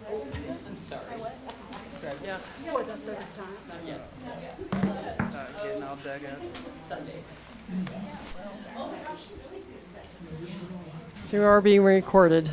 I'm sorry. Yeah. Not yet. Getting all dug up. Sunday. So we are being recorded.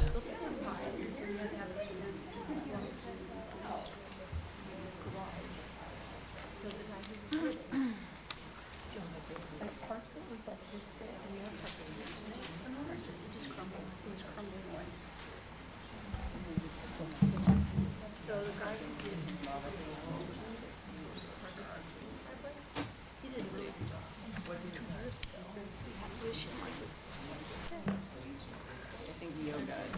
I think yoga is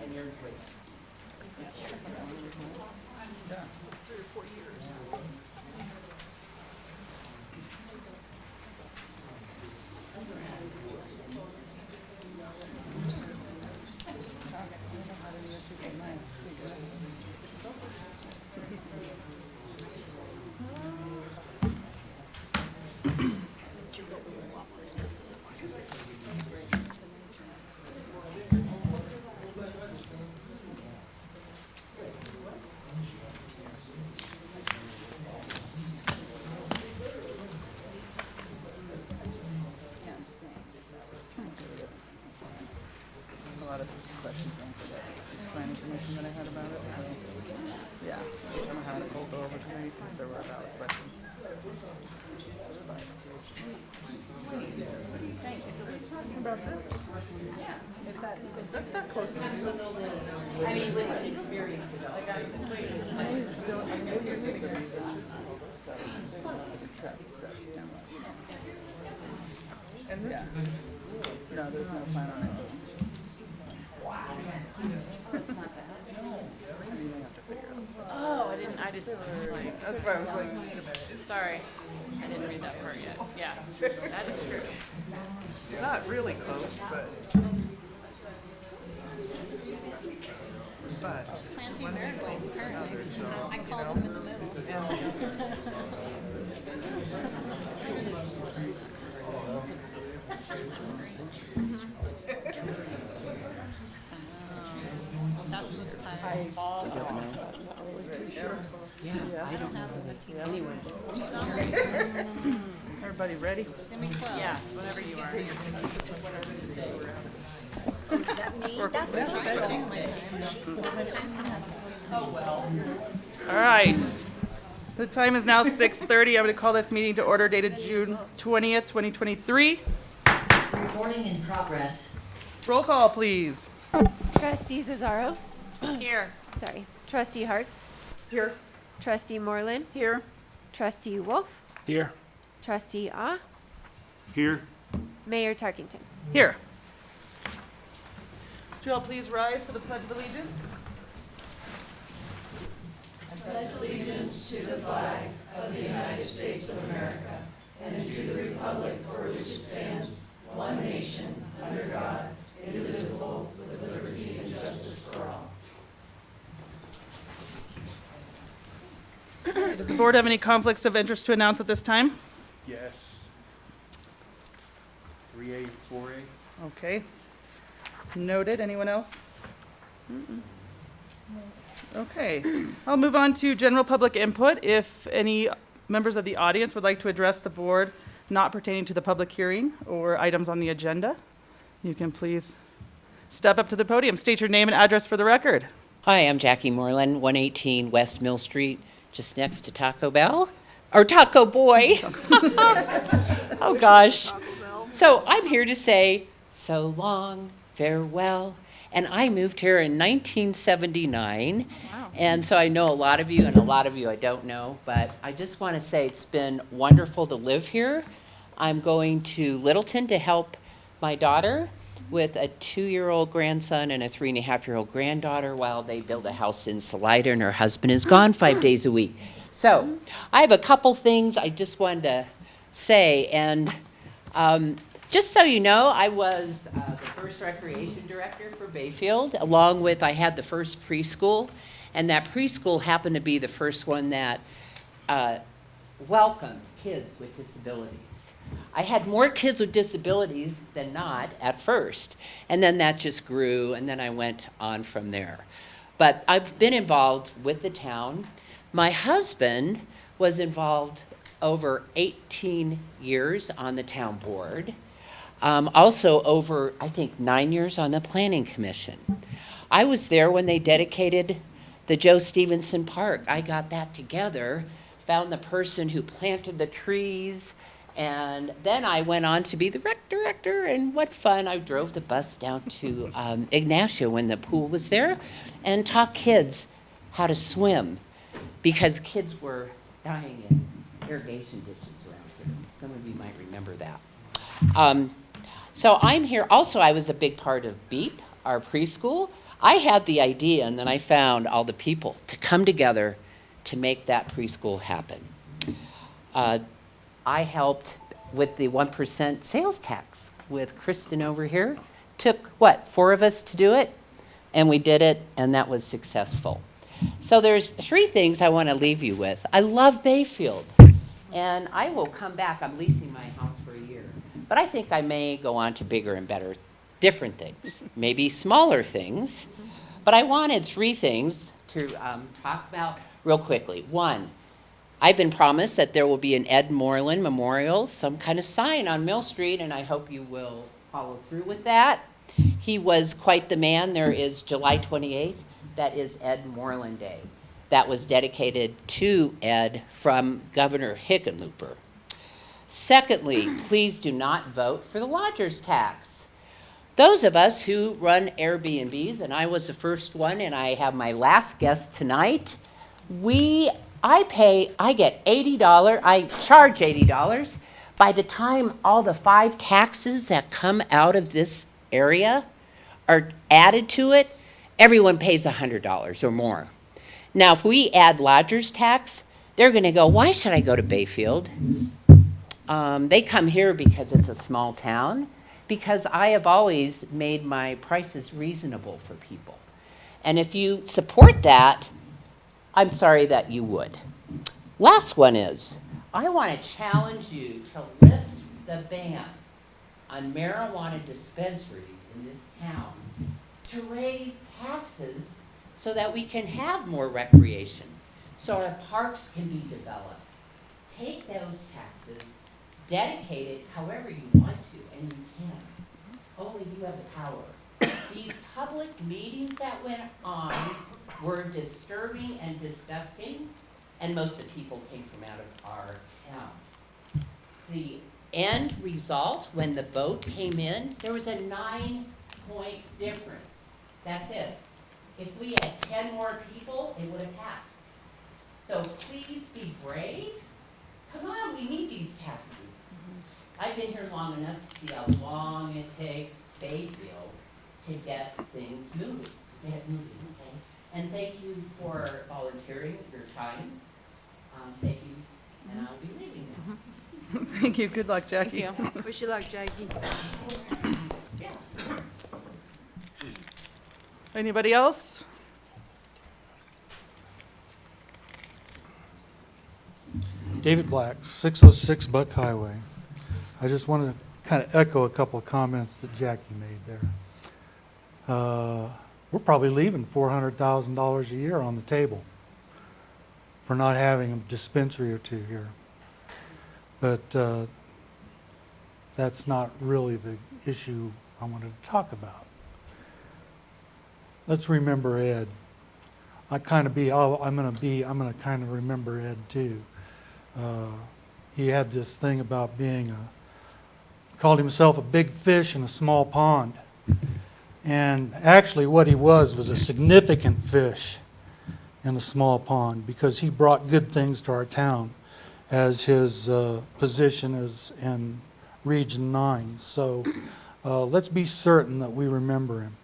and you're great. A lot of questions answered that planning commission that I had about it. So, yeah, I don't know how to go over tonight because there were valid questions. About this? That's not close to you. I mean, with an experience developed. And this is in school. No, there's no plan on it. Oh, I didn't, I just was like, That's why I was like, wait a minute. It's sorry, I didn't read that part yet. Yes, that is true. not really close, but. Planting marigolds turning. I called them in the middle. That's what's tied. Yeah, I don't know. Anyway. Everybody ready? Give me 12. Yes, whenever you are. All right. The time is now 6:30. I'm going to call this meeting to order dated June 20th, 2023. Recording in progress. Roll call, please. Trustee Cesaro. Here. Sorry. Trustee Hartz. Here. Trustee Moreland. Here. Trustee Wolf. Here. Trustee Ah. Here. Mayor Tarkington. Here. Would you all please rise for the Pledge of Allegiance? Does the board have any conflicts of interest to announce at this time? Yes. 3A, 4A. Okay. Noted. Anyone else? Okay. I'll move on to general public input. If any members of the audience would like to address the board not pertaining to the public hearing or items on the agenda, you can please step up to the podium. State your name and address for the record. Hi, I'm Jackie Moreland, 118 West Mill Street, just next to Taco Bell, or Taco Boy. Oh, gosh. So I'm here to say, so long, farewell. And I moved here in 1979. Wow. And so I know a lot of you, and a lot of you I don't know, but I just want to say it's been wonderful to live here. I'm going to Littleton to help my daughter with a 2-year-old grandson and a 3.5-year-old granddaughter while they build a house in Salida, and her husband is gone 5 days a week. So I have a couple things I just wanted to say, and just so you know, I was the first recreation director for Bayfield, along with I had the first preschool, and that preschool happened to be the first one that welcomed kids with disabilities. I had more kids with disabilities than not at first. And then that just grew, and then I went on from there. But I've been involved with the town. My husband was involved over 18 years on the town board. Also over, I think, 9 years on the planning commission. I was there when they dedicated the Joe Stevenson Park. I got that together, found the person who planted the trees, and then I went on to be the rec director, and what fun. I drove the bus down to Ignacio when the pool was there and taught kids how to swim because kids were dying in irrigation ditches around here. Some of you might remember that. So I'm here. Also, I was a big part of BEEP, our preschool. I had the idea, and then I found all the people to come together to make that preschool happen. I helped with the 1% sales tax with Kristen over here. Took, what, 4 of us to do it? And we did it, and that was successful. So there's 3 things I want to leave you with. I love Bayfield, and I will come back. I'm leasing my house for a year. But I think I may go on to bigger and better, different things, maybe smaller things. But I wanted 3 things to talk about real quickly. 1, I've been promised that there will be an Ed Moreland Memorial, some kind of sign on Mill Street, and I hope you will follow through with that. He was quite the man. There is July 28th. That is Ed Moreland Day. That was dedicated to Ed from Governor Hickenlooper. Secondly, please do not vote for the lodger's tax. Those of us who run Airbnbs, and I was the first one, and I have my last guest tonight, I get $80, I charge $80. By the time all the 5 taxes that come out of this area are added to it, everyone pays $100 or more. Now, if we add lodger's tax, they're gonna go, why should I go to Bayfield? They come here because it's a small town, because I have always made my prices reasonable for people. And if you support that, I'm sorry that you would. Last one is, I want to challenge you to lift the ban on marijuana dispensaries in this town to raise taxes so that we can have more recreation, so our parks can be developed. Take those taxes, dedicate it however you want to, and you can. Only you have the power. These public meetings that went on were disturbing and disgusting, and most of the people came from out of our town. The end result, when the vote came in, there was a 9-point difference. That's it. If we had 10 more people, it would have passed. So please be brave. Come on, we need these taxes. I've been here long enough to see how long it takes Bayfield to get things moving. So get moving, okay? And thank you for volunteering your time. Thank you, and I'll be leaving now. Thank you. Good luck, Jackie. Thank you. Wish you luck, Jackie. Yeah. Anybody else? David Black, 606 Buck Highway. I just want to kind of echo a couple of comments that Jackie made there. We're probably leaving $400,000 a year on the table for not having a dispensary or 2 here. But that's not really the issue I wanted to talk about. Let's remember Ed. I'm going to kind of remember Ed too. He had this thing about called himself a big fish in a small pond. And actually what he was a significant fish in a small pond because he brought good things to our town as his position as in Region 9. So let's be certain that we remember him.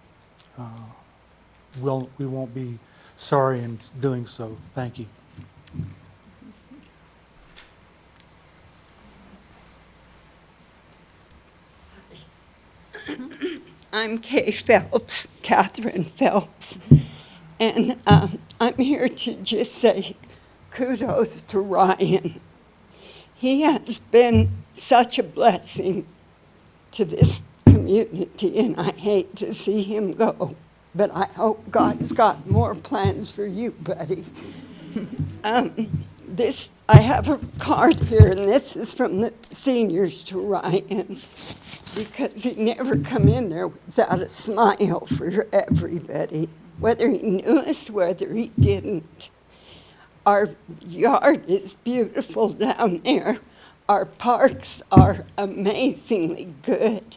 We won't be sorry in doing so. Thank you. I'm Kay Phelps, Catherine Phelps, and I'm here to just say kudos to Ryan. He has been such a blessing to this community, and I hate to see him go. But I hope God's got more plans for you, buddy. I have a card here, and this is from the seniors to Ryan, because he never come in there without a smile for everybody, whether he knew us, whether he didn't. Our yard is beautiful down there. Our parks are amazingly good.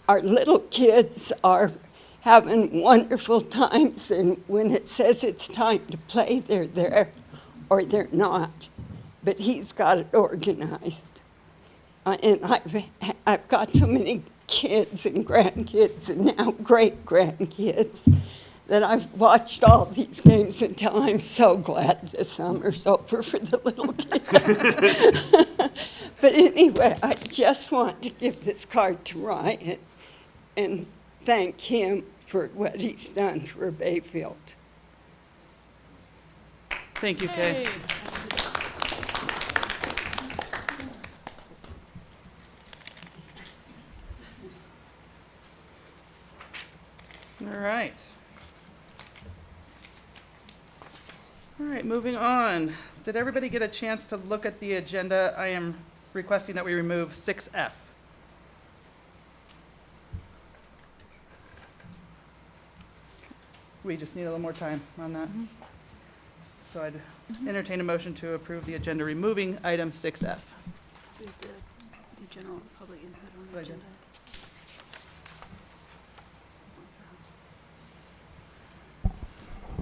Our little kids are having wonderful times, and when it says it's time to play, they're there or they're not. But he's got it organized. And I've got so many kids and grandkids and now great-grandkids that I've watched all these games until I'm so glad the summer's over for the little kids. But anyway, I just want to give this card to Ryan and thank him for what he's done for Bayfield. Thank you, Kay. Hey. All right. All right, moving on. Did everybody get a chance to look at the agenda? I am requesting that we remove 6F. We just need a little more time on that. So I'd entertain a motion to approve the agenda removing item 6F. We have to do general public input on What the I did. agenda.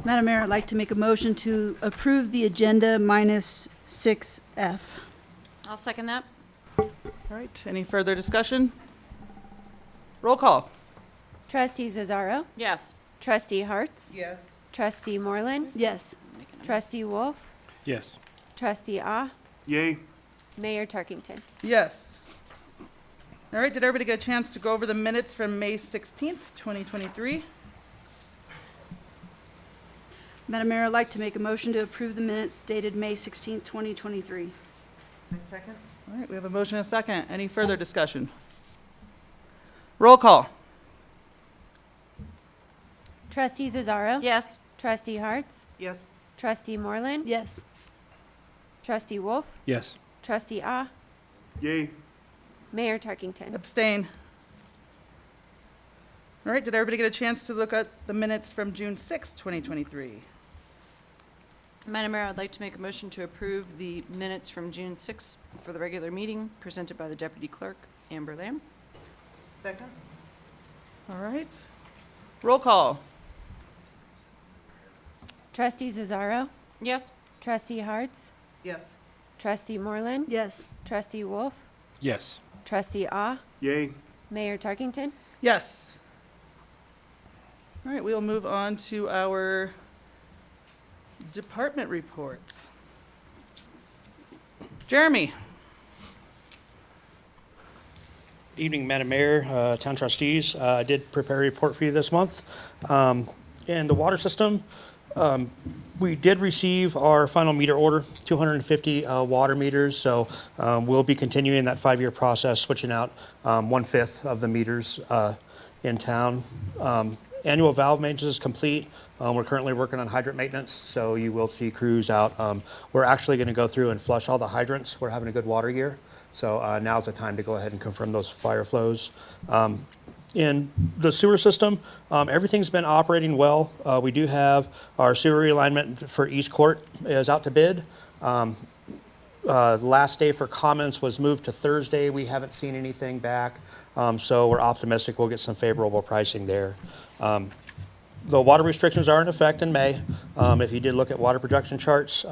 Madam Mayor, I'd like to make a motion to approve the agenda minus 6F. I'll second that. All right, any further discussion? Roll call. Trustee Zazzaro, Yes. Trustee Harts, Yes. Trustee Moreland, Yes. Trustee Wolf, Yes. Trustee Ah, Yay. Mayor Tarkington. Yes. All right, did everybody get a chance to go over the minutes from May 16th, 2023? Madam Mayor, I'd like to make a motion to approve the minutes dated May 16th, 2023. My second? All right, we have a motion and a second. Any further discussion? Roll call. Trustee Zazzaro, Yes. Trustee Harts, Yes. Trustee Moreland, Yes. Trustee Wolf, Yes. Trustee Ah, Yay. Mayor Tarkington. Abstain. All right, did everybody get a chance to look at the minutes from June 6th, 2023? Madam Mayor, I'd like to make a motion to approve the minutes from June 6th for the regular meeting presented by the Deputy Clerk, Amber Lamb. Second? All right. Roll call. Trustee Zazzaro, Yes. Trustee Harts, Yes. Trustee Moreland, Yes. Trustee Wolf, Yes. Trustee Ah, Yay. Mayor Tarkington. Yes. All right, we will move on to our department reports. Jeremy? Evening, Madam Mayor, Town Trustees. I did prepare a report for you this month. In the water system, we did receive our final meter order, 250 water meters. So we'll be continuing that 5-year process, switching out 1/5 of the meters in town. Annual valve maintenance is complete. We're currently working on hydrant maintenance, so you will see crews out. We're actually going to go through and flush all the hydrants. We're having a good water year. So now's the time to go ahead and confirm those fire flows. In the sewer system, everything's been operating well. We do have our sewer realignment for East Court is out to bid. Last day for comments was moved to Thursday. We haven't seen anything back, so we're optimistic we'll get some favorable pricing there. The water restrictions are in effect in May. If you did look at water production charts,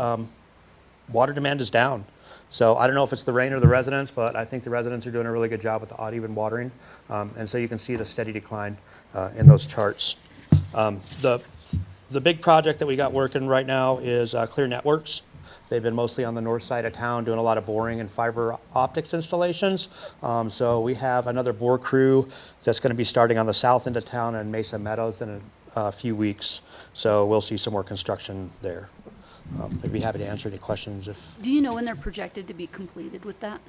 water demand is down. So I don't know if it's the rain or the residents, but I think the residents are doing a really good job with the odd even watering. And so you can see the steady decline in those charts. The big project that we got working right now is Clear Networks. They've been mostly on the north side of town doing a lot of boring and fiber optics installations. So we have another bore crew that's going to be starting on the south end of town in Mesa Meadows in a few weeks. So we'll see some more construction there. I'd be happy to answer any questions if Do you know when they're projected to be completed with that?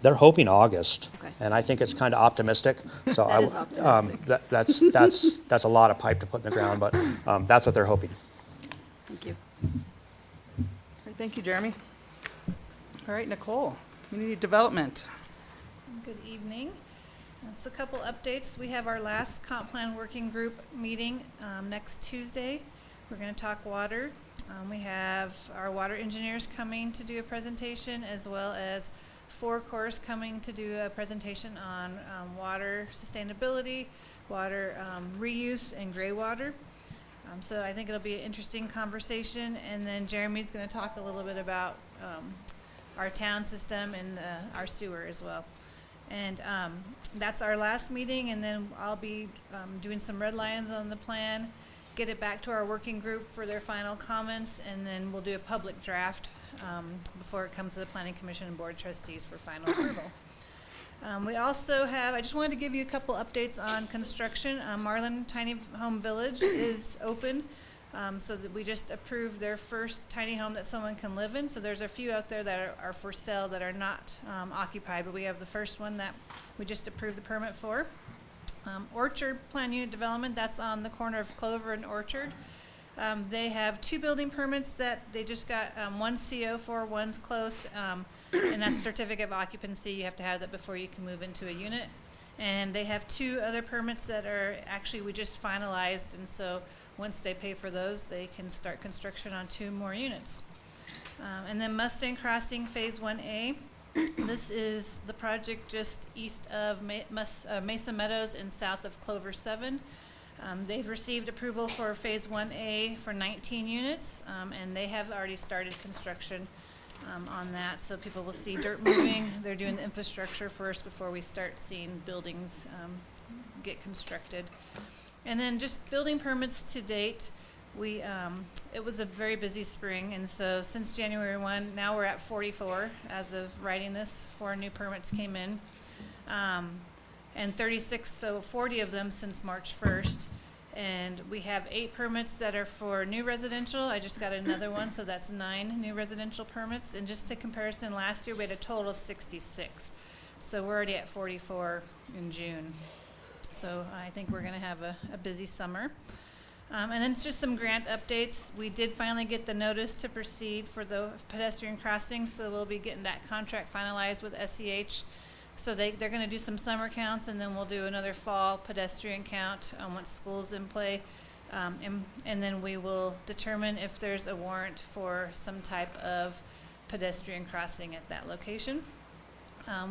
They're hoping August, Okay. and I think it's kind of optimistic. So That is optimistic. that's a lot of pipe to put in the ground, but that's what they're hoping. Thank you. Great, thank you, Jeremy. All right, Nicole, community development. Good evening. So a couple updates. We have our last comp plan working group meeting next Tuesday. We're going to talk water. We have our water engineers coming to do a presentation, as well as 4 cores coming to do a presentation on water sustainability, water reuse, and gray water. So I think it'll be an interesting conversation. And then Jeremy's going to talk a little bit about our town system and our sewer as well. And that's our last meeting, and then I'll be doing some red lines on the plan, get it back to our working group for their final comments, and then we'll do a public draft before it comes to the Planning Commission and Board of Trustees for final approval. We also have, I just wanted to give you a couple updates on construction. Marlin Tiny Home Village is open. So that we just approved their first tiny home that someone can live in. So there's a few out there that are for sale that are not occupied, but we have the first one that we just approved the permit for. Orchard Plan Unit Development, that's on the corner of Clover and Orchard. They have 2 building permits that they just got, one CO for, one's close, and that's certificate of occupancy. You have to have that before you can move into a unit. And they have 2 other permits that are actually we just finalized, and so once they pay for those, they can start construction on 2 more units. And then Mustang Crossing Phase 1A. This is the project just east of Mesa Meadows and south of Clover 7. They've received approval for Phase 1A for 19 units, and they have already started construction on that. So people will see dirt moving. They're doing the infrastructure first before we start seeing buildings get constructed. And then just building permits to date, it was a very busy spring, and so since January 1, now we're at 44 as of writing this. 4 new permits came in, and 36, so 40 of them since March 1st. And we have 8 permits that are for new residential. I just got another one, so that's 9 new residential permits. And just to comparison, last year we had a total of 66. So we're already at 44 in June. So I think we're going to have a busy summer. And then it's just some grant updates. We did finally get the notice to proceed for the pedestrian crossing, so we'll be getting that contract finalized with SEH. So they're going to do some summer counts, and then we'll do another fall pedestrian count once school's in play. And then we will determine if there's a warrant for some type of pedestrian crossing at that location.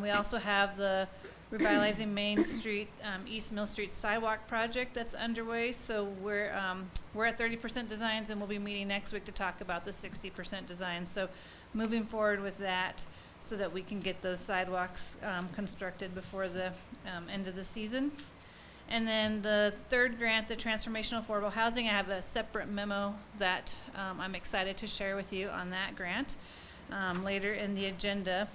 We also have the Revitalizing Main Street, East Mill Street sidewalk project that's underway. So we're at 30% designs, and we'll be meeting next week to talk about the 60% design. So moving forward with that so that we can get those sidewalks constructed before the end of the season. And then the third grant, the Transformational Affordable Housing, I have a separate memo that I'm excited to share with you on that grant later in the agenda.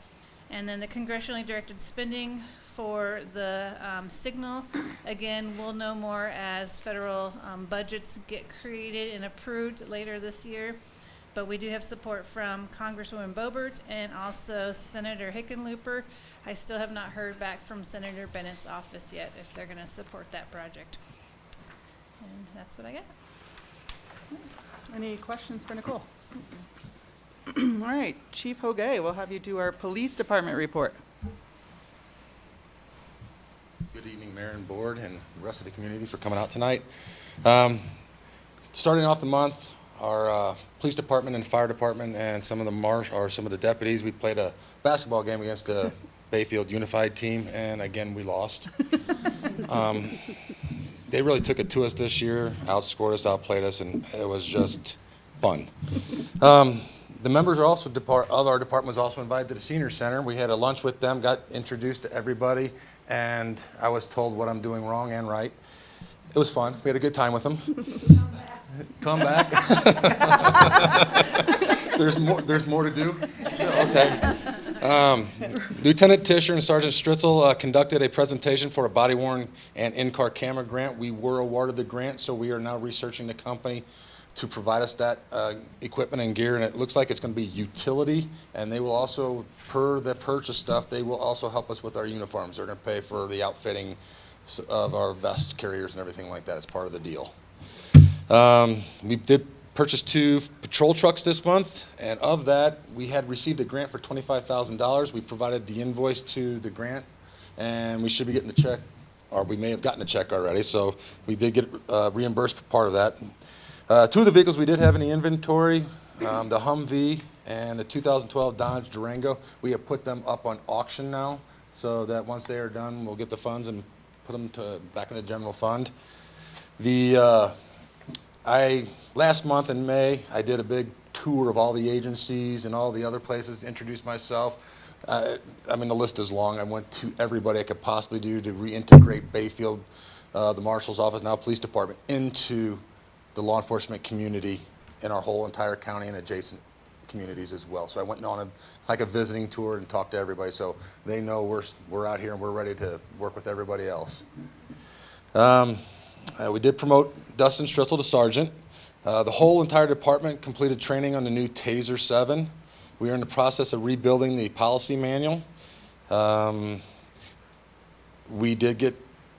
And then the congressionally directed spending for the signal. Again, we'll know more as federal budgets get created and approved later this year. But we do have support from Congresswoman Boebert and also Senator Hickenlooper. I still have not heard back from Senator Bennett's office yet if they're going to support that project. And that's what I got. Any questions for Nicole? All right, Chief Hogue, we'll have you do our police department report. Good evening, Mayor and Board, and the rest of the community for coming out tonight. Starting off the month, our police department and fire department and some of the deputies, we played a basketball game against the Bayfield Unified team, and again, we lost. They really took it to us this year, outscored us, outplayed us, and it was just fun. The members are also of our department was also invited to the senior center. We had a lunch with them, got introduced to everybody, and I was told what I'm doing wrong and right. It was fun. We had a good time with them. Come back. There's more to do? Okay. Lieutenant Tischer and Sergeant Stritzel conducted a presentation for a body-worn and in-car camera grant. We were awarded the grant, so we are now researching the company to provide us that equipment and gear, and it looks like it's going to be utility, and they will also, per the purchase stuff, they will also help us with our uniforms. They're going to pay for the outfitting of our vests, carriers, and everything like that as part of the deal. We did purchase 2 patrol trucks this month, and of that, we had received a grant for $25,000. We provided the invoice to the grant, and we should be getting the check, or we may have gotten a check already, so we did get reimbursed for part of that. 2 of the vehicles we did have in the inventory, the Humvee and the 2012 Dodge Durango, we have put them up on auction now, so that once they are done, we'll get the funds and put them back in the general fund. Last month in May, I did a big tour of all the agencies and all the other places, introduced myself. The list is long. I went to everybody I could possibly do to reintegrate Bayfield, the marshal's office, now police department, into the law enforcement community in our whole entire county and adjacent communities as well. So I went on a visiting tour and talked to everybody, so they know we're out here and we're ready to work with everybody else. We did promote Dustin Stritzel to sergeant. The whole entire department completed training on the new Taser 7. We are in the process of rebuilding the policy manual.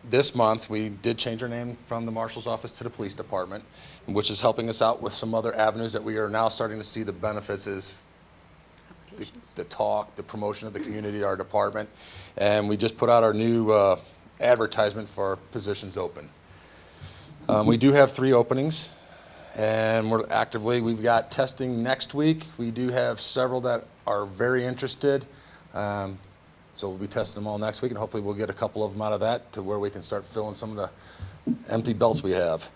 This month, we did change our name from the marshal's office to the police department, which is helping us out with some other avenues that we are now starting to see the benefits is the talk, the promotion of the community to our department. And we just put out our new advertisement for positions open. We do have 3 openings, and we've got testing next week. We do have several that are very interested. So we'll be testing them all next week, and hopefully we'll get a couple of them out of that to where we can start filling some of the empty belts we have.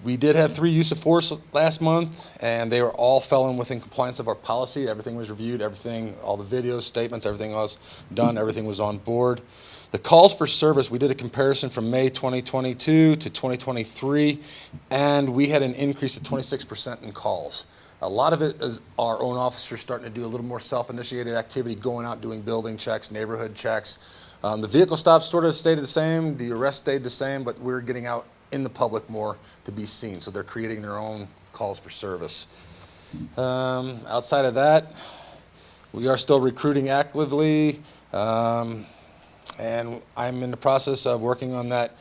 We did have 3 use of force last month, and they were all fell in within compliance of our policy. Everything was reviewed, all the videos, statements, everything was done, everything was on board. The calls for service, we did a comparison from May 2022 to 2023, and we had an increase of 26% in calls. A lot of it is our own officers starting to do a little more self-initiated activity, going out doing building checks, neighborhood checks. The vehicle stops sort of stayed the same, the arrest stayed the same, but we're getting out in the public more to be seen, so they're creating their own calls for service. Outside of that, we are still recruiting actively, and I'm in the process of working on that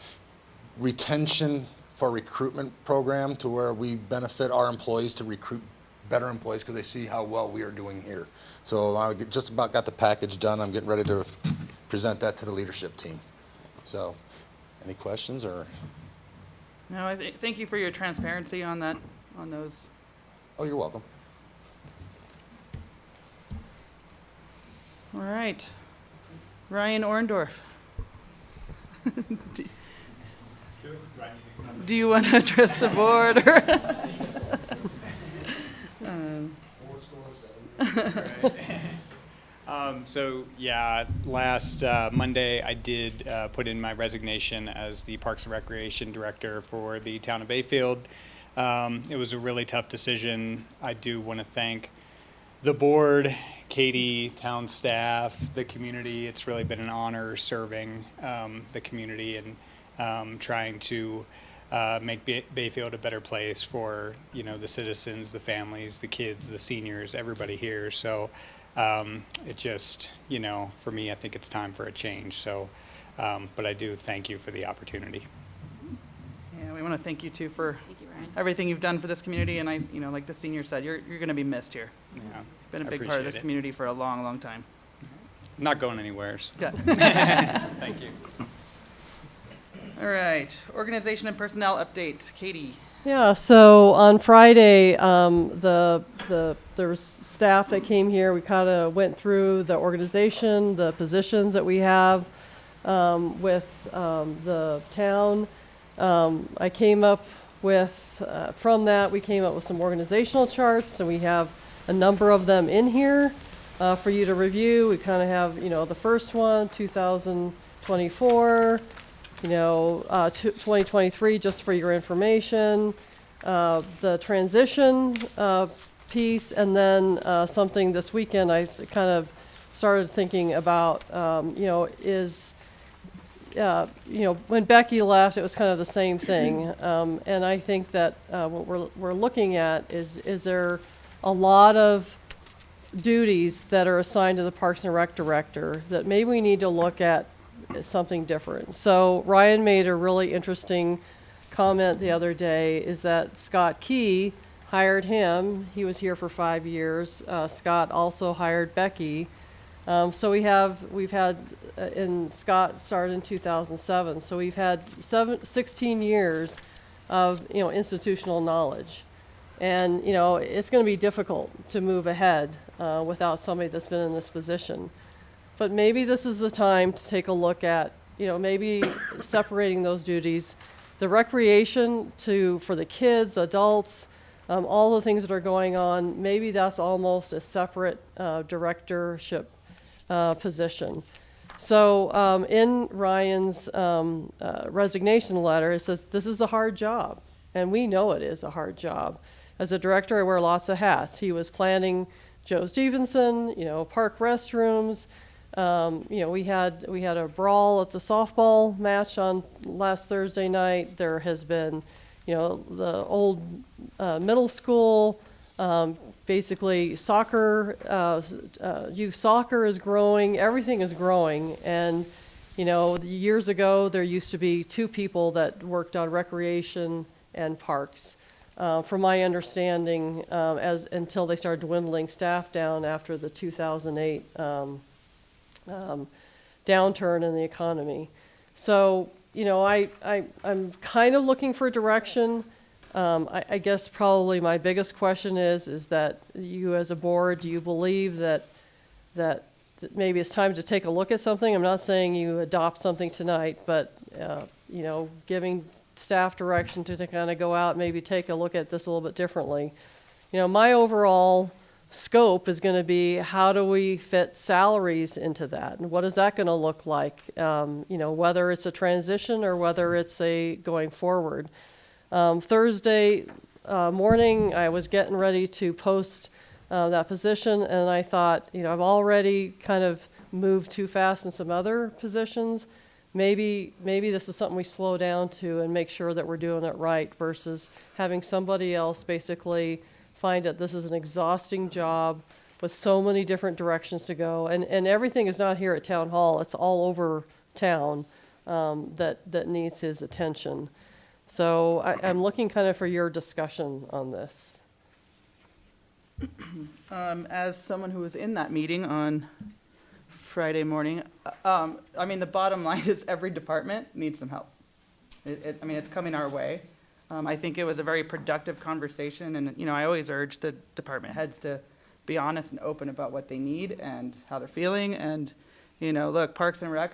retention for recruitment program to where we benefit our employees to recruit better employees because they see how well we are doing here. So I just about got the package done. I'm getting ready to present that to the leadership team. So any questions or? No, thank you for your transparency on those. Oh, you're welcome. All right. Ryan Orndorff. Do you want to address the board? Last Monday I did put in my resignation as the Parks and Recreation Director for the town of Bayfield. It was a really tough decision. I do want to thank the board, Katie, town staff, the community. It's really been an honor serving the community and trying to make Bayfield a better place for the citizens, the families, the kids, the seniors, everybody here. So it just for me, I think it's time for a change. So, but I do thank you for the opportunity. Yeah, we want to thank you too for Thank you, Ryan. everything you've done for this community, and like the senior said, you're going to be missed here. Yeah, Been a I big part of this appreciate it. community for a long, long time. I'm not going anywhere. So. Yeah. Thank you. All right, organization and personnel update, Katie. Yeah, so on Friday, there was staff that came here. We kind of went through the organization, the positions that we have with the town. I came up with, from that, we came up with some organizational charts, so we have a number of them in here for you to review. We kind of have, the first one, 2024, 2023, just for your information, the transition piece, and then something this weekend I kind of started thinking about, when Becky left, it was kind of the same thing. And I think that what we're looking at is there a lot of duties that are assigned to the Parks and Rec director that maybe we need to look at something different. So Ryan made a really interesting comment the other day, is that Scott Key hired him. He was here for 5 years. Scott also hired Becky. So we've had, and Scott started in 2007, so we've had 16 years of, institutional knowledge. And, it's going to be difficult to move ahead without somebody that's been in this position. But maybe this is the time to take a look at, maybe separating those duties. The recreation for the kids, adults, all the things that are going on, maybe that's almost a separate directorship position. So in Ryan's resignation letter, it says, this is a hard job. And we know it is a hard job. As a director, I wear lots of hats. He was planning Joe Stevenson, park restrooms. We had a brawl at the softball match on last Thursday night. There has been, the old middle school, basically soccer, youth soccer is growing. Everything is growing. And, years ago, there used to be 2 people that worked on recreation and parks. From my understanding, until they started dwindling staff down after the 2008 downturn in the economy. So, I'm kind of looking for direction. I guess probably my biggest question is that you as a board, do you believe that maybe it's time to take a look at something? I'm not saying you adopt something tonight, but, giving staff direction to kind of go out and maybe take a look at this a little bit differently. My overall scope is going to be, how do we fit salaries into that? And what is that going to look like? Whether it's a transition or whether it's a going forward. Thursday morning, I was getting ready to post that position, and I thought, I've already kind of moved too fast in some other positions. Maybe this is something we slow down to and make sure that we're doing it right, versus having somebody else basically find that this is an exhausting job with so many different directions to go. And everything is not here at Town Hall. It's all over town that needs his attention. So I'm looking kind of for your discussion on this. As someone who was in that meeting on Friday morning, the bottom line is every department needs some help. It's coming our way. I think it was a very productive conversation, and, I always urge the department heads to be honest and open about what they need and how they're feeling. And, look, Parks and Rec,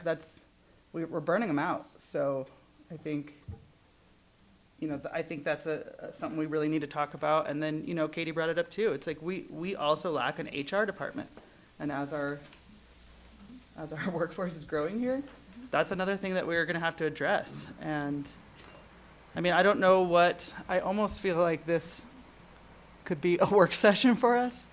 we're burning them out. So I think, that's something we really need to talk about. And then, Katie brought it up too. It's like we also lack an HR department. And as our workforce is growing here, that's another thing that we're going to have to address. And I don't know I almost feel like this could be a work session for us.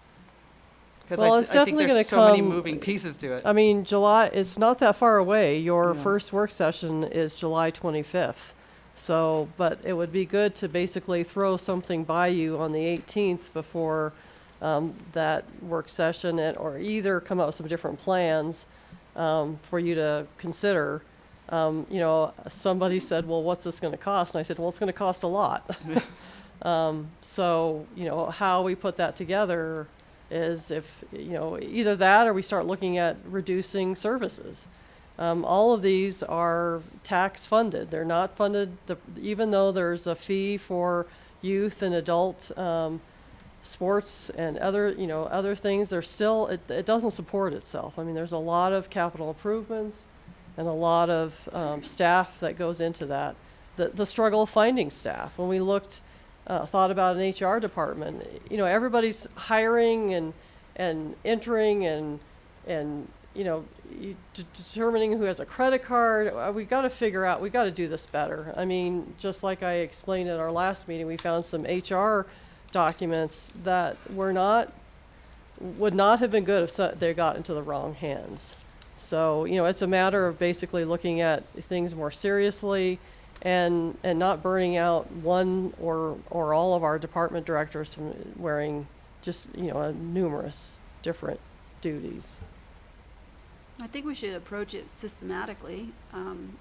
Because It's I think definitely going there's to so many come. moving pieces to it. July, it's not that far away. Your Yeah. first work session is July 25th. So, but it would be good to basically throw something by you on the 18th before that work session, or either come up with some different plans for you to consider. Somebody said, well, what's this going to cost? And I said, well, it's going to cost a lot. So, how we put that together is if, either that or we start looking at reducing services. All of these are tax funded. They're not funded, even though there's a fee for youth and adult sports and other things, there's still, it doesn't support itself. There's a lot of capital improvements and a lot of staff that goes into that. The struggle of finding staff. When we thought about an HR department, everybody's hiring and entering and determining who has a credit card. We got to figure out, we got to do this better. Just like I explained at our last meeting, we found some HR documents that would not have been good if they got into the wrong hands. So, it's a matter of basically looking at things more seriously and not burning out one or all of our department directors from wearing just, numerous different duties. I think we should approach it systematically.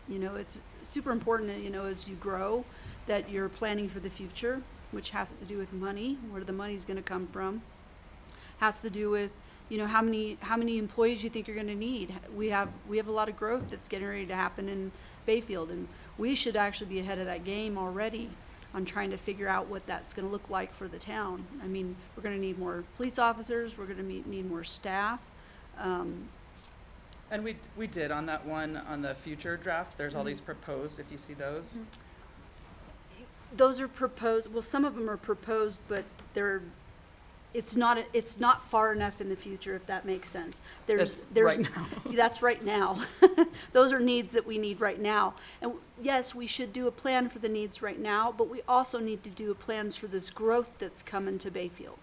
It's super important, as you grow, that you're planning for the future, which has to do with money, where the money's gonna come from. Has to do with, how many employees you think you're gonna need. We have a lot of growth that's getting ready to happen in Bayfield, and we should actually be ahead of that game already on trying to figure out what that's gonna look like for the town. I mean, we're gonna need more police officers, we're gonna need more staff. And we did on that one, on the future draft, there's all these proposed, if you see those. Those are proposed, well, some of them are proposed, but it's not far enough in the future, if that makes sense. That's There's right now. That's right now. Those are needs that we need right now. And yes, we should do a plan for the needs right now, but we also need to do plans for this growth that's coming to Bayfield.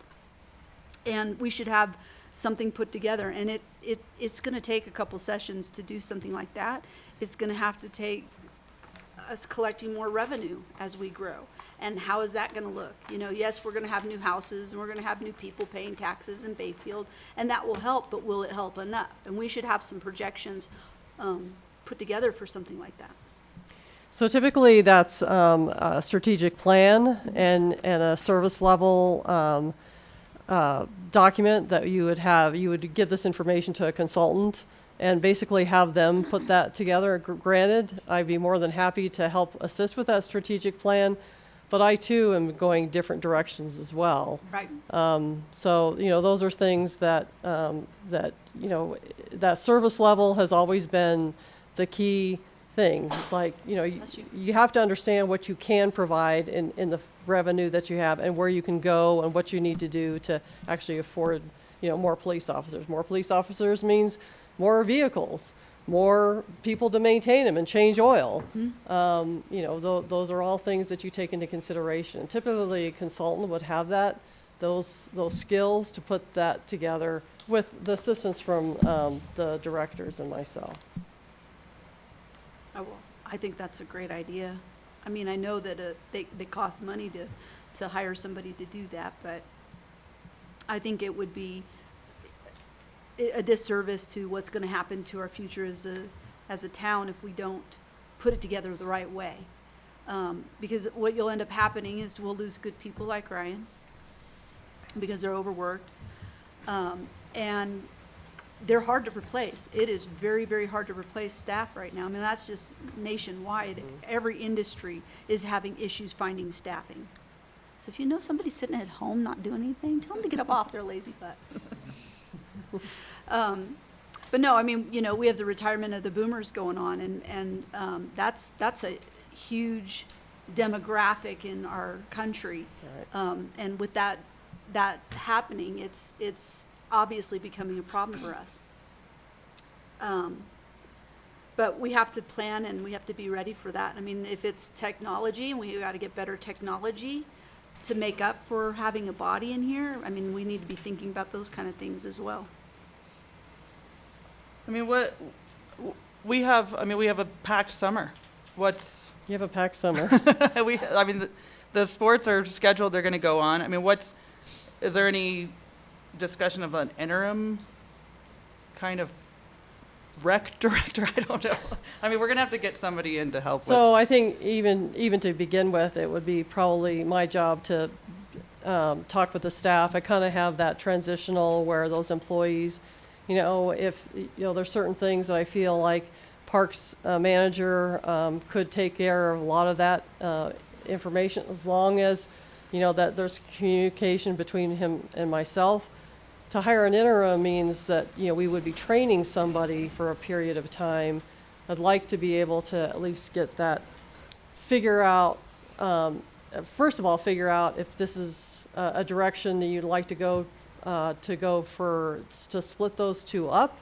And we should have something put together, and it's gonna take a couple sessions to do something like that. It's gonna have to take us collecting more revenue as we grow. And how is that gonna look? Yes, we're gonna have new houses, and we're gonna have new people paying taxes in Bayfield, and that will help, but will it help enough? And we should have some projections put together for something like that. So typically, that's a strategic plan and a service level document that you would give this information to a consultant and basically have them put that together. Granted, I'd be more than happy to help assist with that strategic plan, but I too am going different directions as well. Right. So, those are things that that service level has always been the key thing. Like, you have to understand what you can provide in the revenue that you have and where you can go and what you need to do to actually afford, more police officers. More police officers means more vehicles, more people to maintain them and change oil. Those are all things that you take into consideration. Typically, a consultant would have those skills to put that together with the assistance from the directors and myself. I think that's a great idea. I mean, I know that they cost money to hire somebody to do that, but I think it would be a disservice to what's going to happen to our future as a town if we don't put it together the right way. Because what you'll end up happening is we'll lose good people like Ryan because they're overworked. And they're hard to replace. It is very, very hard to replace staff right now. I mean, that's just nationwide. Every industry is having issues finding staffing. So if you know somebody sitting at home not doing anything, tell them to get up off their lazy butt. But no, I mean, we have the retirement of the boomers going on, and that's a huge demographic in our country. Right. And with that happening, it's obviously becoming a problem for us. But we have to plan and we have to be ready for that. I mean, if it's technology, and we got to get better technology to make up for having a body in here, I mean, we need to be thinking about those kind of things as well. I mean, we have a packed summer. You have a packed summer. The sports are scheduled, they're gonna go on. I mean, is there any discussion of an interim kind of rec director? I don't know. I mean, we're gonna have to get somebody in to help with. So I think even to begin with, it would be probably my job to talk with the staff. I kind of have that transitional where those employees, if there's certain things that I feel like Parks manager could take care of a lot of that information, as long as that there's communication between him and myself. To hire an interim means that we would be training somebody for a period of time. I'd like to be able to at least get that, first of all, figure out if this is a direction that you'd like to go to split those two up.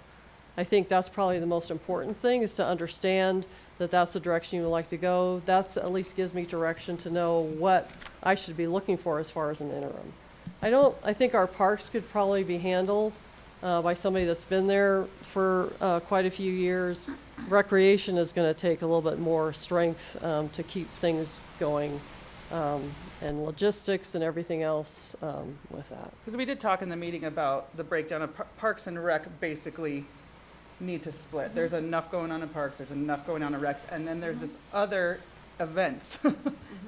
I think that's probably the most important thing, is to understand that that's the direction you would like to go. That's at least gives me direction to know what I should be looking for as far as an interim. I think our parks could probably be handled by somebody that's been there for quite a few years. Recreation is going to take a little bit more strength to keep things going, and logistics and everything else with that. Because we did talk in the meeting about the breakdown of Parks and Rec basically need to split. There's enough going on in parks, there's enough going on in recs, and then there's this other events.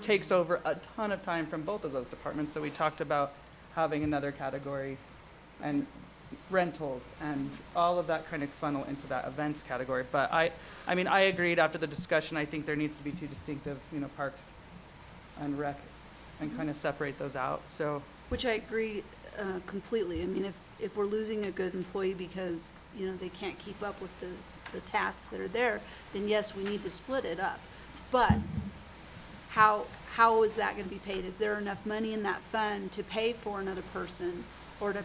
Takes over a ton of time from both of those departments, so we talked about having another category and rentals and all of that kind of funnel into that events category. But I mean, I agreed after the discussion, I think there needs to be two distinctive, parks and rec and kind of separate those out, so. Which I agree completely. I mean, if we're losing a good employee because, they can't keep up with the tasks that are there, then yes, we need to split it up. But how is that going to be paid? Is there enough money in that fund to pay for another person or to,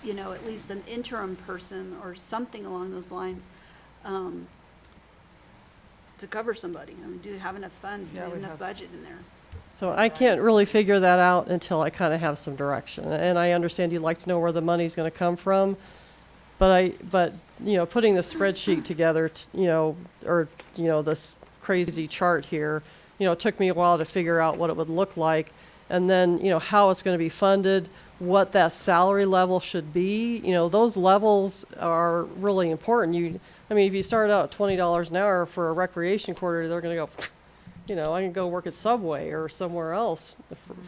at least an interim person or something along those lines to cover somebody? I mean, do you have enough funds? Do you have enough budget in there? So I can't really figure that out until I kind of have some direction. And I understand you'd like to know where the money's going to come from, but putting the spreadsheet together, this crazy chart here, it took me a while to figure out what it would look like, and then, how it's going to be funded, what that salary level should be. Those levels are really important. If you start out at $20 an hour for a recreation coordinator, they're going to go, I can go work at Subway or somewhere else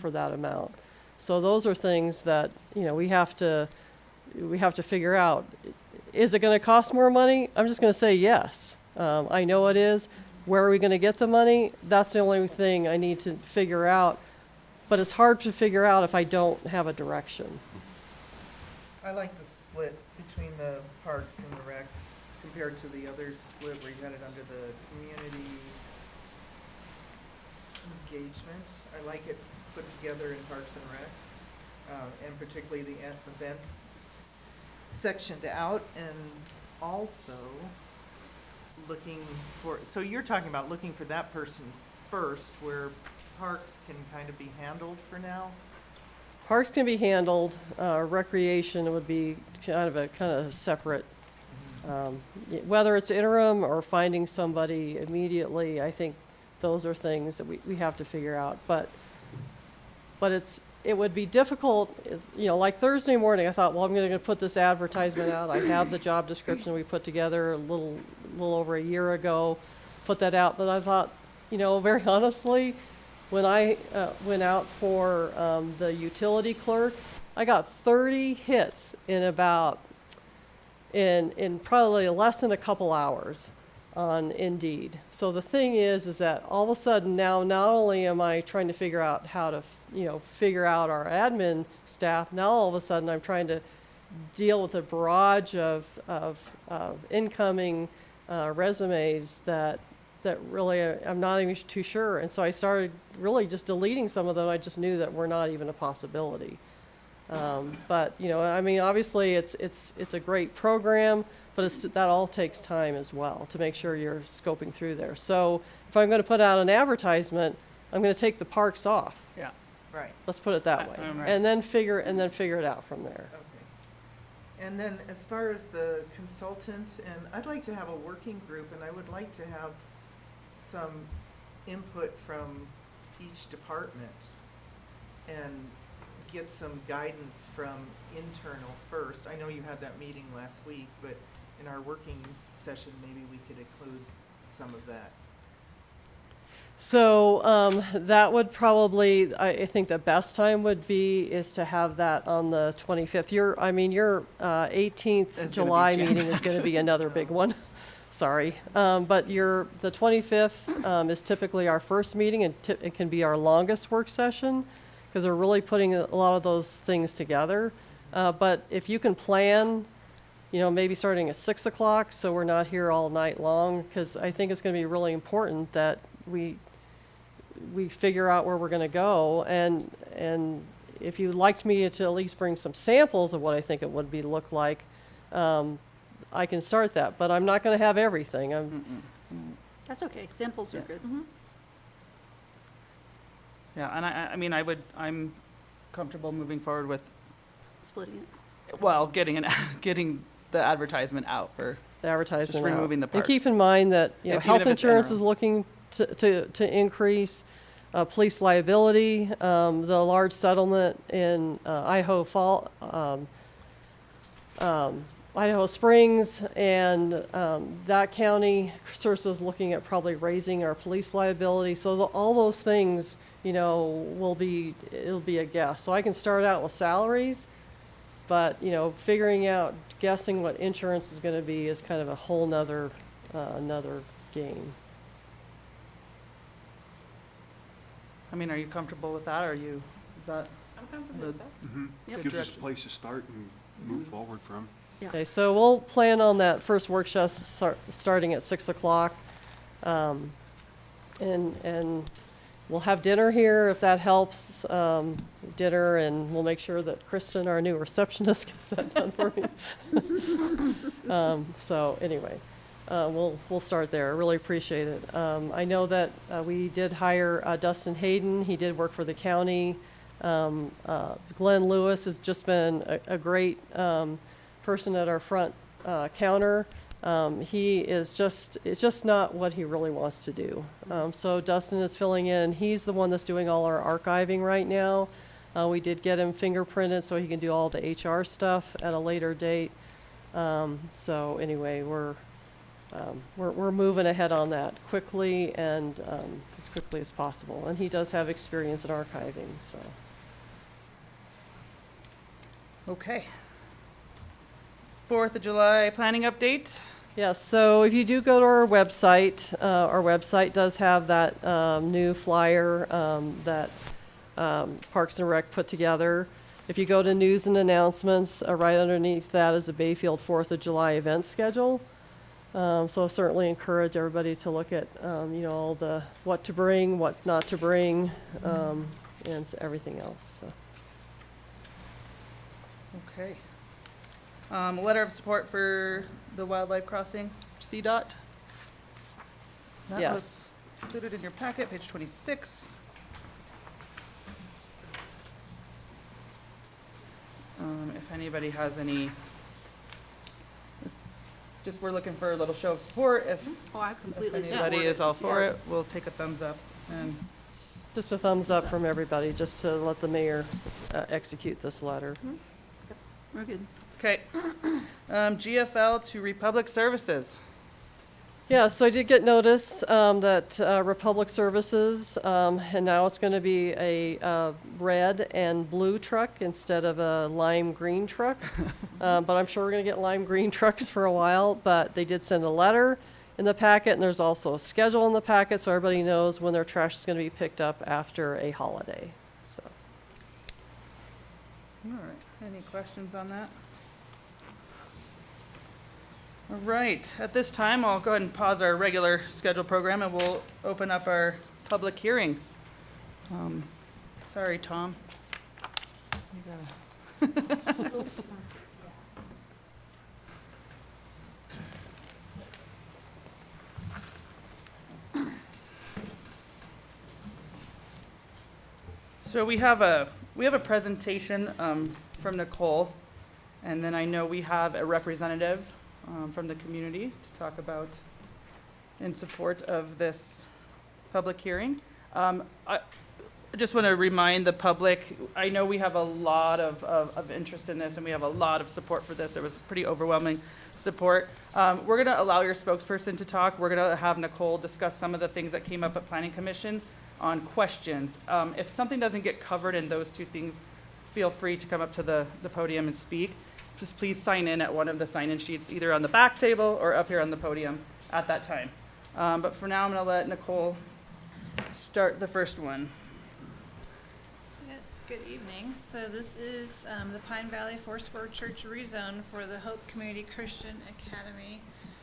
for that amount. So those are things that, we have to figure out. Is it going to cost more money? I'm just going to say yes. I know it is. Where are we going to get the money? That's the only thing I need to figure out. But it's hard to figure out if I don't have a direction. I like the split between the parks and the rec compared to the other split where you had it under the community engagement. I like it put together in Parks and Rec, and particularly the events sectioned out, and also so you're talking about looking for that person first, where parks can kind of be handled for now? Parks can be handled. Recreation would be kind of separate. Whether it's interim or finding somebody immediately, I think those are things that we have to figure out. But it would be difficult, like Thursday morning, I thought, well, I'm going to put this advertisement out. I have the job description we put together a little over a year ago, put that out. But I thought, very honestly, when I went out for the utility clerk, I got 30 hits in probably less than a couple hours on Indeed. So the thing is that all of a sudden now, not only am I trying to figure out how to, figure out our admin staff, now all of a sudden I'm trying to deal with a barrage of incoming resumes that really I'm not even too sure. And so I started really just deleting some of them. I just knew that were not even a possibility. But obviously it's a great program, but that all takes time as well to make sure you're scoping through there. So if I'm going to put out an advertisement, I'm going to take the parks off. Yeah. Right. Let's put it that way, Right. and then figure it out from there. Okay. And then as far as the consultant, and I'd like to have a working group, and I would like to have some input from each department and get some guidance from internal first. I know you had that meeting last week, but in our working session, maybe we could include some of that. So that would probably, I think the best time is to have that on the 25th. Your 18th July meeting is going to be another big one. Sorry. But the 25th is typically our first meeting, and it can be our longest work session because we're really putting a lot of those things together. But if you can plan, maybe starting at 6 o'clock so we're not here all night long, because I think it's going to be really important that we figure out where we're going to go. And if you'd like me to at least bring some samples of what I think it would look like, I can start that. But I'm not going to have everything. That's okay. Samples are good. Yeah, and I'm comfortable moving forward with, Splitting it. well, getting the advertisement out for the advertisement Just out. removing the And keep parts. in mind that, you know, Even health if it's insurance interim. is looking to increase, police liability, the large settlement in Idaho Springs, and that county, CRSA is looking at probably raising our police liability. So all those things, you know, it'll be a guess. So I can start out with salaries, but, you know, guessing what insurance is gonna be is kind of a whole nother, another game. I mean, are you comfortable with that, or is that? I'm comfortable with that. Good Gives us a direction. place to start and move forward from. Okay, so we'll plan on that first workshop starting at 6 o'clock. And we'll have dinner here if that helps, dinner, and we'll make sure that Kristen, our new receptionist, gets that done for me. So anyway, we'll start there. I really appreciate it. I know that we did hire Dustin Hayden. He did work for the county. Glenn Lewis has just been a great person at our front counter. It's just not what he really wants to do. So Dustin is filling in. He's the one that's doing all our archiving right now. We did get him fingerprinted so he can do all the HR stuff at a later date. So anyway, we're moving ahead on that quickly and as quickly as possible. And he does have experience in archiving, so. Okay. 4th of July planning update. Yes, so if you do go to our website does have that new flyer that Parks and Rec put together. If you go to news and announcements, right underneath that is a Bayfield 4th of July event schedule. So I certainly encourage everybody to look at, you know, all the what to bring, what not to bring, and everything else. So. Okay. A letter of support for the wildlife crossing, CDOT. That Yes. was included in your packet, page 26. If anybody has any, we're looking for a little show of support. If Oh, I completely support anybody it. is all for Yeah. it, we'll take a thumbs up. And Just a thumbs up from everybody, just to let the mayor execute this letter. We're good. okay. GFL to Republic Services. Yeah, so I did get notice that Republic Services, and now it's going to be a red and blue truck instead of a lime green truck. But I'm sure we're going to get lime green trucks for a while. But they did send a letter in the packet, and there's also a schedule in the packet so everybody knows when their trash is going to be picked up after a holiday. So. All right. Any questions on that? All right, at this time, I'll go ahead and pause our regular scheduled program and we'll open up our public hearing. Sorry, Tom. You gotta- So we have a presentation from Nicole, and then I know we have a representative from the community to talk about in support of this public hearing. I just want to remind the public, I know we have a lot of interest in this and we have a lot of support for this. There was pretty overwhelming support. We're going to allow your spokesperson to talk. We're going to have Nicole discuss some of the things that came up at Planning Commission on questions. If something doesn't get covered in those two things, feel free to come up to the podium and speak. Just please sign in at one of the sign-in sheets, either on the back table or up here on the podium at that time. But for now, I'm going to let Nicole start the first one. Yes, good evening. So this is the Pine Valley Foursquare Church rezone for the Hope Community Christian Academy.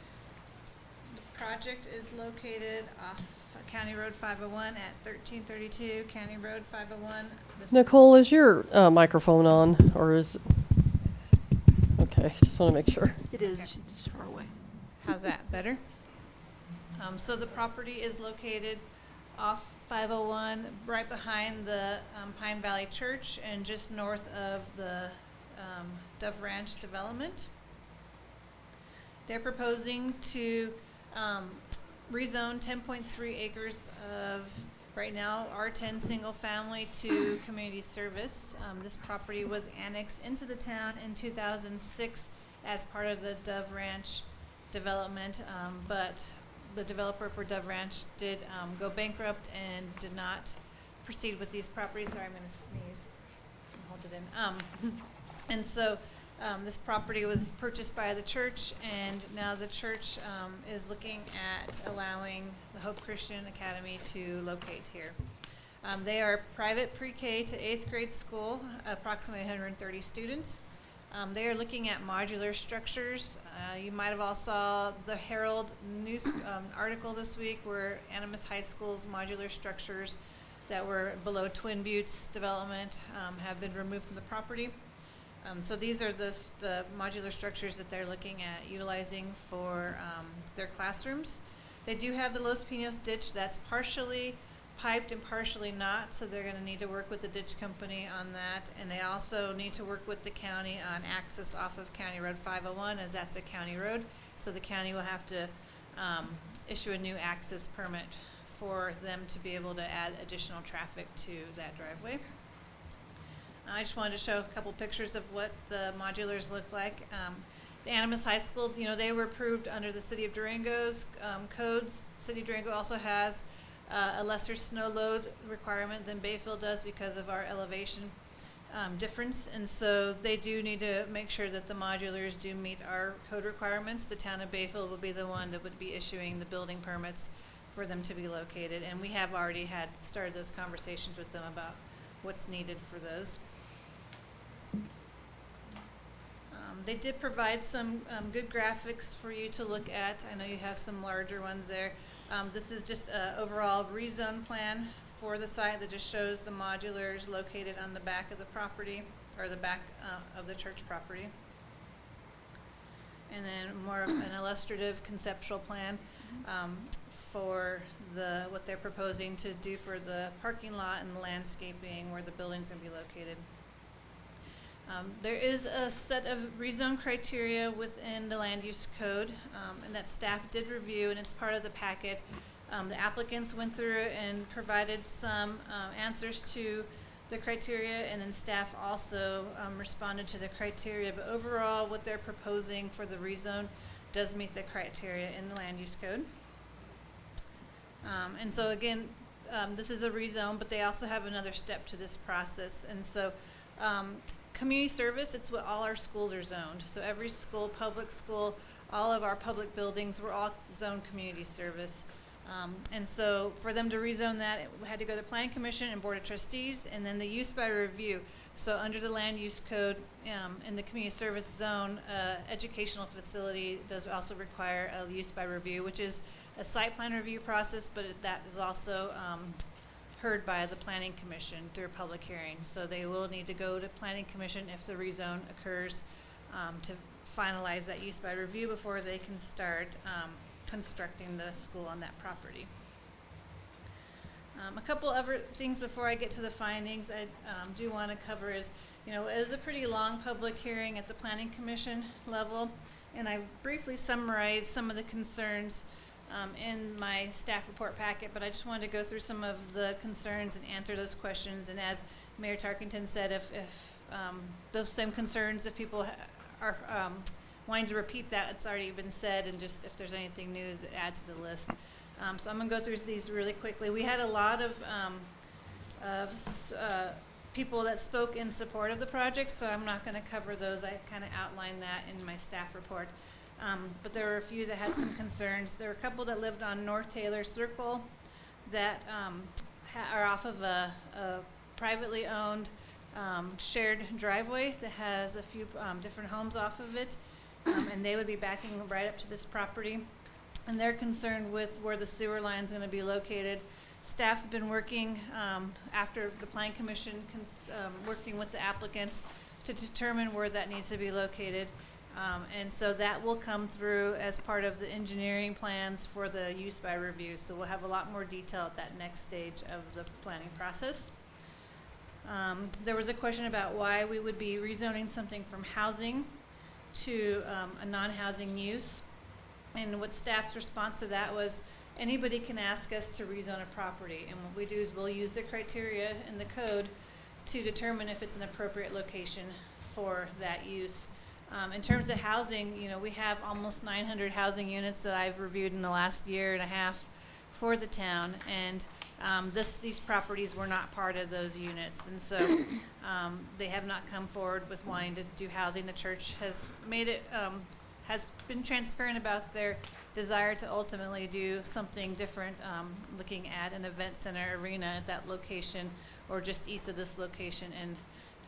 The project is located off County Road 501 at 1332 County Road 501. Nicole, is your microphone on, or is? Okay, just want to make sure. It is, she's just far away. How's that, better? So the property is located off 501, right behind the Pine Valley Church and just north of the Dove Ranch development. They're proposing to rezone 10.3 acres of, right now, R10 single family to community service. This property was annexed into the town in 2006 as part of the Dove Ranch development, but the developer for Dove Ranch did go bankrupt and did not proceed with these properties. Sorry, I'm gonna sneeze. Hold it in. And so this property was purchased by the church, and now the church is looking at allowing the Hope Christian Academy to locate here. They are a private pre-K to 8th grade school, approximately 130 students. They are looking at modular structures. You might have all saw the Herald news article this week where Animas High School's modular structures that were below Twin Buttes development have been removed from the property. So these are the modular structures that they're looking at utilizing for their classrooms. They do have the Los Pinos ditch that's partially piped and partially not, so they're going to need to work with the ditch company on that. And they also need to work with the county on access off of County Road 501, as that's a county road. So the county will have to issue a new access permit for them to be able to add additional traffic to that driveway. I just wanted to show a couple pictures of what the modulars look like. The Animas High School, you know, they were approved under the City of Durango's codes. City of Durango also has a lesser snow load requirement than Bayfield does because of our elevation difference. And so they do need to make sure that the modulars do meet our code requirements. The town of Bayfield will be the one that would be issuing the building permits for them to be located. And we have already started those conversations with them about what's needed for those. They did provide some good graphics for you to look at. I know you have some larger ones there. This is just an overall rezone plan for the site that just shows the modulars located on the back of the property, or the back of the church property. And then more of an illustrative conceptual plan for what they're proposing to do for the parking lot and the landscaping where the building's going to be located. There is a set of rezone criteria within the land use code, and that staff did review, and it's part of the packet. The applicants went through and provided some answers to the criteria, and then staff also responded to the criteria. But overall, what they're proposing for the rezone does meet the criteria in the land use code. And so again, this is a rezone, but they also have another step to this process. And so community service, it's what all our schools are zoned. So every school, public school, all of our public buildings, we're all zoned community service. And so for them to rezone that, it had to go to Planning Commission and Board of Trustees, and then the use by review. So under the land use code, in the community service zone, educational facility does also require a use by review, which is a site plan review process, but that is also heard by the Planning Commission through public hearing. So they will need to go to Planning Commission if the rezone occurs to finalize that use by review before they can start constructing the school on that property. A couple other things before I get to the findings I do want to cover is, you know, it was a pretty long public hearing at the Planning Commission level, and I briefly summarized some of the concerns in my staff report packet, but I just wanted to go through some of the concerns and answer those questions. And as Mayor Tarkington said, if those same concerns, if people are wanting to repeat that, it's already been said, and just if there's anything new to add to the list. So I'm going to go through these really quickly. We had a lot of people that spoke in support of the project, so I'm not going to cover those. I kind of outlined that in my staff report. But there were a few that had some concerns. There were a couple that lived on North Taylor Circle that are off of a privately owned shared driveway that has a few different homes off of it, and they would be backing right up to this property. And they're concerned with where the sewer line is going to be located. Staff's been working after the Planning Commission, working with the applicants to determine where that needs to be located. And so that will come through as part of the engineering plans for the use by review. So we'll have a lot more detail at that next stage of the planning process. There was a question about why we would be rezoning something from housing to a non-housing use. And what staff's response to that was, anybody can ask us to rezone a property. And what we do is we'll use the criteria in the code to determine if it's an appropriate location for that use. In terms of housing, you know, we have almost 900 housing units that I've reviewed in the last year and a half for the town, and these properties were not part of those units, and so they have not come forward with wanting to do housing. The church has made it, has been transparent about their desire to ultimately do something different, looking at an event center arena at that location or just east of this location, and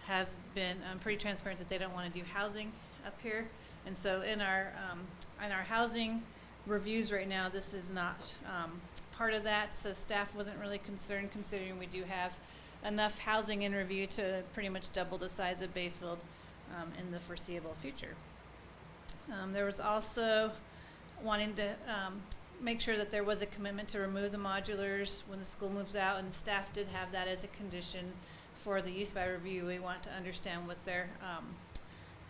has been pretty transparent that they don't want to do housing up here. And so in our housing reviews right now, this is not part of that, so staff wasn't really concerned, considering we do have enough housing in review to pretty much double the size of Bayfield in the foreseeable future. There was also wanting to make sure that there was a commitment to remove the modulars when the school moves out, and staff did have that as a condition for the use by review. We want to understand what their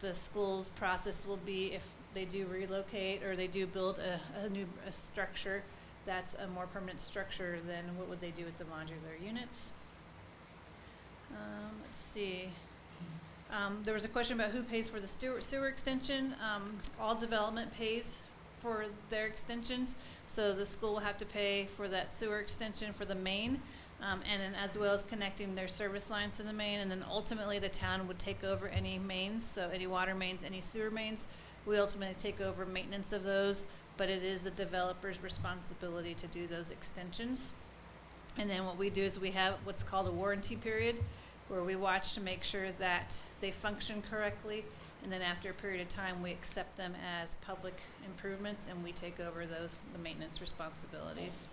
the school's process will be if they do relocate or they do build a new structure that's a more permanent structure. Then what would they do with the modular units? Let's see. There was a question about who pays for the sewer extension. All development pays for their extensions, so the school will have to pay for that sewer extension for the main, and then as well as connecting their service lines to the main, and then ultimately the town would take over any mains, so any water mains, any sewer mains. We ultimately take over maintenance of those, but it is the developer's responsibility to do those extensions. And then what we do is we have what's called a warranty period, where we watch to make sure that they function correctly, and then after a period of time we accept them as public improvements and we take over the maintenance responsibilities.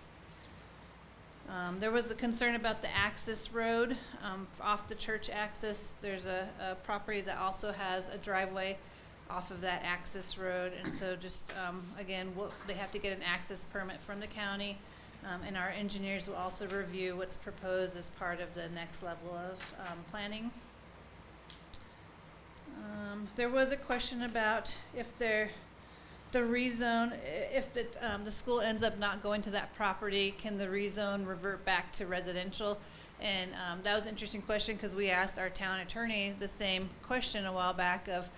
There was a concern about the access road off the church access. There's a property that also has a driveway off of that access road, and so just again, they have to get an access permit from the county, and our engineers will also review what's proposed as part of the next level of planning. There was a question about if the rezone, if the school ends up not going to that property, can the rezone revert back to residential? And that was an interesting question, because we asked our town attorney the same question a while back of,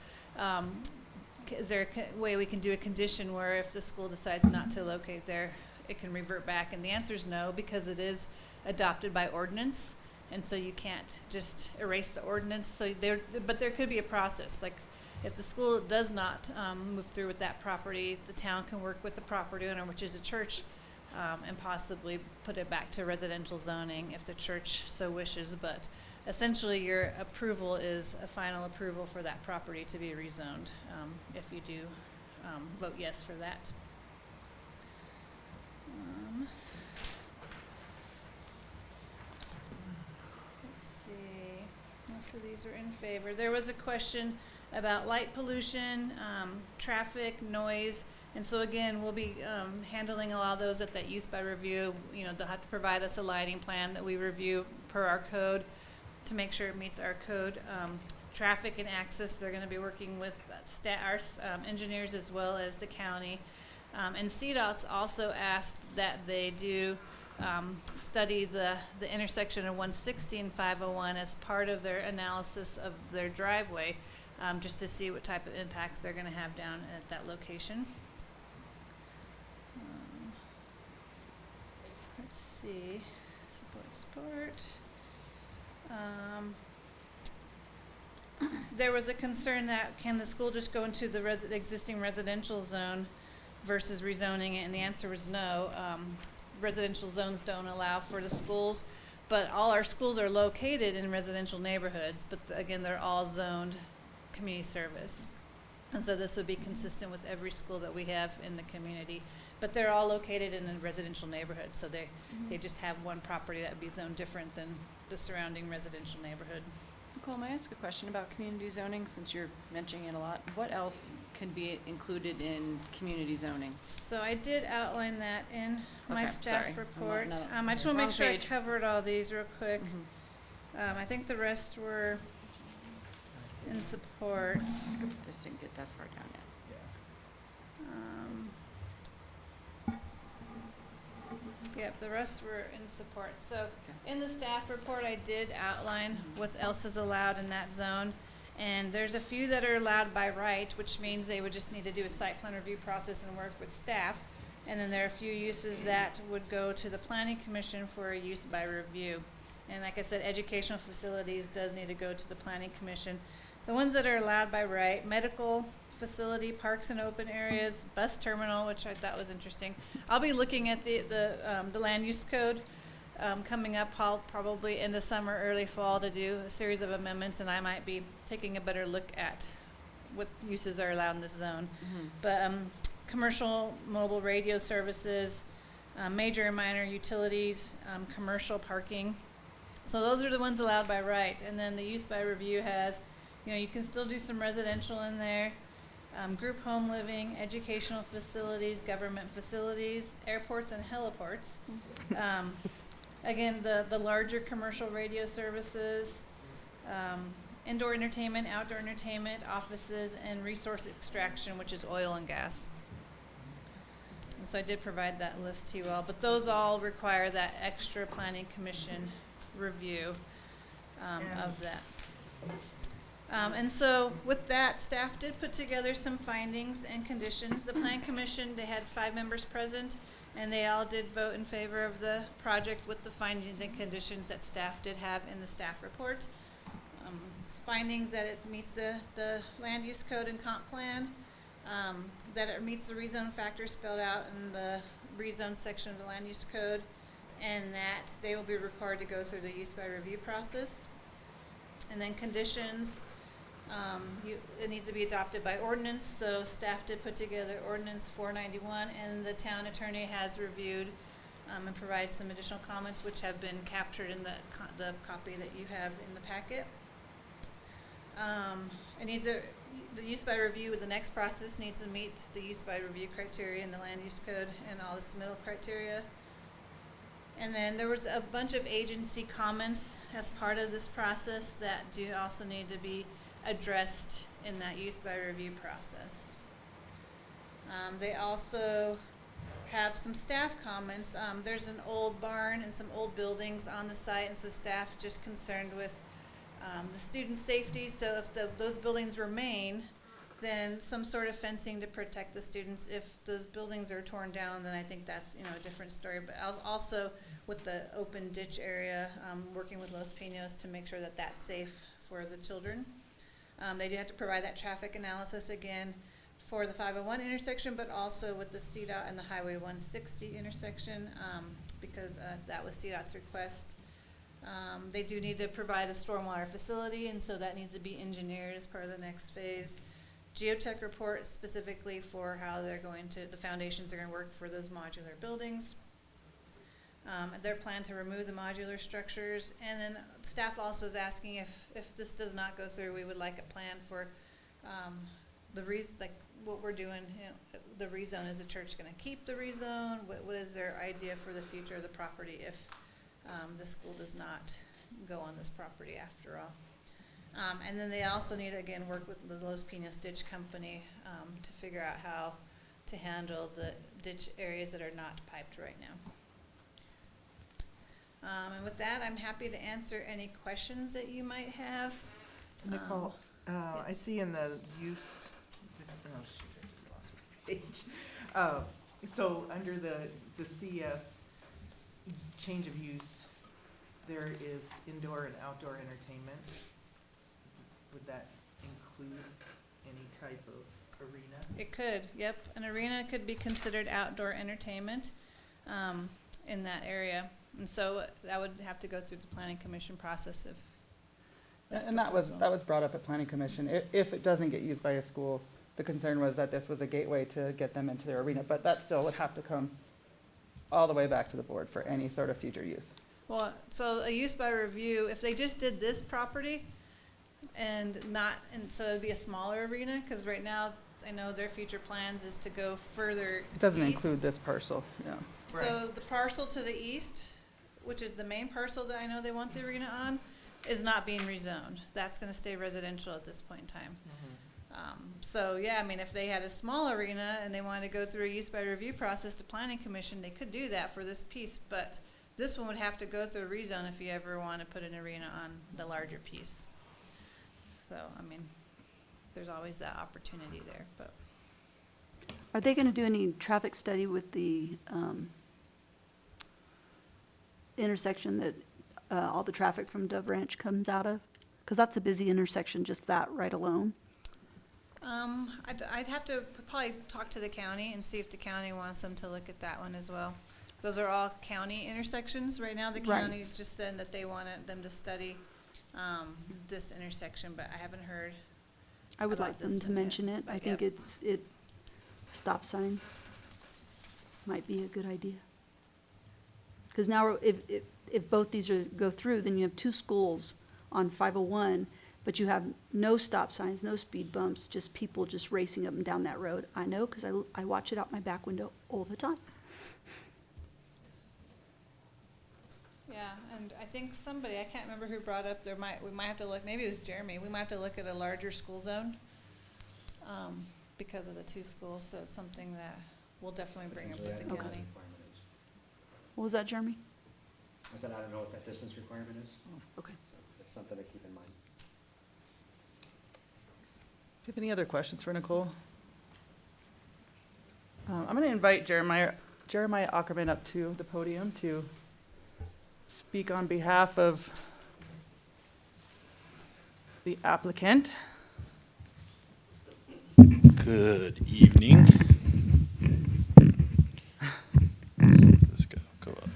is there a way we can do a condition where if the school decides not to locate there, it can revert back? And the answer is no, because it is adopted by ordinance, and so you can't just erase the ordinance. So but there could be a process, like if the school does not move through with that property, the town can work with the property owner, which is a church, and possibly put it back to residential zoning if the church so wishes. But essentially your approval is a final approval for that property to be rezoned, if you do vote yes for that. Let's see, most of these are in favor. There was a question about light pollution, traffic, noise, and so again, we'll be handling a lot of those at that use by review. You know, they'll have to provide us a lighting plan that we review per our code to make sure it meets our code. Traffic and access, they're going to be working with our engineers as well as the county. And CDOT's also asked that they do study the intersection of 160 and 501 as part of their analysis of their driveway, just to see what type of impacts they're going to have down at that location. Let's see, support. There was a concern that can the school just go into the existing residential zone versus rezoning it, and the answer was no. Residential zones don't allow for the schools, but all our schools are located in residential neighborhoods, but again, they're all zoned community service. And so this would be consistent with every school that we have in the community, but they're all located in a residential neighborhood, so they just have one property that would be zoned different than the surrounding residential neighborhood. Nicole, may I ask a question about community zoning, since you're mentioning it a lot? What else can be included in community zoning? So I did outline that in my Okay, staff sorry. report. I'm not- I just want to wrong make sure I page. covered all these real quick. Mhm. I think the rest were in support. Just didn't get that far down yet. Yep, the rest were in support. So in the staff report, I did outline what else is allowed in that zone. And there's a few that are allowed by right, which means they would just need to do a site plan review process and work with staff. And then there are a few uses that would go to the planning commission for a use by review. And like I said, educational facilities does need to go to the planning commission. The ones that are allowed by right, medical facility, parks and open areas, bus terminal, which I thought was interesting. I'll be looking at the land use code coming up probably in the summer, early fall, to do a series of amendments, and I might be taking a better look at what uses are allowed in this zone. But commercial mobile radio services, major and minor utilities, commercial parking. So those are the ones allowed by right. And then the use by review has, you can still do some residential in there, group home living, educational facilities, government facilities, airports and heliports. Again, the larger commercial radio services, indoor entertainment, outdoor entertainment, offices, and resource extraction, which is oil and gas. And so I did provide that list to you all, but those all require that extra planning commission review of that. And so with that, staff did put together some findings and conditions. The Plan Commission, they had 5 members present, and they all did vote in favor of the project with the findings and conditions that staff did have in the staff report. Findings that it meets the land use code and comp plan, that it meets the rezone factors spelled out in the rezone section of the land use code, and that they will be required to go through the use by review process. And then conditions, it needs to be adopted by ordinance, so staff did put together ordinance 491, and the town attorney has reviewed and provided some additional comments, which have been captured in the copy that you have in the packet. It needs the use by review, the next process needs to meet the use by review criteria in the land use code and all the submittal criteria. And then there was a bunch of agency comments as part of this process that do also need to be addressed in that use by review process. They also have some staff comments. There's an old barn and some old buildings on the site, and so staff just concerned with the student safety. So if those buildings remain, then some sort of fencing to protect the students. If those buildings are torn down, then I think that's a different story. But also with the open ditch area, working with Los Pinos to make sure that that's safe for the children. They do have to provide that traffic analysis again for the 501 intersection, but also with the CDOT and the Highway 160 intersection, because that was CDOT's request. They do need to provide a stormwater facility, and so that needs to be engineered as part of the next phase. Geotech report specifically for how the foundations are going to work for those modular buildings. Their plan to remove the modular structures, and then staff also is asking if this does not go through, we would like a plan for what we're doing. The rezone, is the church going to keep the rezone? What is their idea for the future of the property if the school does not go on this property after all? And then they also need to, again, work with the Los Pinos Ditch Company to figure out how to handle the ditch areas that are not piped right now. And with that, I'm happy to answer any questions that you might have. Nicole, I yes. see in the use, oh shoot, I just lost my page. So under the CS change of use, there is indoor and outdoor entertainment. Would that include any type of arena? It could, yep. An arena could be considered outdoor entertainment in that area. And so that would have to go through the planning commission process if. And that was brought up at planning commission. If it doesn't get used by a school, the concern was that this was a gateway to get them into their arena, but that still would have to come all the way back to the board for any sort of future use. Well, so a use by review, if they just did this property and so it'd be a smaller arena, because right now I know their future plans is to go further It doesn't east. include this parcel, yeah. So the parcel to the east, which is the main parcel that I know they want the arena on, is not being rezoned. That's going to stay residential at this point in time. So, yeah, I mean, if they had a small arena and they wanted to go through a use by review process to planning commission, they could do that for this piece, but this one would have to go through a rezone if you ever want to put an arena on the larger piece. So, I mean, there's always that opportunity there, but. Are they gonna do any traffic study with the, intersection that, all the traffic from Dove Ranch comes out of? Because that's a busy intersection, just that right alone. I'd have to probably talk to the county and see if the county wants them to look at that one as well. Those are all county intersections. Right now, the Right. county's just said that they wanted them to study, this intersection, but I haven't heard. I would about like this them to one yet, mention it. I but think yep. stop sign might be a good idea. Because now, if both these go through, then you have two schools on 501, but you have no stop signs, no speed bumps, just people just racing up and down that road. I know, because I watch it out my back window all the time. Yeah, and I think somebody, I can't remember who brought up, we might have to look, maybe it was Jeremy, we might have to look at a larger school zone, because of the two schools, so it's something that we'll definitely bring up with the Okay. county. What was that, Jeremy? I said, I don't know what that distance requirement is. Okay. That's something to keep in mind. Do you have any other questions for Nicole? I'm going to invite Jeremiah Ackerman up to the podium to speak on behalf of the applicant. Good evening. Let's go up.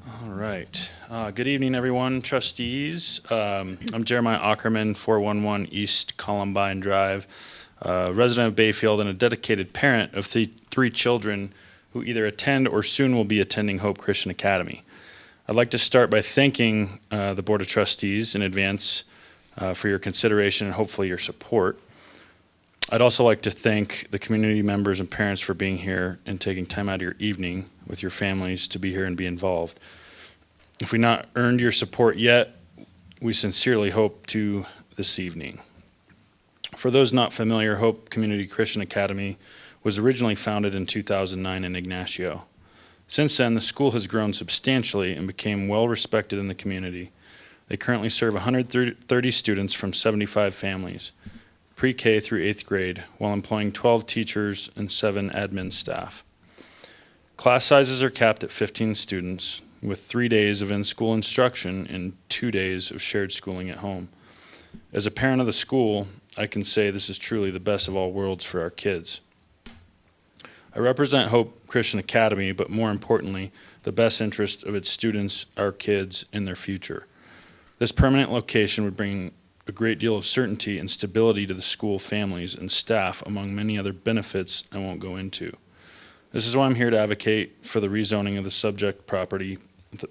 All right. Good evening, everyone. Trustees. I'm Jeremiah Ackerman, 411 East Columbine Drive, resident of Bayfield and a dedicated parent of three children who either attend or soon will be attending Hope Christian Academy. I'd like to start by thanking the Board of Trustees in advance for your consideration and hopefully your support. I'd also like to thank the community members and parents for being here and taking time out of your evening with your families to be here and be involved. If we've not earned your support yet, we sincerely hope to this evening. For those not familiar, Hope Community Christian Academy was originally founded in 2009 in Ignacio. Since then, the school has grown substantially and became well respected in the community. They currently serve 130 students from 75 families, pre-K through 8th grade, while employing 12 teachers and 7 admin staff. Class sizes are capped at 15 students, with 3 days of in-school instruction and 2 days of shared schooling at home. As a parent of the school, I can say this is truly the best of all worlds for our kids. I represent Hope Christian Academy, but more importantly, the best interest of its students, our kids, and their future. This permanent location would bring a great deal of certainty and stability to the school families and staff, among many other benefits I won't go into. This is why I'm here to advocate for the rezoning of the subject property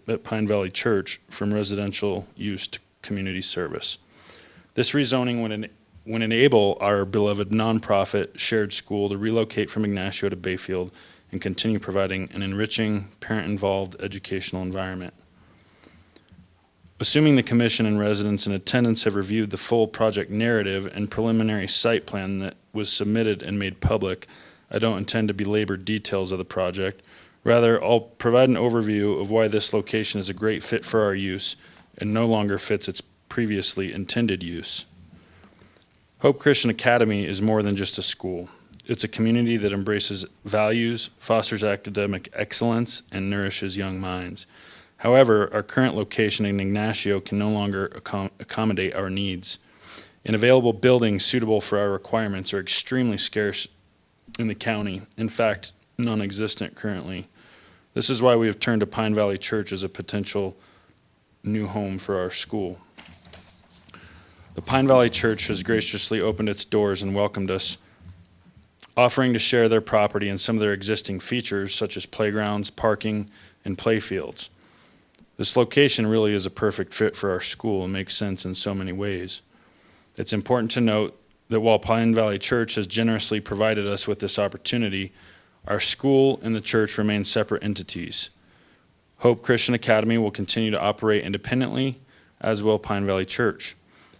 at Pine Valley Church from residential use to community service. This rezoning would enable our beloved nonprofit shared school to relocate from Ignacio to Bayfield and continue providing an enriching, parent-involved educational environment. Assuming the commission and residents in attendance have reviewed the full project narrative and preliminary site plan that was submitted and made public, I don't intend to belabor details of the project. Rather, I'll provide an overview of why this location is a great fit for our use and no longer fits its previously intended use. Hope Christian Academy is more than just a school. It's a community that embraces values, fosters academic excellence, and nourishes young minds. However, our current location in Ignacio can no longer accommodate our needs. And available buildings suitable for our requirements are extremely scarce in the county. In fact, non-existent currently. This is why we have turned to Pine Valley Church as a potential new home for our school. The Pine Valley Church has graciously opened its doors and welcomed us, offering to share their property and some of their existing features, such as playgrounds, parking, and playfields. This location really is a perfect fit for our school and makes sense in so many ways. It's important to note that while Pine Valley Church has generously provided us with this opportunity, our school and the church remain separate entities. Hope Christian Academy will continue to operate independently, as will Pine Valley Church.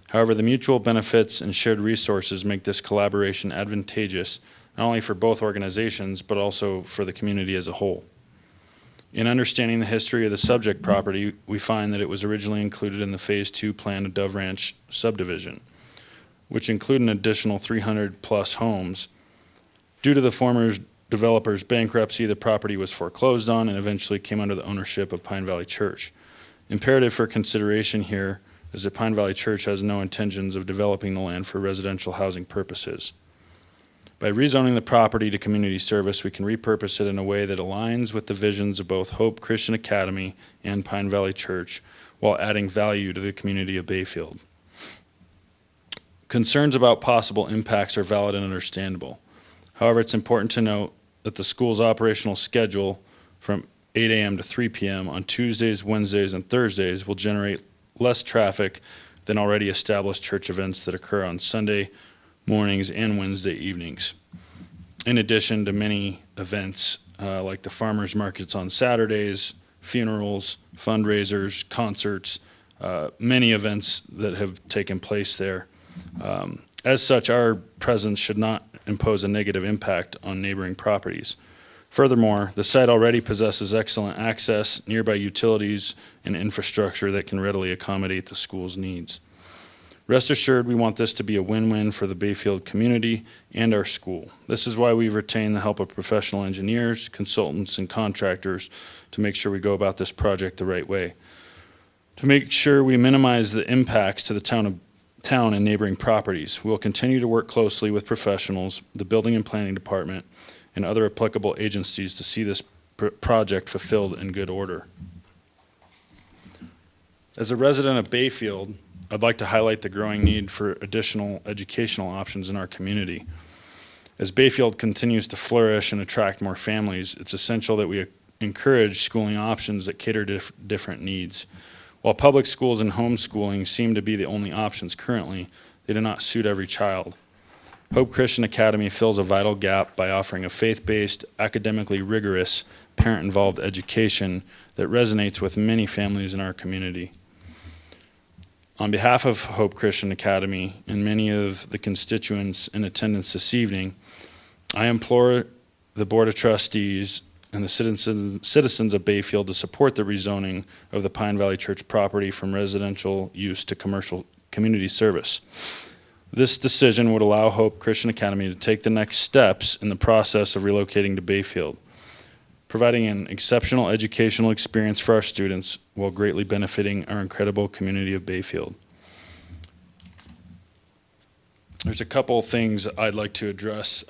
However, the mutual benefits and shared resources make this collaboration advantageous, not only for both organizations, but also for the community as a whole. In understanding the history of the subject property, we find that it was originally included in the Phase 2 plan of Dove Ranch subdivision, which include an additional 300-plus homes. Due to the former developer's bankruptcy, the property was foreclosed on and eventually came under the ownership of Pine Valley Church. Imperative for consideration here is that Pine Valley Church has no intentions of developing the land for residential housing purposes. By rezoning the property to community service, we can repurpose it in a way that aligns with the visions of both Hope Christian Academy and Pine Valley Church, while adding value to the community of Bayfield. Concerns about possible impacts are valid and understandable. However, it's important to note that the school's operational schedule from 8 a.m. to 3 p.m. on Tuesdays, Wednesdays, and Thursdays will generate less traffic than already established church events that occur on Sunday mornings and Wednesday evenings. In addition to many events like the farmers markets on Saturdays, funerals, fundraisers, concerts, many events that have taken place there. As such, our presence should not impose a negative impact on neighboring properties. Furthermore, the site already possesses excellent access, nearby utilities, and infrastructure that can readily accommodate the school's needs. Rest assured, we want this to be a win-win for the Bayfield community and our school. This is why we've retained the help of professional engineers, consultants, and contractors to make sure we go about this project the right way. To make sure we minimize the impacts to the town and neighboring properties, we will continue to work closely with professionals, the building and planning department, and other applicable agencies to see this project fulfilled in good order. As a resident of Bayfield, I'd like to highlight the growing need for additional educational options in our community. As Bayfield continues to flourish and attract more families, it's essential that we encourage schooling options that cater to different needs. While public schools and homeschooling seem to be the only options currently, they do not suit every child. Hope Christian Academy fills a vital gap by offering a faith-based, academically rigorous, parent-involved education that resonates with many families in our community. On behalf of Hope Christian Academy and many of the constituents in attendance this evening, I implore the Board of Trustees and the citizens of Bayfield to support the rezoning of the Pine Valley Church property from residential use to commercial community service. This decision would allow Hope Christian Academy to take the next steps in the process of relocating to Bayfield, providing an exceptional educational experience for our students while greatly benefiting our incredible community of Bayfield. There's a couple of things I'd like to address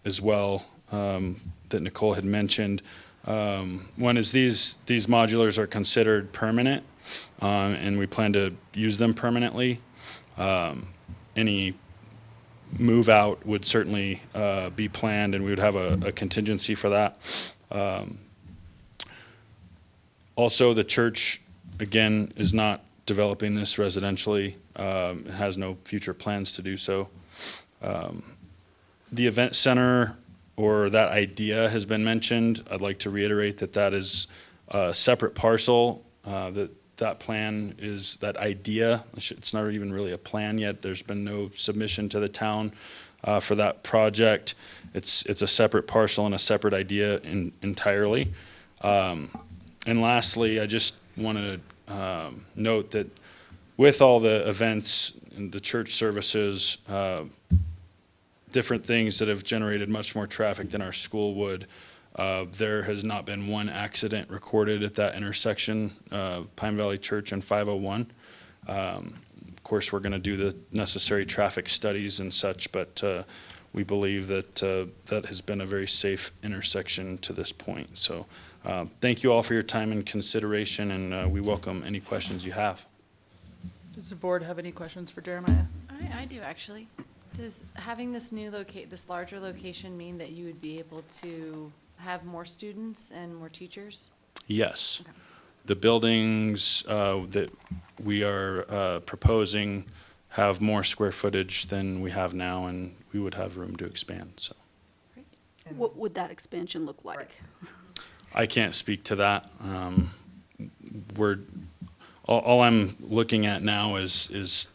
as well that Nicole had mentioned. One is these modulars are considered permanent, and we plan to use them permanently. Any move out would certainly be planned, and we would have a contingency for that. Also, the church, again, is not developing this residentially. It has no future plans to do so. The event center, or that idea, has been mentioned. I'd like to reiterate that that is a separate parcel. That plan is, that idea, it's not even really a plan yet. There's been no submission to the town for that project. It's a separate parcel and a separate idea entirely. And lastly, I just want to note that with all the events and the church services, different things that have generated much more traffic than our school would, there has not been one accident recorded at that intersection, Pine Valley Church and 501. Of course, we're going to do the necessary traffic studies and such, but we believe that that has been a very safe intersection to this point. So thank you all for your time and consideration, and we welcome any questions you have. Does the board have any questions for Jeremiah? I do, actually. Does having this new this larger location mean that you would be able to have more students and more teachers? Yes. Okay. The buildings that we are proposing have more square footage than we have now, and we would have room to expand. So, What would that expansion look like? I can't speak to that. All I'm looking at now is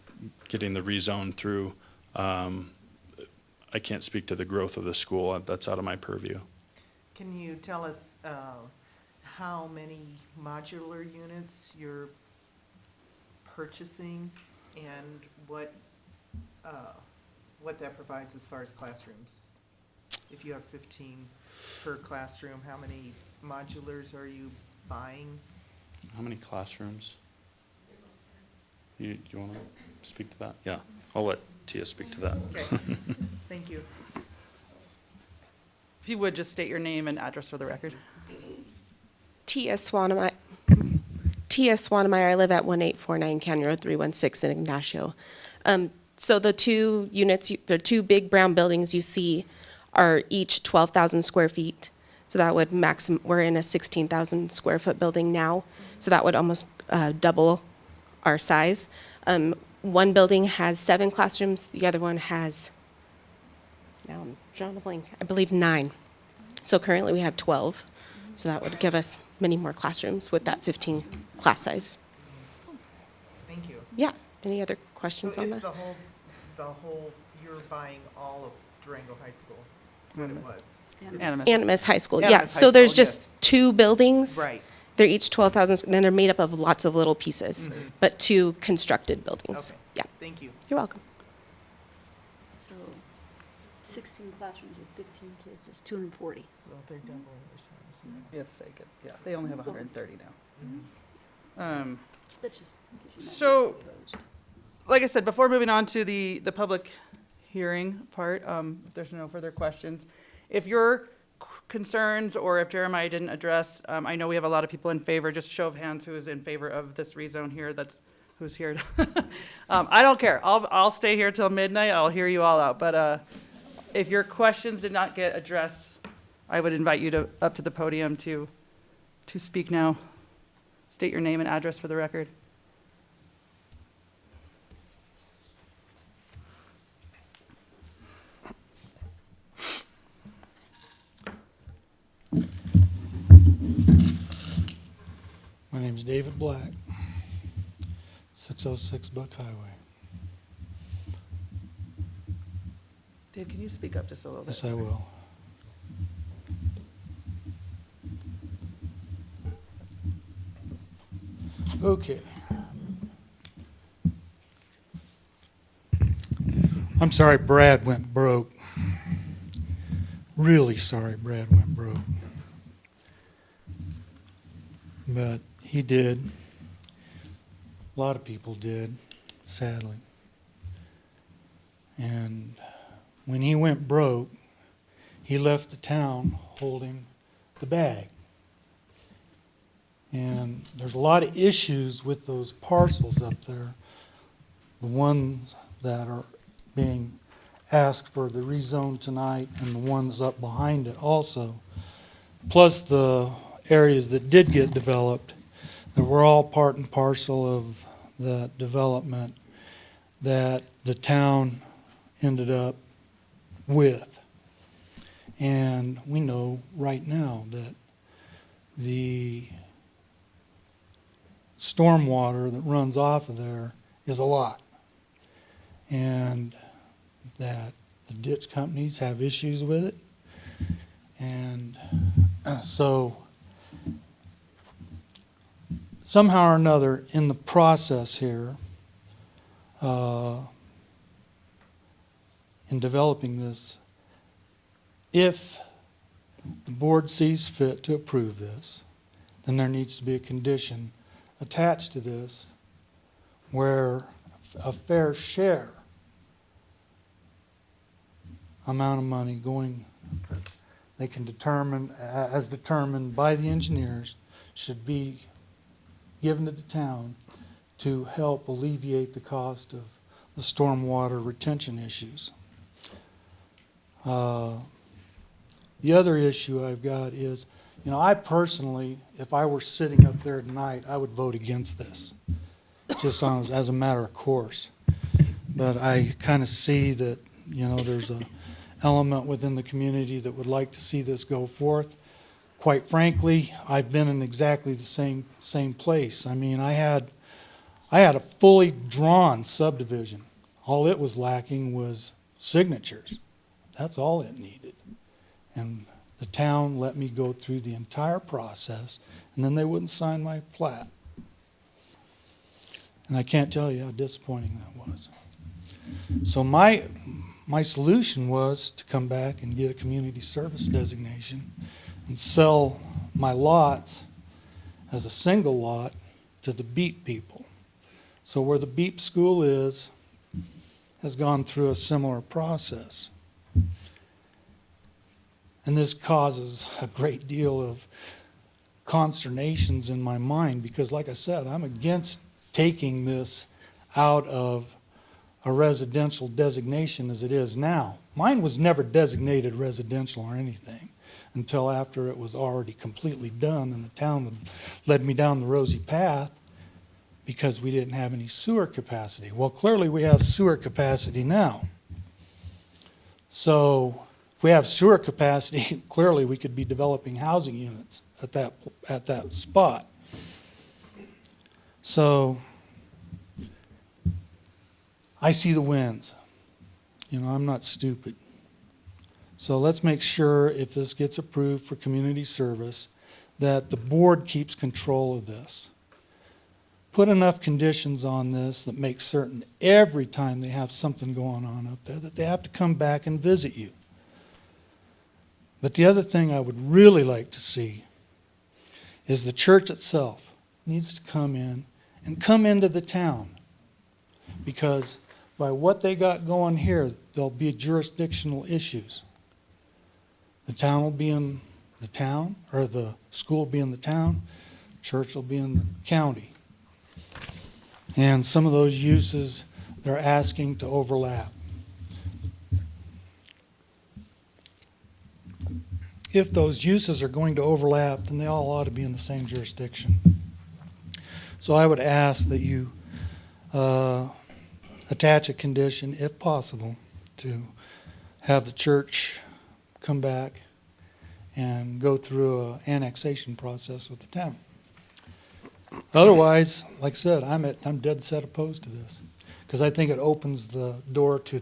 getting the rezone through. I can't speak to the growth of the school. That's out of my purview. Can you tell us how many modular units you're purchasing and what that provides as far as classrooms? If you have 15 per classroom, how many modulars are you buying? How many classrooms? You want to speak to that? Yeah, I'll let Tia speak to that. Okay, thank you. If you would, just state your name and address for the record. T.S. Swanemeyer. I live at 1849 County Road 316 in Ignacio. So the two units, the two big brown buildings you see are each 12,000 square feet. So that would we're in a 16,000 square foot building now. So that would almost double our size. One building has 7 classrooms. The other one has, now I'm drawing a blank, I believe 9. So currently we have 12. So that would give us many more classrooms with that 15 class size. Thank you. Yeah. Any other So questions on it's that? the whole, you're buying all of Durango High School, what it was? Animus. High School, Animus yeah. High So there's School, just yes. 2 buildings. Right. They're each 12,000, then they're made up of lots of little pieces, but 2 constructed buildings. Okay. Yeah. Thank you. You're welcome. So 16 classrooms with 15 kids is 240. Well, they're doubling their size. If they could, yeah, they only have 130 now. That's just gives you an idea So- of proposed. Like I said, before moving on to the public hearing part, if there's no further questions, if your concerns or if Jeremiah didn't address, I know we have a lot of people in favor, just show of hands who is in favor of this rezone here, who's here. I don't care, I'll stay here till midnight, I'll hear you all out, but if your questions did not get addressed, I would invite you up to the podium to speak now. State your name and address for the record. My name's David Black, 606 Buck Highway. Dave, can you speak up just a little bit? Yes, I will. Okay. I'm sorry Brad went broke. Really sorry Brad went broke. But he did. A lot of people did, sadly. And when he went broke, he left the town holding the bag. And there's a lot of issues with those parcels up there. The ones that are being asked for the rezone tonight and the ones up behind it also. Plus the areas that did get developed that were all part and parcel of the development that the town ended up with. And we know right now that the stormwater that runs off of there is a lot. And that the ditch companies have issues with it. And so somehow or another in the process here, in developing this, if the board sees fit to approve this, then there needs to be a condition attached to this where a fair share amount of money going, they can determine, as determined by the engineers, should be given to the town to help alleviate the cost of the stormwater retention issues. The other issue I've got is, you know, I personally, if I were sitting up there tonight, I would vote against this, just as a matter of course. But I kind of see that, you know, there's a element within the community that would like to see this go forth. quite frankly, I've been in exactly the same place. I mean, I had a fully drawn subdivision. All it was lacking was signatures. That's all it needed. And the town let me go through the entire process, and then they wouldn't sign my plat. And I can't tell you how disappointing that was. So my solution was to come back and get a community service designation and sell my lots as a single lot to the BEEP people. So where the BEEP school is, has gone through a similar process. And this causes a great deal of consternations in my mind because, like I said, I'm against taking this out of a residential designation as it is now. Mine was never designated residential or anything until after it was already completely done and the town led me down the rosy path because we didn't have any sewer capacity. Well, clearly we have sewer capacity now. So if we have sewer capacity, clearly we could be developing housing units at that spot. So I see the wins. You know, I'm not stupid. So let's make sure if this gets approved for community service that the board keeps control of this. Put enough conditions on this that make certain every time they have something going on up there that they have to come back and visit you. But the other thing I would really like to see is the church itself needs to come in and come into the town, because by what they got going here, there'll be jurisdictional issues. The town will be in the town, or the school will be in the town, church will be in the county. And some of those uses they're asking to overlap. If those uses are going to overlap, then they all ought to be in the same jurisdiction. So I would ask that you attach a condition, if possible, to have the church come back and go through an annexation process with the town. Otherwise, like I said, I'm dead set opposed to this because I think it opens the door to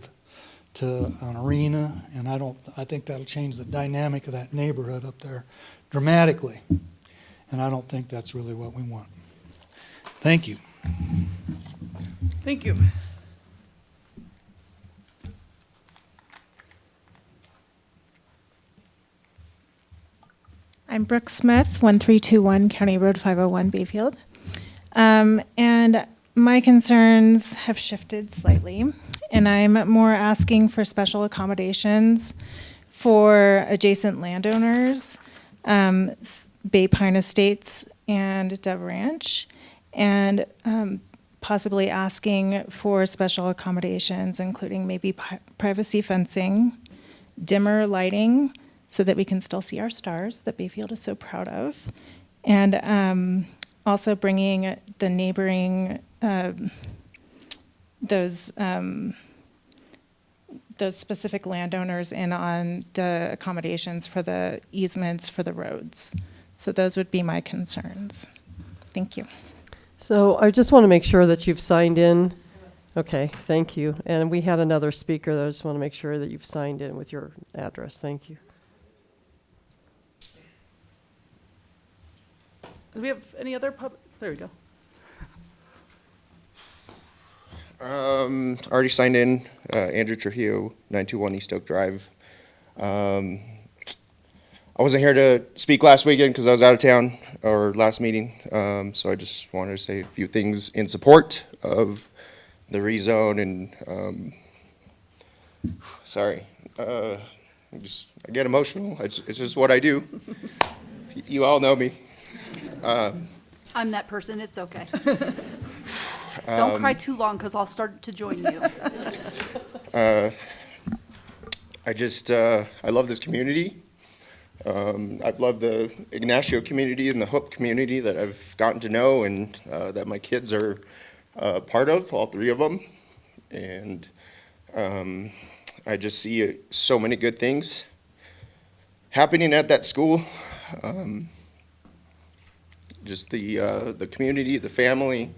an arena, and I think that'll change the dynamic of that neighborhood up there dramatically, and I don't think that's really what we want. Thank you. Thank you. I'm Brooke Smith, 1321 County Road 501, Bayfield. And my concerns have shifted slightly, and I'm more asking for special accommodations for adjacent landowners, Bay Pine Estates and Dove Ranch, and possibly asking for special accommodations, including maybe privacy fencing, dimmer lighting, so that we can still see our stars that Bayfield is so proud of. And also bringing the neighboring, those specific landowners in on the accommodations for the easements for the roads. So those would be my concerns. Thank you. So I just want to make sure that you've signed in. Okay, thank you. And we had another speaker that I just want to make sure that you've signed in with your address. Thank you. Do we have any other there we go. Already signed in, Andrew Trujillo, 921 East Oak Drive. I wasn't here to speak last weekend because I was out of town, or last meeting, so I just wanted to say a few things in support of the rezone and, sorry, I get emotional. It's just what I do. You all know me. I'm that person, it's okay. Don't cry too long, because I'll start to join you. I love this community. I've loved the Ignacio community and the Hope community that I've gotten to know and that my kids are part of, all three of them. And I just see so many good things happening at that school. just the community, the family,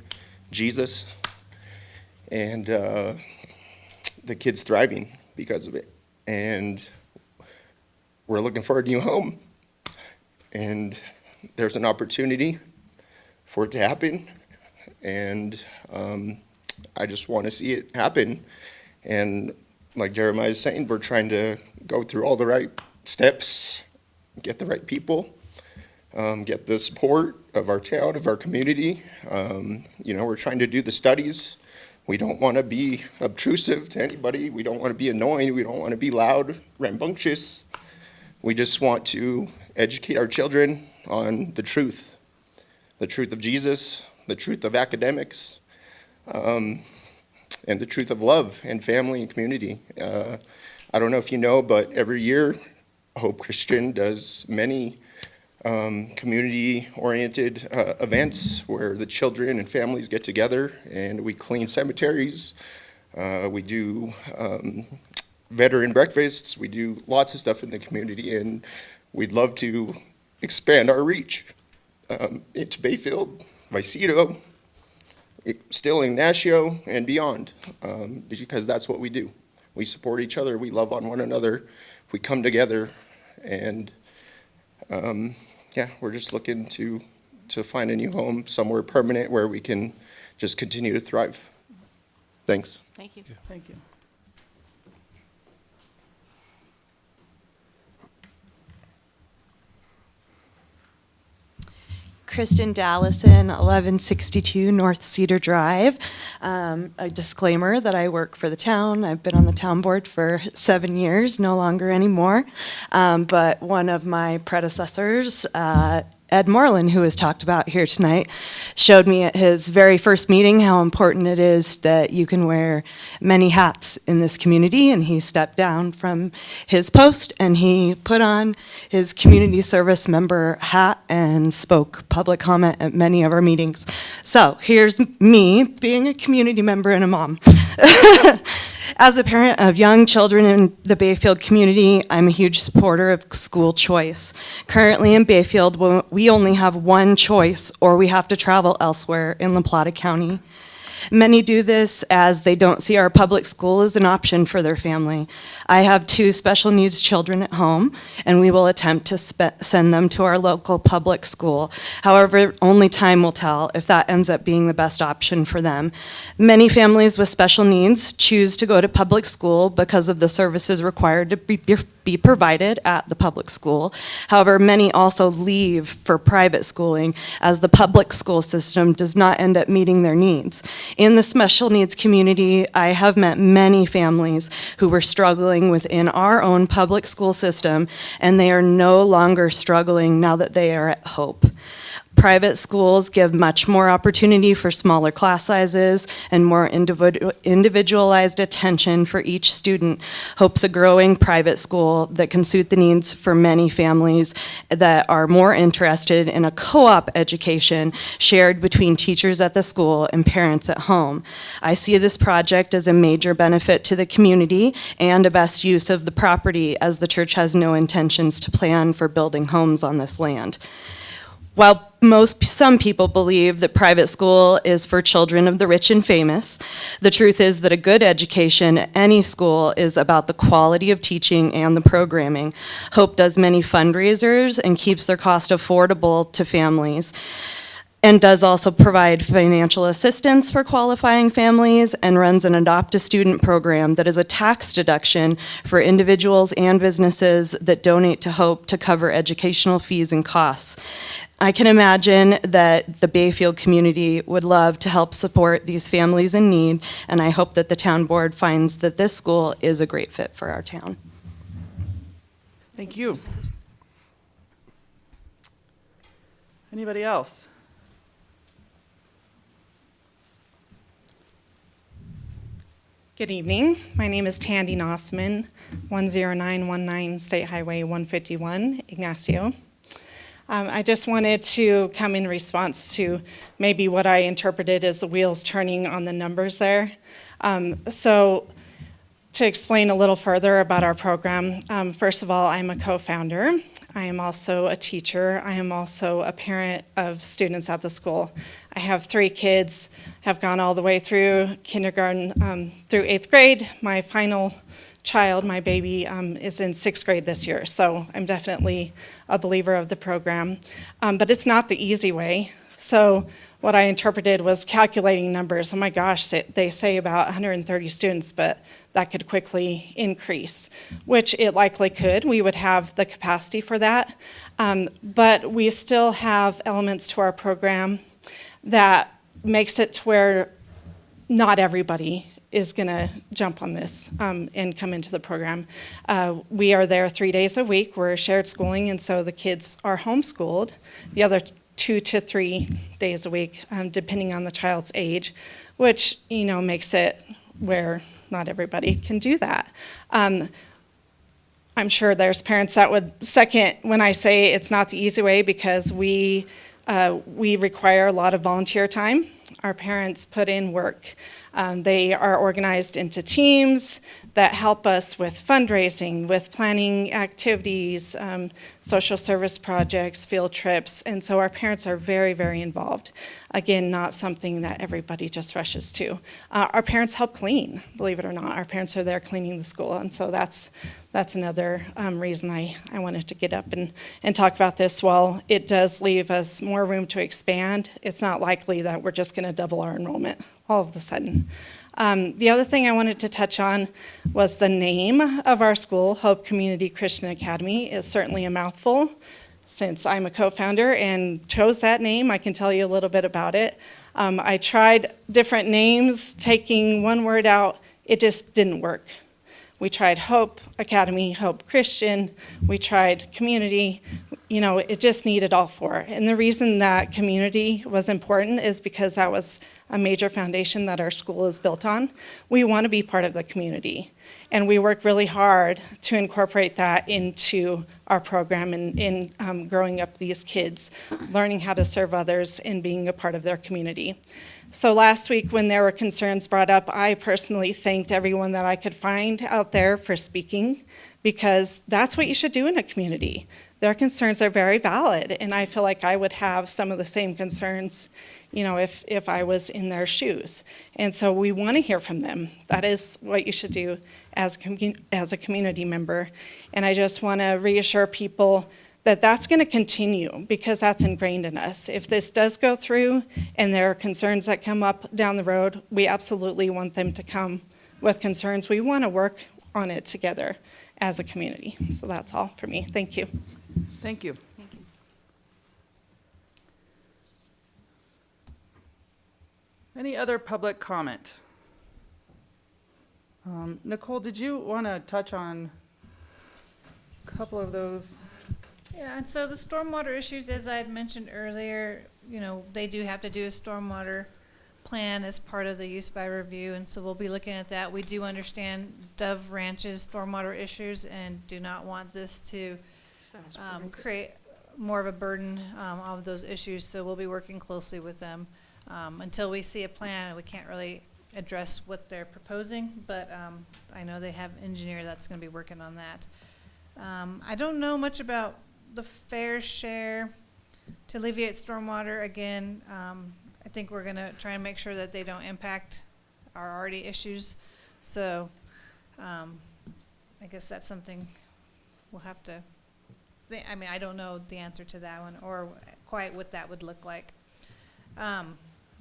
Jesus, and the kids thriving because of it. And we're looking for a new home, and there's an opportunity for it to happen, and I just want to see it happen. And like Jeremiah is saying, we're trying to go through all the right steps, get the right people, get the support of our town, of our community. We're trying to do the studies. We don't want to be obtrusive to anybody. We don't want to be annoying. We don't want to be loud, rambunctious. We just want to educate our children on the truth of Jesus, the truth of academics, and the truth of love and family and community. I don't know if you know, but every year, Hope Christian does many community-oriented events where the children and families get together, and we clean cemeteries. We do veteran breakfasts. We do lots of stuff in the community, and we'd love to expand our reach into Bayfield, Vicedo, still Ignacio, and beyond, because that's what we do. We support each other. We love on one another. We come together, and we're just looking to find a new home, somewhere permanent where we can just continue to thrive. Thanks. Thank you. Thank you. Kristen Dallison, 1162 North Cedar Drive. A disclaimer that I work for the town. I've been on the town board for 7 years, no longer anymore. But one of my predecessors, Ed Moreland, who was talked about here tonight, showed me at his very first meeting how important it is that you can wear many hats in this community, and he stepped down from his post and he put on his community service member hat and spoke public comment at many of our meetings. So here's me being a community member and a mom. As a parent of young children in the Bayfield community, I'm a huge supporter of school choice. Currently in Bayfield, we only have one choice, or we have to travel elsewhere in La Plata County. Many do this as they don't see our public school as an option for their family. I have 2 special needs children at home, and we will attempt to send them to our local public school. However, only time will tell if that ends up being the best option for them. Many families with special needs choose to go to public school because of the services required to be provided at the public school. However, many also leave for private schooling as the public school system does not end up meeting their needs. In the special needs community, I have met many families who were struggling within our own public school system, and they are no longer struggling now that they are at Hope. Private schools give much more opportunity for smaller class sizes and more individualized attention for each student. Hope's a growing private school that can suit the needs for many families that are more interested in a co-op education shared between teachers at the school and parents at home. I see this project as a major benefit to the community and a best use of the property, as the church has no intentions to plan for building homes on this land. While some people believe that private school is for children of the rich and famous, the truth is that a good education at any school is about the quality of teaching and the programming. Hope does many fundraisers and keeps their cost affordable to families, and does also provide financial assistance for qualifying families, and runs an Adopt a Student program that is a tax deduction for individuals and businesses that donate to Hope to cover educational fees and costs. I can imagine that the Bayfield community would love to help support these families in need, and I hope that the town board finds that this school is a great fit for our town. Thank you. Anybody else? Good evening. My name is Tandy Nossman, 10919 State Highway 151, Ignacio. I just wanted to come in response to maybe what I interpreted as the wheels turning on the numbers there. So to explain a little further about our program, first of all, I'm a co-founder. I am also a teacher. I am also a parent of students at the school. I have 3 kids, have gone all the way through kindergarten through 8th grade. My final child, my baby, is in 6th grade this year, so I'm definitely a believer of the program. But it's not the easy way. So what I interpreted was calculating numbers. Oh my gosh, they say about 130 students, but that could quickly increase, which it likely could. We would have the capacity for that. But we still have elements to our program that makes it to where not everybody is going to jump on this and come into the program. We are there 3 days a week. We're shared schooling, and so the kids are homeschooled. The other 2 to 3 days a week, depending on the child's age, which, makes it where not everybody can do that. I'm sure there's parents that would second when I say it's not the easy way, because we require a lot of volunteer time. Our parents put in work. They are organized into teams that help us with fundraising, with planning activities, social service projects, field trips, and so our parents are very, very involved. Again, not something that everybody just rushes to. Our parents help clean, believe it or not. Our parents are there cleaning the school, and so that's another reason I wanted to get up and talk about this. While it does leave us more room to expand, it's not likely that we're just going to double our enrollment all of a sudden. The other thing I wanted to touch on was the name of our school, Hope Community Christian Academy. Is certainly a mouthful. Since I'm a co-founder and chose that name, I can tell you a little bit about it. I tried different names, taking one word out. It just didn't work. We tried Hope Academy, Hope Christian. We tried community. It just needed all 4. And the reason that community was important is because that was a major foundation that our school is built on. We want to be part of the community, and we work really hard to incorporate that into our program and in growing up these kids, learning how to serve others and being a part of their community. So last week, when there were concerns brought up, I personally thanked everyone that I could find out there for speaking, because that's what you should do in a community. Their concerns are very valid, and I feel like I would have some of the same concerns, if I was in their shoes. And so we want to hear from them. That is what you should do as a community member. And I just want to reassure people that that's going to continue, because that's ingrained in us. If this does go through and there are concerns that come up down the road, we absolutely want them to come with concerns. We want to work on it together as a community. So that's all for me. Thank you. Thank you. Thank you. Any other public comment? Nicole, did you want to touch on a couple of those? Yeah, and so the stormwater issues, as I had mentioned earlier, they do have to do a stormwater plan as part of the use by review, and so we'll be looking at that. We do understand Dove Ranch's stormwater issues and do not want this to create more of a burden of those issues, so we'll be working closely with them. Until we see a plan, we can't really address what they're proposing, but I know they have an engineer that's going to be working on that. I don't know much about the fair share to alleviate stormwater. Again, I think we're going to try and make sure that they don't impact our already issues. So I guess that's something we'll have to I don't know the answer to that one or quite what that would look like.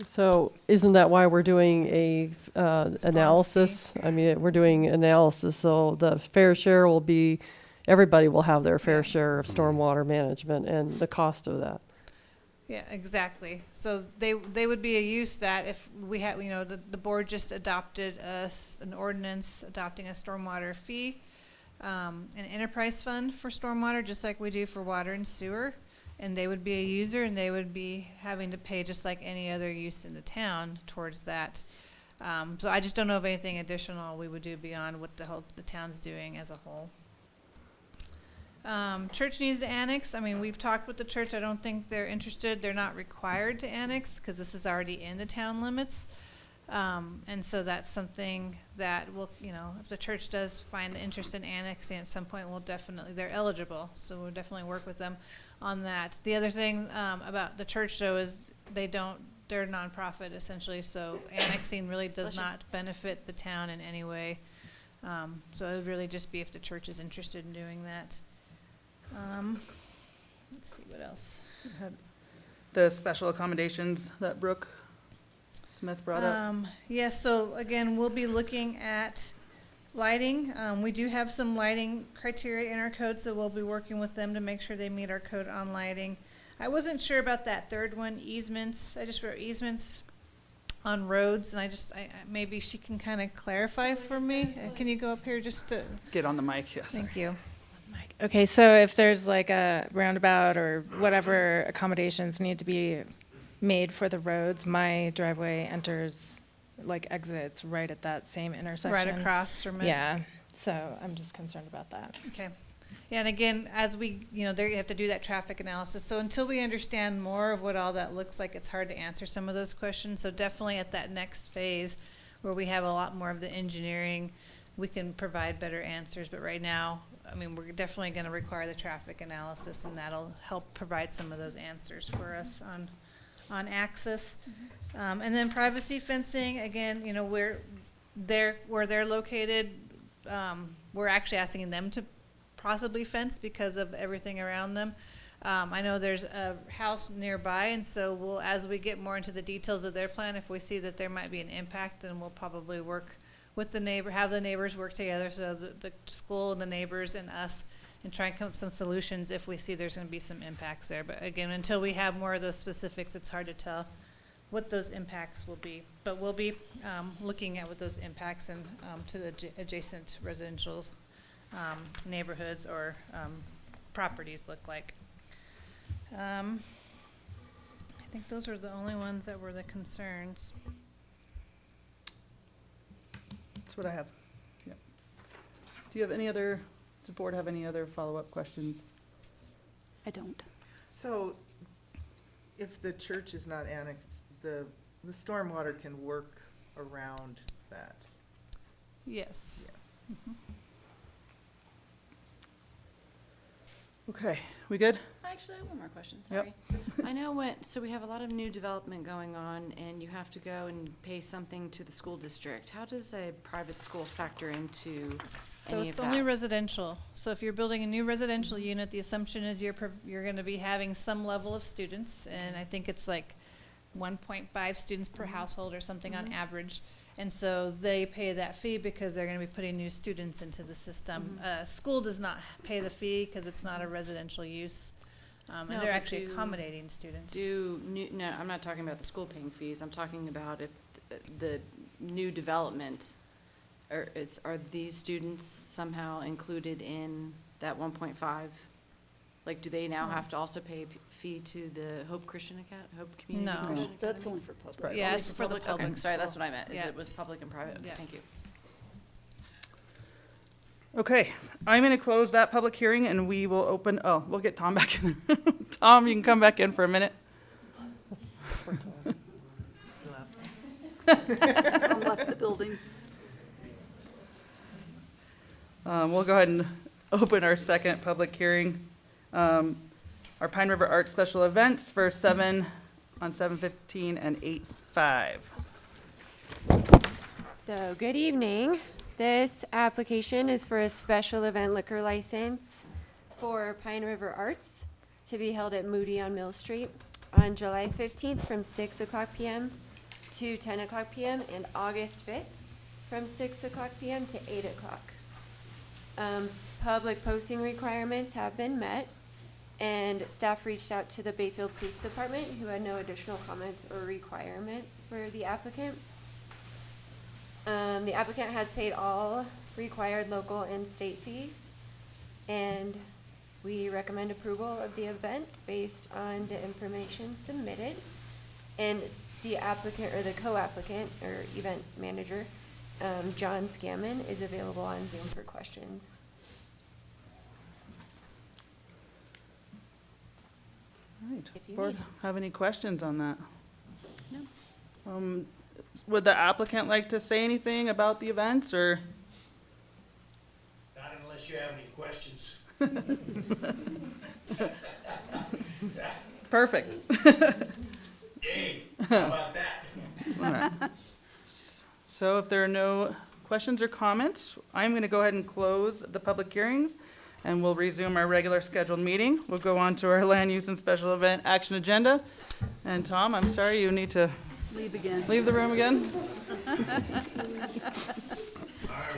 So isn't that why we're doing a analysis? I mean, we're doing analysis, so the fair share will be, everybody will have their fair share of stormwater management and the cost of that. Yeah, exactly. So they would be a use that if we had, the board just adopted an ordinance adopting a stormwater fee, an enterprise fund for stormwater, just like we do for water and sewer. And they would be a user, and they would be having to pay just like any other use in the town towards that. So I just don't know of anything additional we would do beyond what the town's doing as a whole. Church needs to annex. I mean, we've talked with the church. I don't think they're interested. They're not required to annex because this is already in the town limits. And so that's something that will, if the church does find interest in annexing at some point, they're eligible. So we'll definitely work with them on that. The other thing about the church though is they're a nonprofit essentially, so annexing really does not benefit the town in any way. So it would really just be if the church is interested in doing that. Let's see what else. The special accommodations that Brooke Smith brought up. Yes, so again, we'll be looking at lighting. We do have some lighting criteria in our code, so we'll be working with them to make sure they meet our code on lighting. I wasn't sure about that third one, easements. I just wrote easements on roads, and maybe she can kind of clarify for me. Can you go up here just to Get on the mic, yes. Thank you. Okay, so if there's like a roundabout or whatever accommodations need to be made for the roads, my driveway exits right at that same intersection. Right across from it. Yeah, so I'm just concerned about that. Okay. Yeah, and again, as we, there you have to do that traffic analysis. So until we understand more of what all that looks like, it's hard to answer some of those questions. So definitely at that next phase where we have a lot more of the engineering, we can provide better answers. But right now, we're definitely going to require the traffic analysis, and that'll help provide some of those answers for us on access. And then privacy fencing, again, where they're located, we're actually asking them to possibly fence because of everything around them. I know there's a house nearby, and so as we get more into the details of their plan, if we see that there might be an impact, then we'll probably work with have the neighbors work together, so the school and the neighbors and us, and try and come up with some solutions if we see there's going to be some impacts there. But again, until we have more of those specifics, it's hard to tell what those impacts will be. But we'll be looking at what those impacts and to the adjacent residential neighborhoods or properties look like. I think those were the only ones that were the concerns. That's what I have. Yep. Do you have any other, does the board have any other follow-up questions? I don't. So if the church is not annexed, the stormwater can work around that? Yes. Yeah. Okay, we good? Actually, I have one more question, Yep. sorry. I know so we have a lot of new development going on, and you have to go and pay something to the school district. How does a private school factor into So any it's of only that? residential. So if you're building a new residential unit, the assumption is you're going to be having some level of students, and I think it's like 1.5 students per household or something on average. And so they pay that fee because they're going to be putting new students into the system. School does not pay the fee because it's not a residential use, and No, they're but actually accommodating students. No, I'm not talking about the school paying fees. I'm talking about if the new development, are these students somehow included in that 1.5? Like, do they now have to also pay a fee to the Hope Christian Academy, Hope Community No. Christian Academy? That's only for public. Yeah, Only it's for the Okay, public sorry, that's school. what I meant, Yeah. it was public and private. Okay, Yeah. thank you. Okay, I'm going to close that public hearing, and we will we'll get Tom back in there. Tom, you can come back in for a minute. Tom left the building. We'll go ahead and open our second public hearing. Our Pine River Arts Special Events for 7/15 and 8/5. So, good evening. This application is for a special event liquor license for Pine River Arts to be held at Moody on Mill Street on July 15th from 6 o'clock p.m. to 10 o'clock p.m. and August 5th from 6 o'clock p.m. to 8 o'clock. Public posting requirements have been met, and staff reached out to the Bayfield Police Department, who had no additional comments or requirements for the applicant. The applicant has paid all required local and state fees, and we recommend approval of the event based on the information submitted. And the applicant, or the co-applicant, or event manager, John Scammon, is available on Zoom for questions. All right. If you Board need. have any questions on that? No. would the applicant like to say anything about the events, or? Not unless you have any questions. Perfect. Yay, how about that? All right. So if there are no questions or comments, I'm going to go ahead and close the public hearings, and we'll resume our regular scheduled meeting. We'll go on to our land use and special event action agenda. And Tom, I'm sorry, you need to Leave again. leave the room again. All right,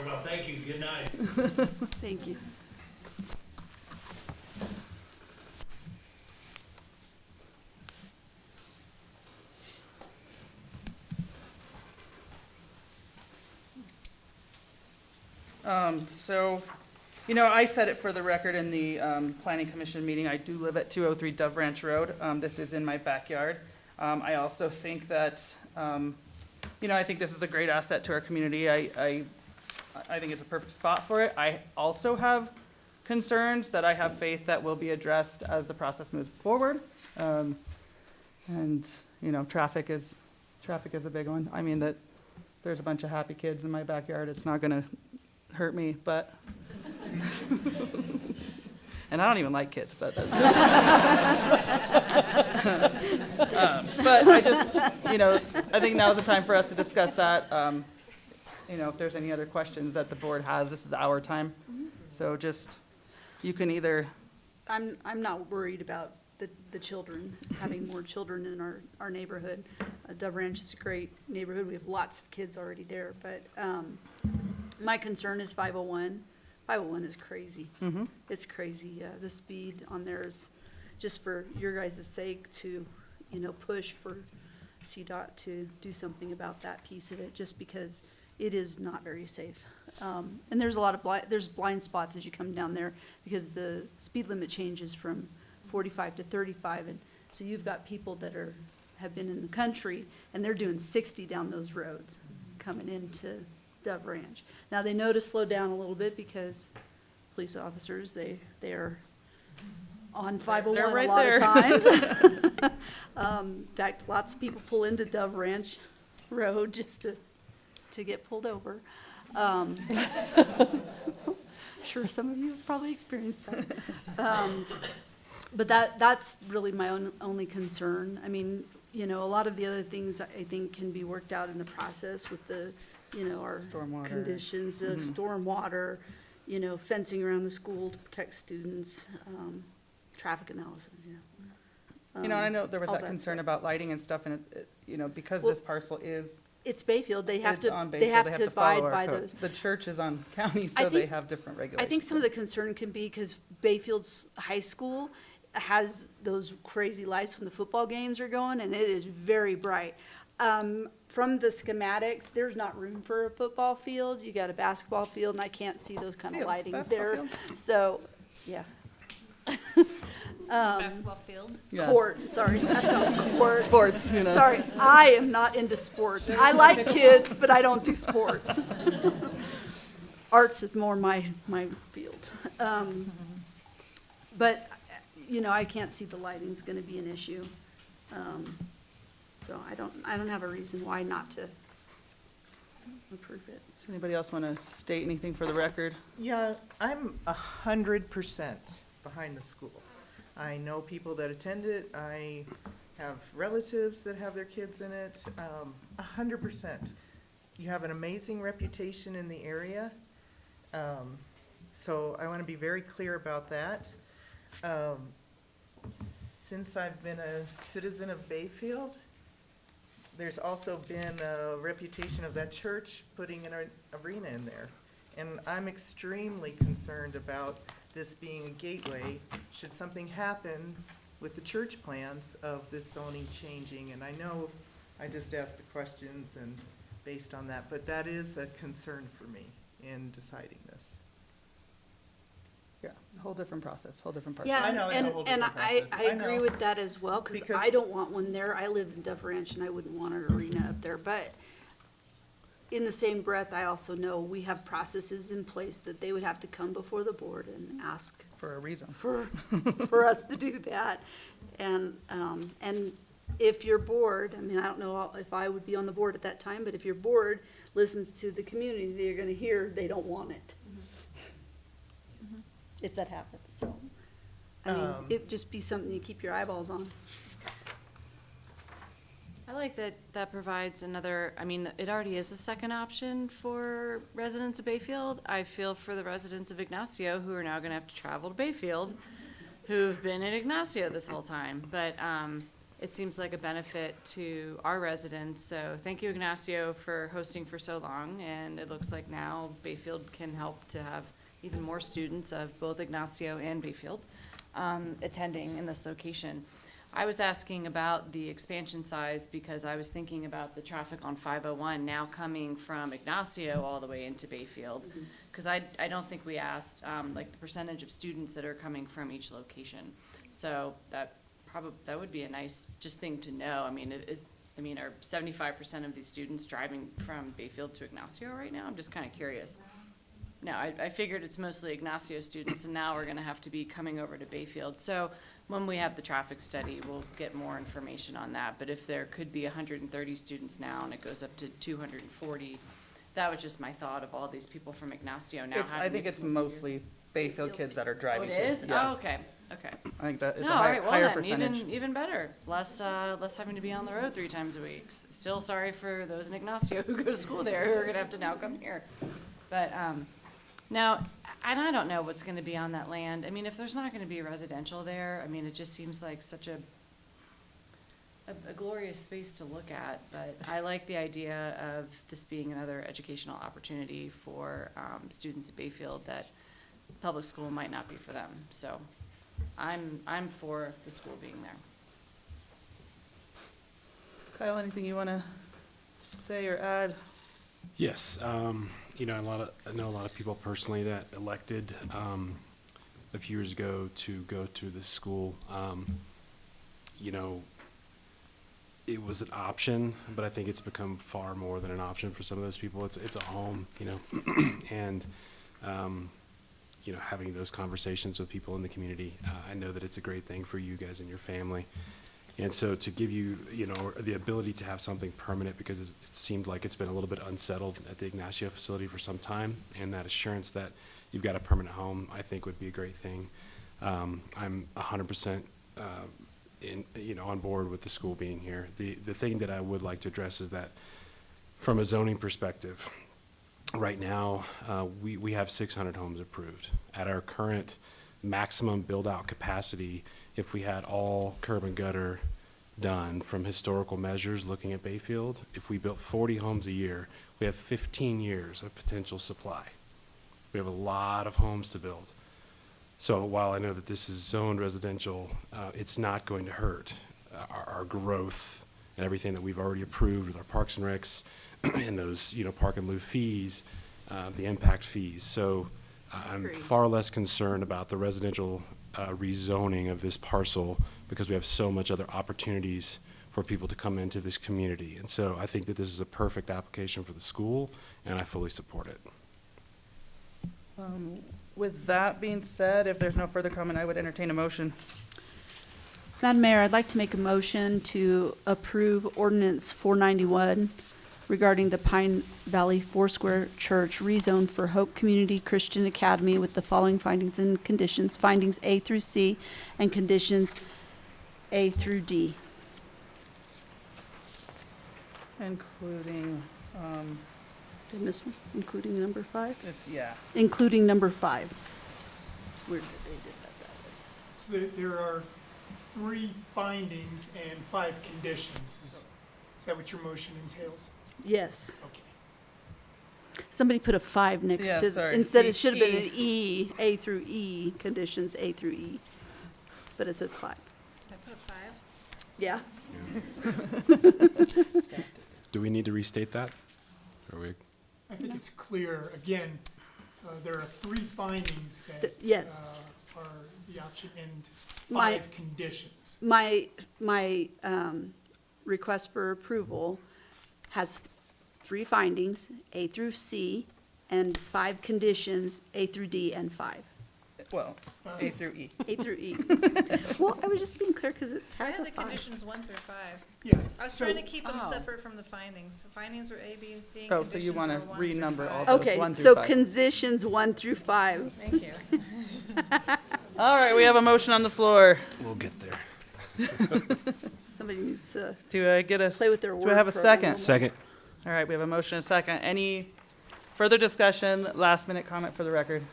well, thank you, good night. Thank you. So, you know, I said it for the record in the planning commission meeting, I do live at 203 Dove Ranch Road. This is in my backyard. I also think that, you know, I think this is a great asset to our community. I think it's a perfect spot for it. I also have concerns that I have faith that will be addressed as the process moves forward. And, you know, traffic is a big one. I mean, that there's a bunch of happy kids in my backyard. It's not gonna hurt me, but, and I don't even like kids, but that's. But I just, you know, I think now's the time for us to discuss that. You know, if there's any other questions that the board has, this is our time. So just, you can either, I'm not worried about the children, having more children in our neighborhood. Dove Ranch is a great neighborhood. We have lots of kids already there, but my concern is 501. 501 is crazy. It's crazy. The speed on there is, just for your guys' sake, to, you know, push for CDOT to do something about that piece of it, just because it is not very safe. And there's a lot of there's blind spots as you come down there, because the speed limit changes from 45 to 35, and so you've got people that have been in the country, and they're doing 60 down those roads coming into Dove Ranch. Now, they know to slow down a little bit because police officers, they are on 501 They're right a lot there. of times. In fact, lots of people pull into Dove Ranch Road just to get pulled over. Sure, some of you have probably experienced that. But that's really my only concern. I mean, you know, a lot of the other things I think can be worked out in the process with the, you know, our Stormwater. conditions, stormwater, you know, fencing around the school to protect students, traffic analysis, you know. you know, and I know there was all that concern stuff. about lighting and stuff, and you know, because Well, this parcel is, It's Bayfield, they have it's to, on they Bayfield, have to abide follow our by code. those. The church is on county, I so they think- have different regulations. I think some of the concern can be because Bayfield's high school has those crazy lights when the football games are going, and it is very bright. From the schematics, there's not room for a football field. You got a basketball field, and I can't see those kind of Field, lighting basketball there. field. So, yeah. Basketball field. Yeah. Court, sorry, that's not court. Sports, you know. Sorry, I am not into sports. I like kids, but I don't do sports. Arts is more my field. But, you know, I can't see the lighting's gonna be an issue. So I don't have a reason why not to approve it. Does anybody else want to state anything for the record? Yeah, I'm 100% behind the school. I know people that attend it. I have relatives that have their kids in it. 100%. You have an amazing reputation in the area. So I want to be very clear about that. Since I've been a citizen of Bayfield, there's also been a reputation of that church putting an arena in there. And I'm extremely concerned about this being a gateway, should something happen with the church plans of this zoning changing. And I know I just asked the questions and based on that, but that is a concern for me in deciding this. Yeah, whole different process, whole different part. Yeah, I know it's a whole and different I process. I agree know. with that as well, because Because- I don't want one there. I live in Dove Ranch, and I wouldn't want an arena up there. But in the same breath, I also know we have processes in place that they would have to come before the board and ask For a reason. for us to do that. And if your board, I mean, I don't know if I would be on the board at that time, but if your board listens to the community, they're gonna hear they don't want it. If that happens, so, I mean, it'd just be something you keep your eyeballs on. I like that that provides another, I mean, it already is a second option for residents of Bayfield. I feel for the residents of Ignacio who are now gonna have to travel to Bayfield, who've been in Ignacio this whole time. But, it seems like a benefit to our residents, so thank you, Ignacio, for hosting for so long. And it looks like now Bayfield can help to have even more students of both Ignacio and Bayfield attending in this location. I was asking about the expansion size because I was thinking about the traffic on 501 now coming from Ignacio all the way into Bayfield. Because I don't think we asked, like, the percentage of students that are coming from each location. So that would be a nice just thing to know. I mean, are 75% of these students driving from Bayfield to Ignacio right now? I'm just kind of curious. No, I figured it's mostly Ignacio students, and now we're gonna have to be coming over to Bayfield. So when we have the traffic study, we'll get more information on that. But if there could be 130 students now and it goes up to 240, that was just my thought of all these people from Ignacio now having. I think it's mostly Bayfield kids that are Oh, driving it to. is? Yes. Oh, okay, okay. I think that it's No, a all right, higher well then, percentage. even better. Less having to be on the road 3 times a week. Still sorry for those in Ignacio who go to school there who are gonna have to now come here. But, now, and I don't know what's gonna be on that land. I mean, if there's not gonna be residential there, I mean, it just seems like such a glorious space to look at. But I like the idea of this being another educational opportunity for, students at Bayfield that public school might not be for them. So I'm for the school being there. Kyle, anything you wanna say or add? Yes, you know, I know a lot of people personally that elected a few years ago to go to this school. You know, it was an option, but I think it's become far more than an option for some of those people. It's a home, you know, and you know, having those conversations with people in the community, I know that it's a great thing for you guys and your family. And so to give you, you know, the ability to have something permanent, because it seemed like it's been a little bit unsettled at the Ignacio facility for some time, and that assurance that you've got a permanent home, I think would be a great thing. I'm 100% on board with the school being here. The thing that I would like to address is that from a zoning perspective, right now, we have 600 homes approved. At our current maximum build-out capacity, if we had all curb and gutter done from historical measures looking at Bayfield, if we built 40 homes a year, we have 15 years of potential supply. We have a lot of homes to build. So while I know that this is zoned residential, it's not going to hurt our growth and everything that we've already approved with our parks and recs and those, you know, park and lieu fees, the impact fees. So I'm far less concerned about the residential rezoning of this parcel because we have so much other opportunities for people to come into this community. And so I think that this is a perfect application for the school, and I fully support it. With that being said, if there's no further comment, I would entertain a motion. Madam Mayor, I'd like to make a motion to approve ordinance 491 regarding the Pine Valley Foursquare Church rezone for Hope Community Christian Academy with the following findings and conditions, findings A through C and conditions A through D. Including, Did I miss one? Including number 5? yeah. Including number 5. Where did they did that way? So there are 3 findings and 5 conditions. Is that what your motion entails? Yes. Okay. Somebody put a 5 next Yeah, to, sorry. instead it should have been E. an E, A through E, conditions A through E. But it says 5. Did I put a 5? Yeah. Do we need to restate that? Are we? I think it's clear, again, there are 3 findings that Yes. are the option and My- 5 conditions. My request for approval has 3 findings, A through C, and 5 conditions, A through D and 5. Well, A through E. A through E. Well, I was just being clear because it I has had a the 5. conditions 1 through 5. Yeah. I was so- trying to keep them Oh. separate from the findings. The findings were A, B, and C. and Oh, so you conditions want to were 1 through renumber all 5. those Okay, 1 through so 5. conditions 1 through 5. Thank you. All right, we have a motion on the floor. We'll get there. Somebody needs to Do I get a, play with their do I have a word program second? a little. Second. All right, we have a motion and a second. Any further discussion, last minute comment for the record?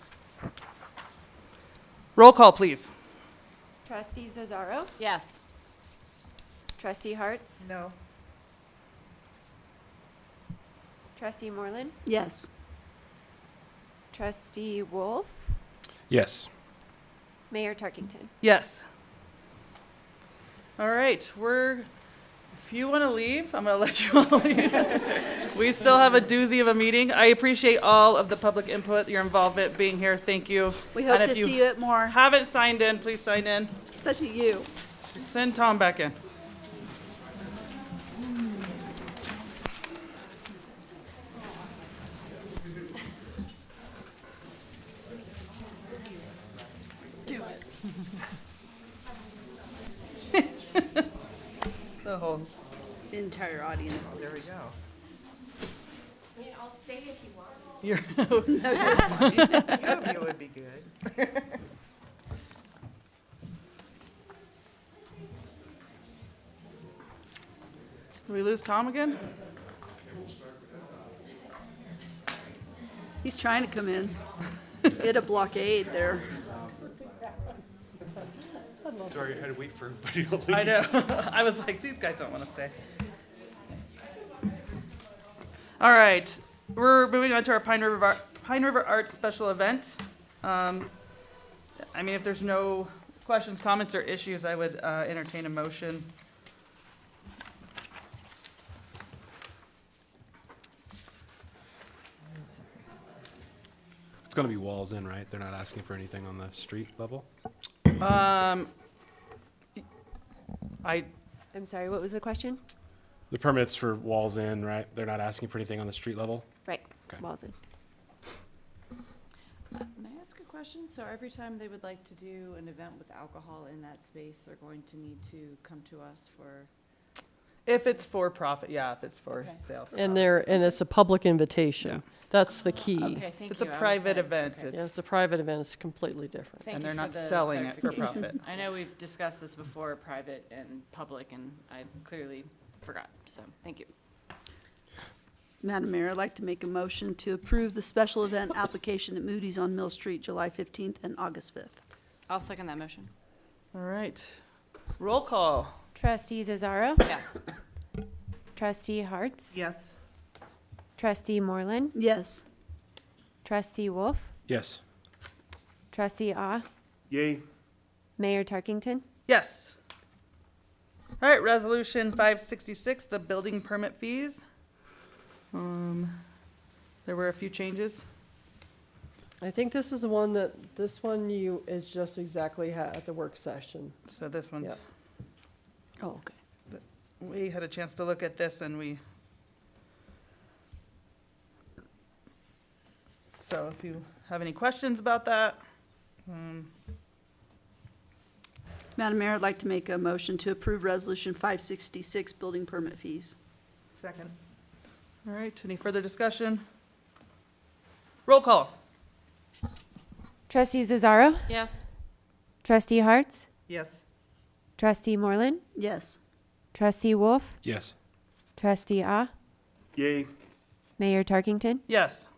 Roll call, please. Trustee Cesaro, Yes. trustee Harts, No. trustee Moreland, Yes. trustee Wolf, Yes. Mayor Tarkington. Yes. All right, if you want to leave, I'm going to let you all leave. We still have a doozy of a meeting. I appreciate all of the public input, your involvement, being here. Thank you. We hope And to if see you at more, haven't signed in, please sign in. especially you. Send Tom back in. Do it. The whole, Entire audience. There we go. I mean, I'll stay if you want. you're, A few of you would be good. did we lose Tom again? He's trying to come in. Hit a blockade there. Sorry, I had to wait for everybody to leave. I know. I was like, these guys don't want to stay. All right, we're moving on to our Pine River Arts special event. I mean, if there's no questions, comments, or issues, I would entertain a motion. It's gonna be walls in, right? They're not asking for anything on the street level? I'm sorry, what was the question? The permits for walls in, right? They're not asking for anything on the street level? Right, Okay. Walden. May I ask a question? So every time they would like to do an event with alcohol in that space, they're going to need to come to us for, If it's for profit, yeah, if it's for Okay. sale. For And profit. it's a public invitation. That's the key. okay, thank you. It's a I was private like- event. okay. Yeah, it's a private event, it's completely different. Thank And you they're for not the selling it for clarification. profit. I know we've discussed this before, private and public, and I clearly forgot, so, thank you. Madam Mayor, I'd like to make a motion to approve the special event application at Moody's on Mill Street, July 15th and August 5th. I'll second that motion. All right, roll call. Trustee Cesaro, Yes. trustee Harts, Yes. trustee Moreland, Yes. trustee Wolf, Yes. trustee Ah, Yay. Mayor Tarkington. Yes. All right, resolution 566, the building permit fees. There were a few changes. I think this is the one this one is just exactly at the work session. So this one's, Yep. Oh, okay. we had a chance to look at this and so if you have any questions about that, Madam Mayor, I'd like to make a motion to approve Resolution 566, building permit fees. Second. all right, any further discussion? Roll call. Trustee Cesaro, Yes. trustee Harts, Yes. trustee Moreland, Yes. trustee Wolf, Yes. trustee Ah, Yay. Mayor Tarkington. Yes.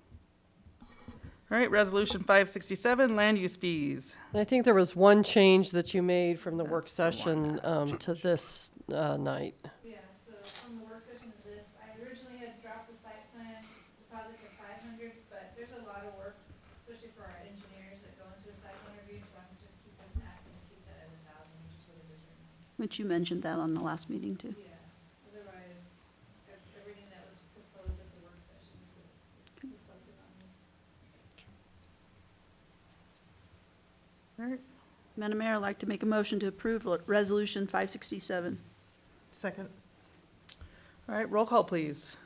All right, resolution 567, land use fees. And I think there was one change that you made from the work That's the one. session to this night. Yeah, so from the work session to this, I originally had dropped the site plan deposit to 500, but there's a lot of work, especially for our engineers that go into the site plan review, so I'm just asking to keep that at 1,000, which is what it is right now. Which you mentioned that on the last meeting, too. Yeah, otherwise, everything that was proposed at the work session is reflected on this. All right, Madam Mayor, I'd like to make a motion to approve Resolution 567. Second. all right, roll call, please.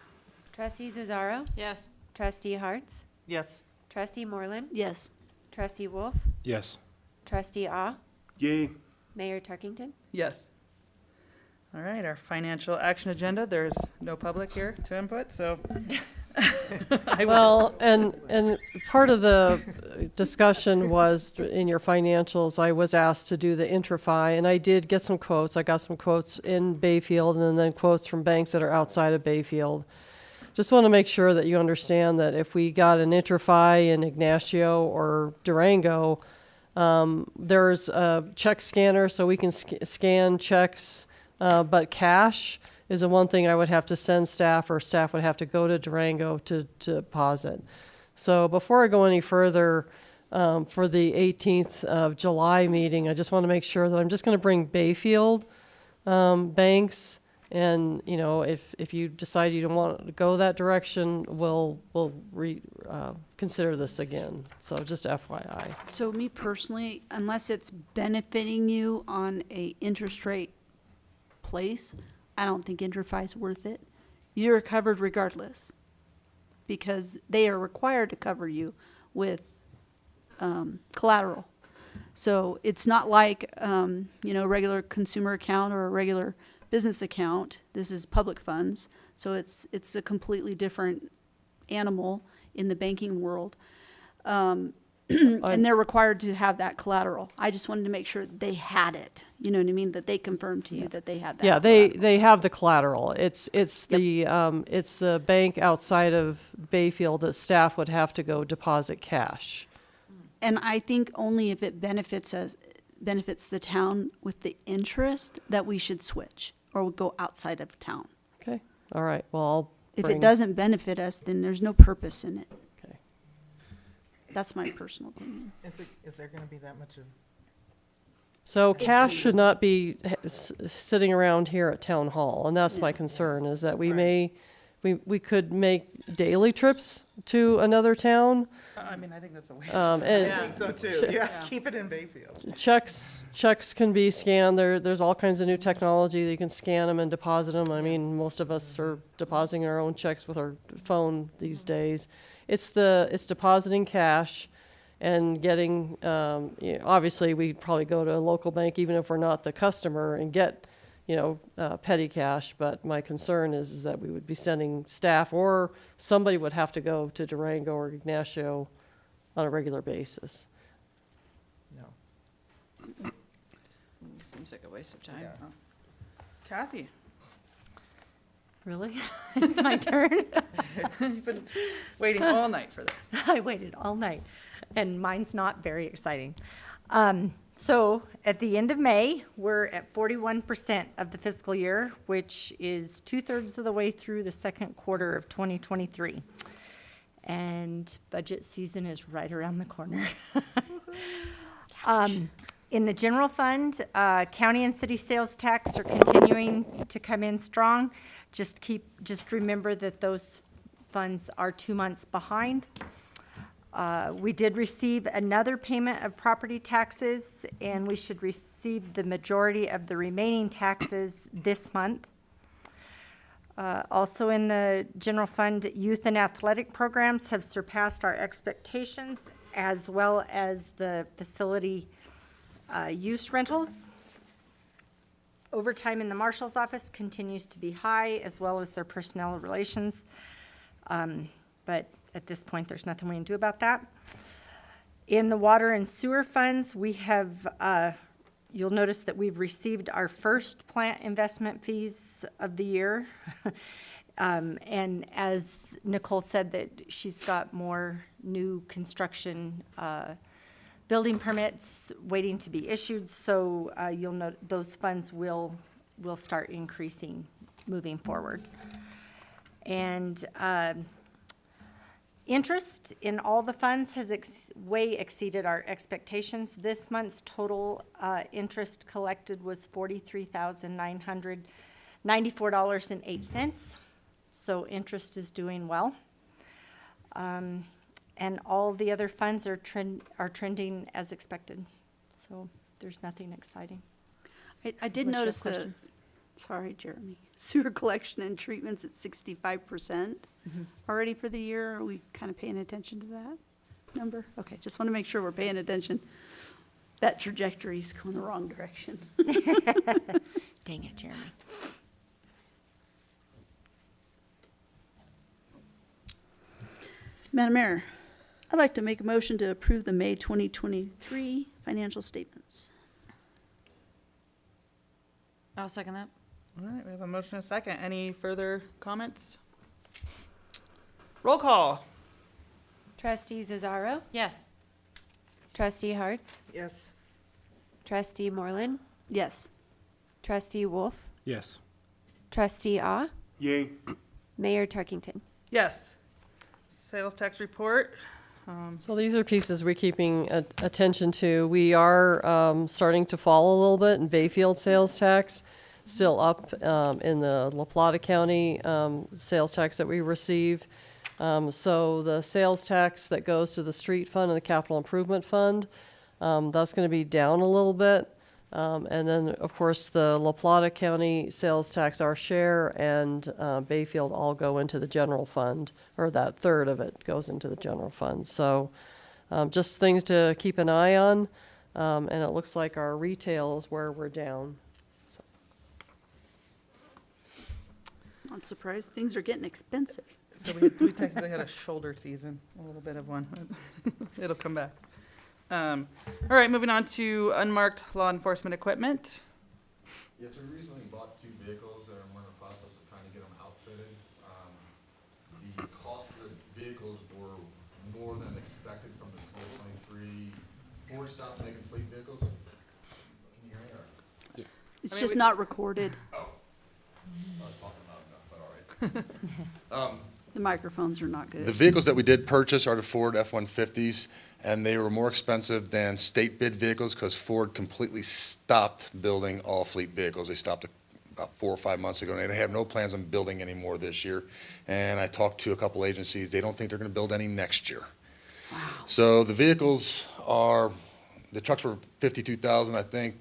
Trustee Cesaro, Yes. trustee Harts, Yes. trustee Moreland, Yes. trustee Wolf, Yes. trustee Ah, Yay. Mayor Tarkington? Yes. All right, our financial action agenda, there's no public here to input, so. Well, and part of the discussion was in your financials, I was asked to do the Intrify, and I did get some quotes. I got some quotes in Bayfield and then quotes from banks that are outside of Bayfield. Just want to make sure that you understand that if we got an Intrify in Ignacio or Durango, there's a check scanner so we can scan checks, but cash is the one thing I would have to send staff, or staff would have to go to Durango to deposit. So before I go any further, for the 18th of July meeting, I just want to make sure that I'm just going to bring Bayfield banks. And, you know, if you decide you don't want to go that direction, we'll consider this again. So just FYI. So me personally, unless it's benefiting you on a interest rate place, I don't think Intrify is worth it. You're covered regardless because they are required to cover you with collateral. So it's not like, you know, a regular consumer account or a regular business account. This is public funds. So it's a completely different animal in the banking world. And they're required to have that collateral. I just wanted to make sure they had it. You know what I mean? That they confirmed to you that they had that. Yeah, they have the collateral. It's the bank outside of Bayfield that staff would have to go deposit cash. And I think only if it benefits the town with the interest that we should switch or go outside of town. Okay. All right. Well, if it doesn't benefit us, then there's no purpose in it. Okay. That's my personal opinion. Is there gonna be that much of? So cash should not be sitting around here at town hall, and that's my concern, is that we could make daily trips to another town. I mean, I think that's a waste of time. I think so too. Yeah, keep it in Bayfield. Checks can be scanned. There's all kinds of new technology that you can scan them and deposit them. I mean, most of us are depositing our own checks with our phone these days. It's depositing cash and getting, you know, obviously we'd probably go to a local bank even if we're not the customer and get, you know, petty cash. But my concern is that we would be sending staff, or somebody would have to go to Durango or Ignacio on a regular basis. No. Seems like a waste of time. Yeah. Kathy? Really? It's my turn? You've been waiting all night for this. I waited all night, and mine's not very exciting. So at the end of May, we're at 41% of the fiscal year, which is 2/3 of the way through the second quarter of 2023. And budget season is right around the corner. In the general fund, county and city sales tax are continuing to come in strong. Just remember that those funds are 2 months behind. We did receive another payment of property taxes, and we should receive the majority of the remaining taxes this month. Also in the general fund, youth and athletic programs have surpassed our expectations, as well as the facility use rentals. Overtime in the marshal's office continues to be high, as well as their personnel relations. But at this point, there's nothing we can do about that. In the water and sewer funds, we have, you'll notice that we've received our first plant investment fees of the year. And as Nicole said, that she's got more new construction building permits waiting to be issued, so you'll note those funds will start increasing moving forward. And interest in all the funds has way exceeded our expectations. This month's total interest collected was $43,994.08. So interest is doing well. And all the other funds are trending as expected. So there's nothing exciting. I did Unless you have notice questions. sorry, Jeremy, sewer collection and treatment's at 65% already for the year. Are we kind of paying attention to that number? Okay, just want to make sure we're paying attention. That trajectory's going the wrong direction. Dang it, Jeremy. Madam Mayor, I'd like to make a motion to approve the May 2023 financial statements. I'll second that. All right, we have a motion and a second. Any further comments? Roll call. Trustee Zazzaro? Yes. Trustee Harts? Yes. Trustee Moreland? Yes. Trustee Wolf? Yes. Trustee Ah? Yay. Mayor Tarkington? Yes. Sales tax report. So these are pieces we're keeping attention to. We are starting to fall a little bit in Bayfield sales tax, still up in the La Plata County sales tax that we receive. So the sales tax that goes to the street fund and the capital improvement fund, that's going to be down a little bit. And then, of course, the La Plata County sales tax, our share, and Bayfield all go into the general fund, or that third of it goes into the general fund. So just things to keep an eye on. And it looks like our retail is where we're down. So. Not surprised, things are getting expensive. So we technically had a shoulder season, a little bit of one. It'll come back. All right, moving on to unmarked law enforcement equipment. Yes, we recently bought 2 vehicles and we're in the process of trying to get them outfitted. The cost of the vehicles were more than expected from the 2023 Ford stopped making fleet vehicles. Can you hear me? Or? It's just not recorded. Oh, I was talking loud enough, but all right. The microphones are not good. The vehicles that we did purchase are the Ford F-150s, and they were more expensive than state bid vehicles because Ford completely stopped building all fleet vehicles. They stopped about 4 or 5 months ago, and they have no plans on building any more this year. And I talked to a couple agencies. They don't think they're going to build any next year. Wow. So the vehicles are, the trucks were $52,000. I think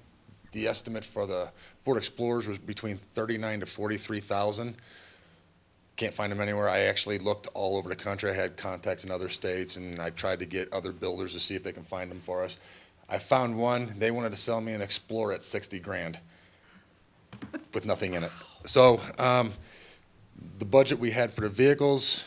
the estimate for the Ford Explorers was between $39,000 to $43,000. Can't find them anywhere. I actually looked all over the country. I had contacts in other states, and I tried to get other builders to see if they can find them for us. I found one. They wanted to sell me an Explorer at 60 grand with nothing in it. So the budget we had for the vehicles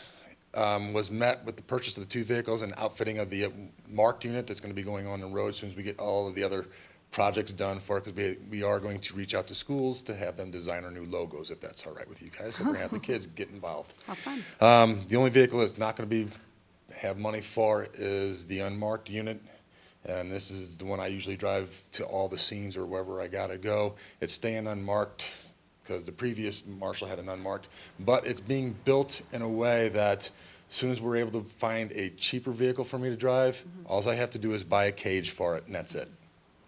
was met with the purchase of the 2 vehicles and outfitting of the marked unit that's going to be going on the road as soon as we get all of the other projects done for it, because we are going to reach out to schools to have them design our new logos, if that's all right with you guys. So we're going to have the kids get involved. How fun. The only vehicle that's not going to have money for is the unmarked unit. And this is the one I usually drive to all the scenes or wherever I got to go. It's staying unmarked because the previous Marshall had an unmarked. But it's being built in a way that as soon as we're able to find a cheaper vehicle for me to drive, all I have to do is buy a cage for it, and that's it,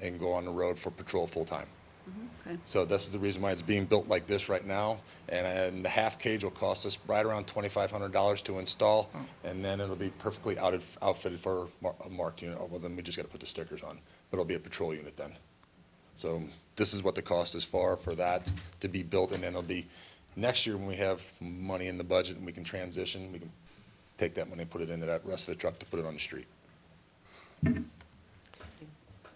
and go on the road for patrol full-time. Okay. So this is the reason why it's being built like this right now. And the half cage will cost us right around $2,500 to install, and then it'll be perfectly outfitted for a marked unit. Oh, well, then we just got to put the stickers on, but it'll be a patrol unit then. So this is what the cost is for that to be built, and then it'll be next year when we have money in the budget and we can transition, we can take that money and put it into that rest of the truck to put it on the street.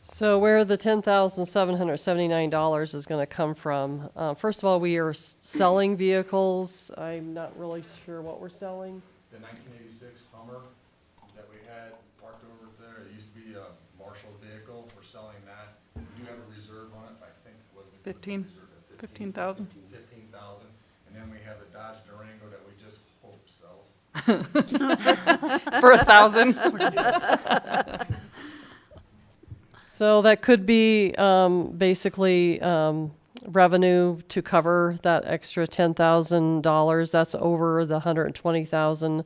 So where the $10,779 is going to come from, first of all, we are selling vehicles. I'm not really sure what we're selling. The 1986 Hummer that we had parked over there, it used to be a Marshall vehicle. We're selling that. We do have a reserve on it, I think. 15,000. 15,000. And then we have a Dodge Durango that we just hope sells. For $1,000. So that could be basically revenue to cover that extra $10,000. That's over the $120,000.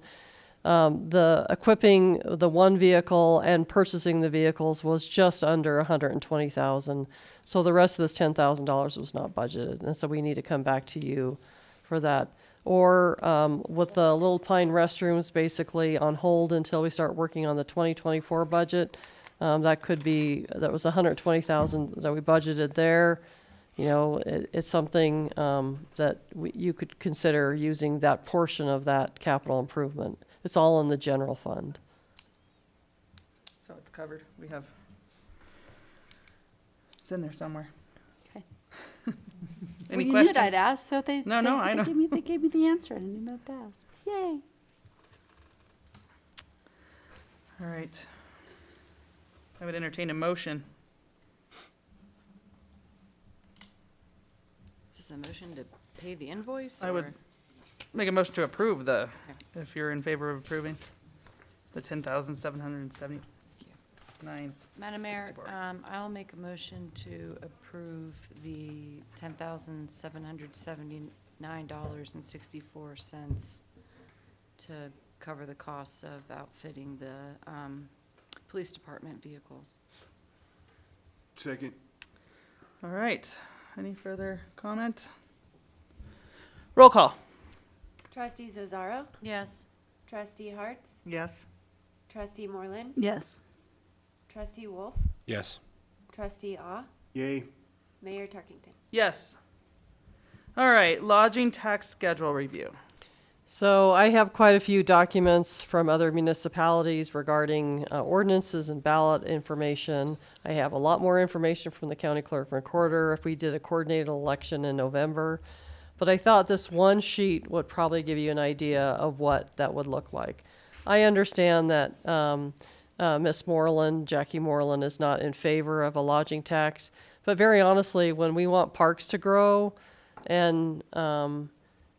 The equipping the one vehicle and purchasing the vehicles was just under $120,000. So the rest of this $10,000 was not budgeted, and so we need to come back to you for that. Or with the Little Pine restrooms basically on hold until we start working on the 2024 budget. That could be, that was $120,000 that we budgeted there. You know, it's something that you could consider using that portion of that capital improvement. It's all in the general fund. So it's covered. We have It's in there somewhere. Okay. Any Well, you questions? knew I asked, so No, I know. They gave me the answer. I didn't even have to ask. Yay. All right. I would entertain a motion. Is this a motion to pay the invoice? I would or- make a motion to approve the, if you're in favor of approving the $10,779. Madam Mayor, I'll make a motion to approve the $10,779.64 to cover the costs of outfitting the police department vehicles. Second. All right. Any further comment? Roll call. Trustee Zazzaro? Yes. Trustee Harts? Yes. Trustee Moreland? Yes. Trustee Wolf? Yes. Trustee Ah? Yay. Mayor Tarkington? Yes. All right. Lodging tax schedule review. So I have quite a few documents from other municipalities regarding ordinances and ballot information. I have a lot more information from the county clerk and recorder if we did a coordinated election in November. But I thought this one sheet would probably give you an idea of what that would look like. I understand that Miss Moreland, Jackie Moreland, is not in favor of a lodging tax. But very honestly, when we want parks to grow and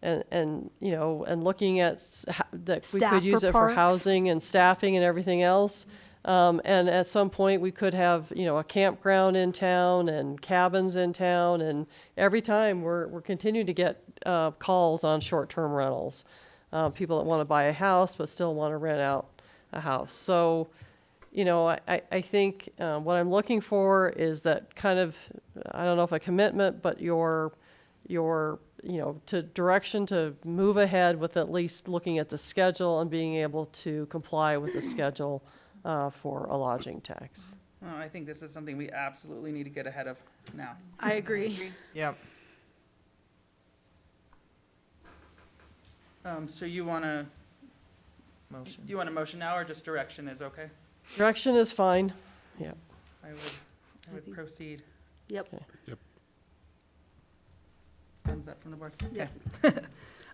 you know, and looking at that we Staff could use for it for parks. housing and staffing and everything else. And at some point, we could have, you know, a campground in town and cabins in town. And every time, we're continuing to get calls on short-term rentals. People that want to buy a house but still want to rent out a house. So, you know, I think what I'm looking for is that kind of, I don't know if a commitment, but your you know, to direction to move ahead with at least looking at the schedule and being able to comply with the schedule for a lodging tax. Oh, I think this is something we absolutely need to get ahead of now. I agree. Yep. So you want to, Motion. you want a motion now or just direction is okay? Direction is fine. Yeah. I would think- proceed. Yep. Thumbs up from the board. Yep. Okay.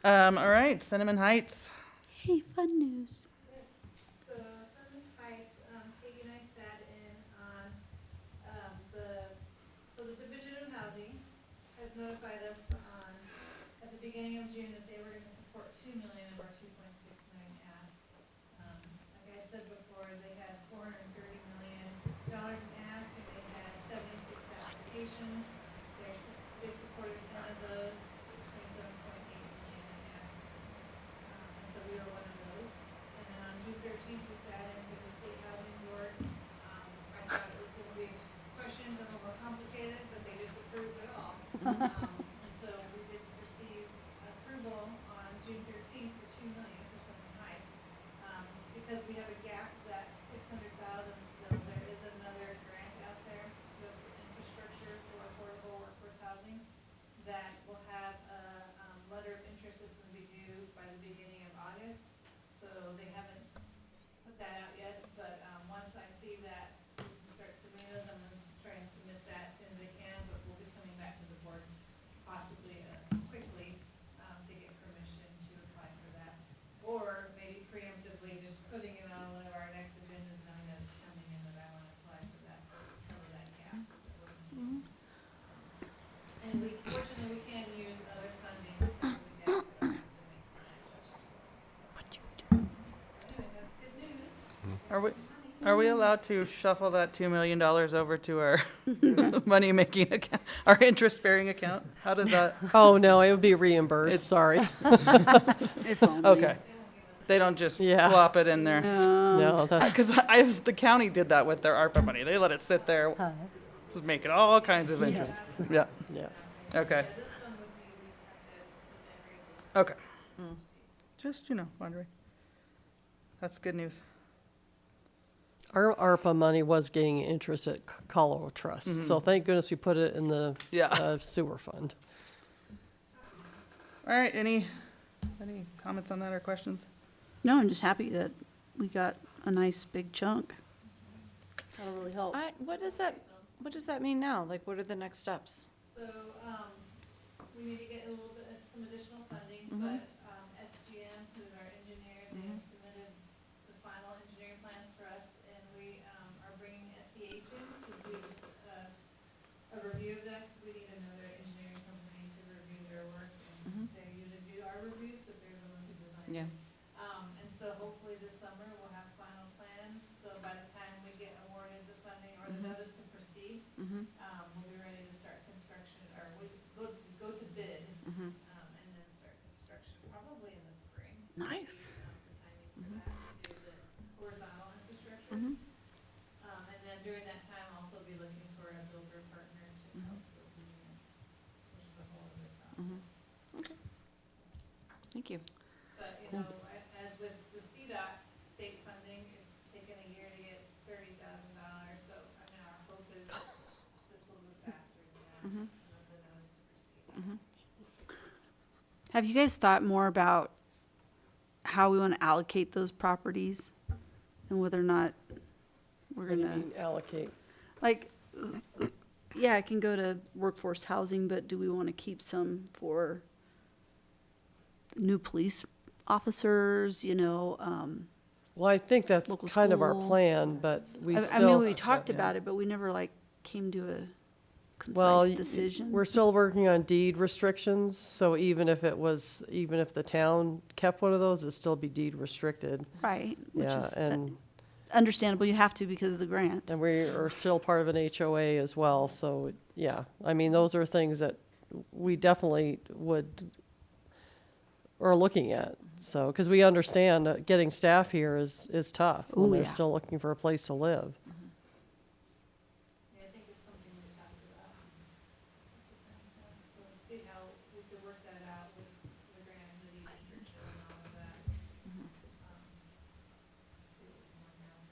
All right, Cinnamon Heights. Hey, fun news. So Cinnamon Heights, Katie and I sat in on, so the Division of Housing has notified us at the beginning of June that they were gonna support 2 million of our 2.6 million ask. Like I said before, they had $430 million in ask and they had 76 applications. They supported 10 of those, 27.8 million in ask. And so we were one of those. And then on June 13th, we sat in with the State Housing Board. I thought it was gonna be questions a little more complicated, but they just approved it all. And so we did receive approval on June 13th for 2 million for Cinnamon Heights. Because we have a gap, that 600,000 still, there is another grant out there, goes for infrastructure for affordable workforce housing, that will have a letter of interest that's going to be due by the beginning of August. So they haven't put that out yet, but once I see that, we can start submitting those. I'm going to try and submit that as soon as I can, but we'll be coming back to the board possibly quickly to get permission to apply for that. Or maybe preemptively just putting it on one of our next agendas, knowing that it's coming in, that I want to apply for that, cover that gap. that we're missing. And fortunately, we can use other funding to cover the gap. We don't have to make financial adjustments. Anyway, that's good news. Are we allowed to shuffle that $2 million over to our money-making account, our interest-bearing account? How does that? Oh, no, it would be reimbursed, It's- sorry. If only. Okay. They don't just Yeah. plop it in there? No, that, Because the county did that with their ARPA money. They let it sit there, was making all kinds of interest. Yeah. yeah. Okay. Okay. Just, wondering. That's good news. Our ARPA money was getting interest at Colorado Trust, so thank goodness we put it in the Yeah. sewer fund. All right, any comments on that or questions? No, I'm just happy that we got a nice big chunk. That'll really help. What What does that mean now? Like, what are the next steps? So, we need to get a little bit of some additional funding, Mhm. but, SGM, who's our engineer, they have submitted the final engineering plans for us, and we, are bringing SEH in to do, a review of that, 'cause we need another engineering company to review their work. And they usually do our reviews, but they're the ones who design it. Yeah. And so hopefully this summer we'll have final plans, so by the time we get awarded the funding or the notice to proceed, Mm-hmm. we'll be ready to start construction, or we go to bid, Mm-hmm. and then start construction, probably in the spring. Nice. The timing for that, to do the horizontal infrastructure. Mm-hmm. And then during that time, also be looking for a builder partner to help build the units, which is a whole other process. Okay. Thank you. But, you know, as with the CDOT state funding, it's taken a year to get $30,000, so, I mean, our hope is this will move faster than that. Mhm. with the notice to proceed. Have you guys thought more about how we want to allocate those properties and whether or not we're What do you gonna, mean allocate? like, yeah, it can go to workforce housing, but do we want to keep some for new police officers, you know, Well, I think that's local kind of our school? plan, but we I still. mean, we talked about it, but we never like came to a Well, concise decision. we're still working on deed restrictions, so even if the town kept one of those, it'd still be deed restricted. Right, which Yeah, is and, understandable, you have to because of the grant. and we are still part of an HOA as well, so, yeah. I mean, those are things that we definitely are looking at, so, because we understand that getting staff here is tough when Ooh, they're yeah. still looking for a place to live. Yeah, I think it's something we talked about. So we'll see how we can work that out with the grant, the deed restriction and all of that. See what we can work out.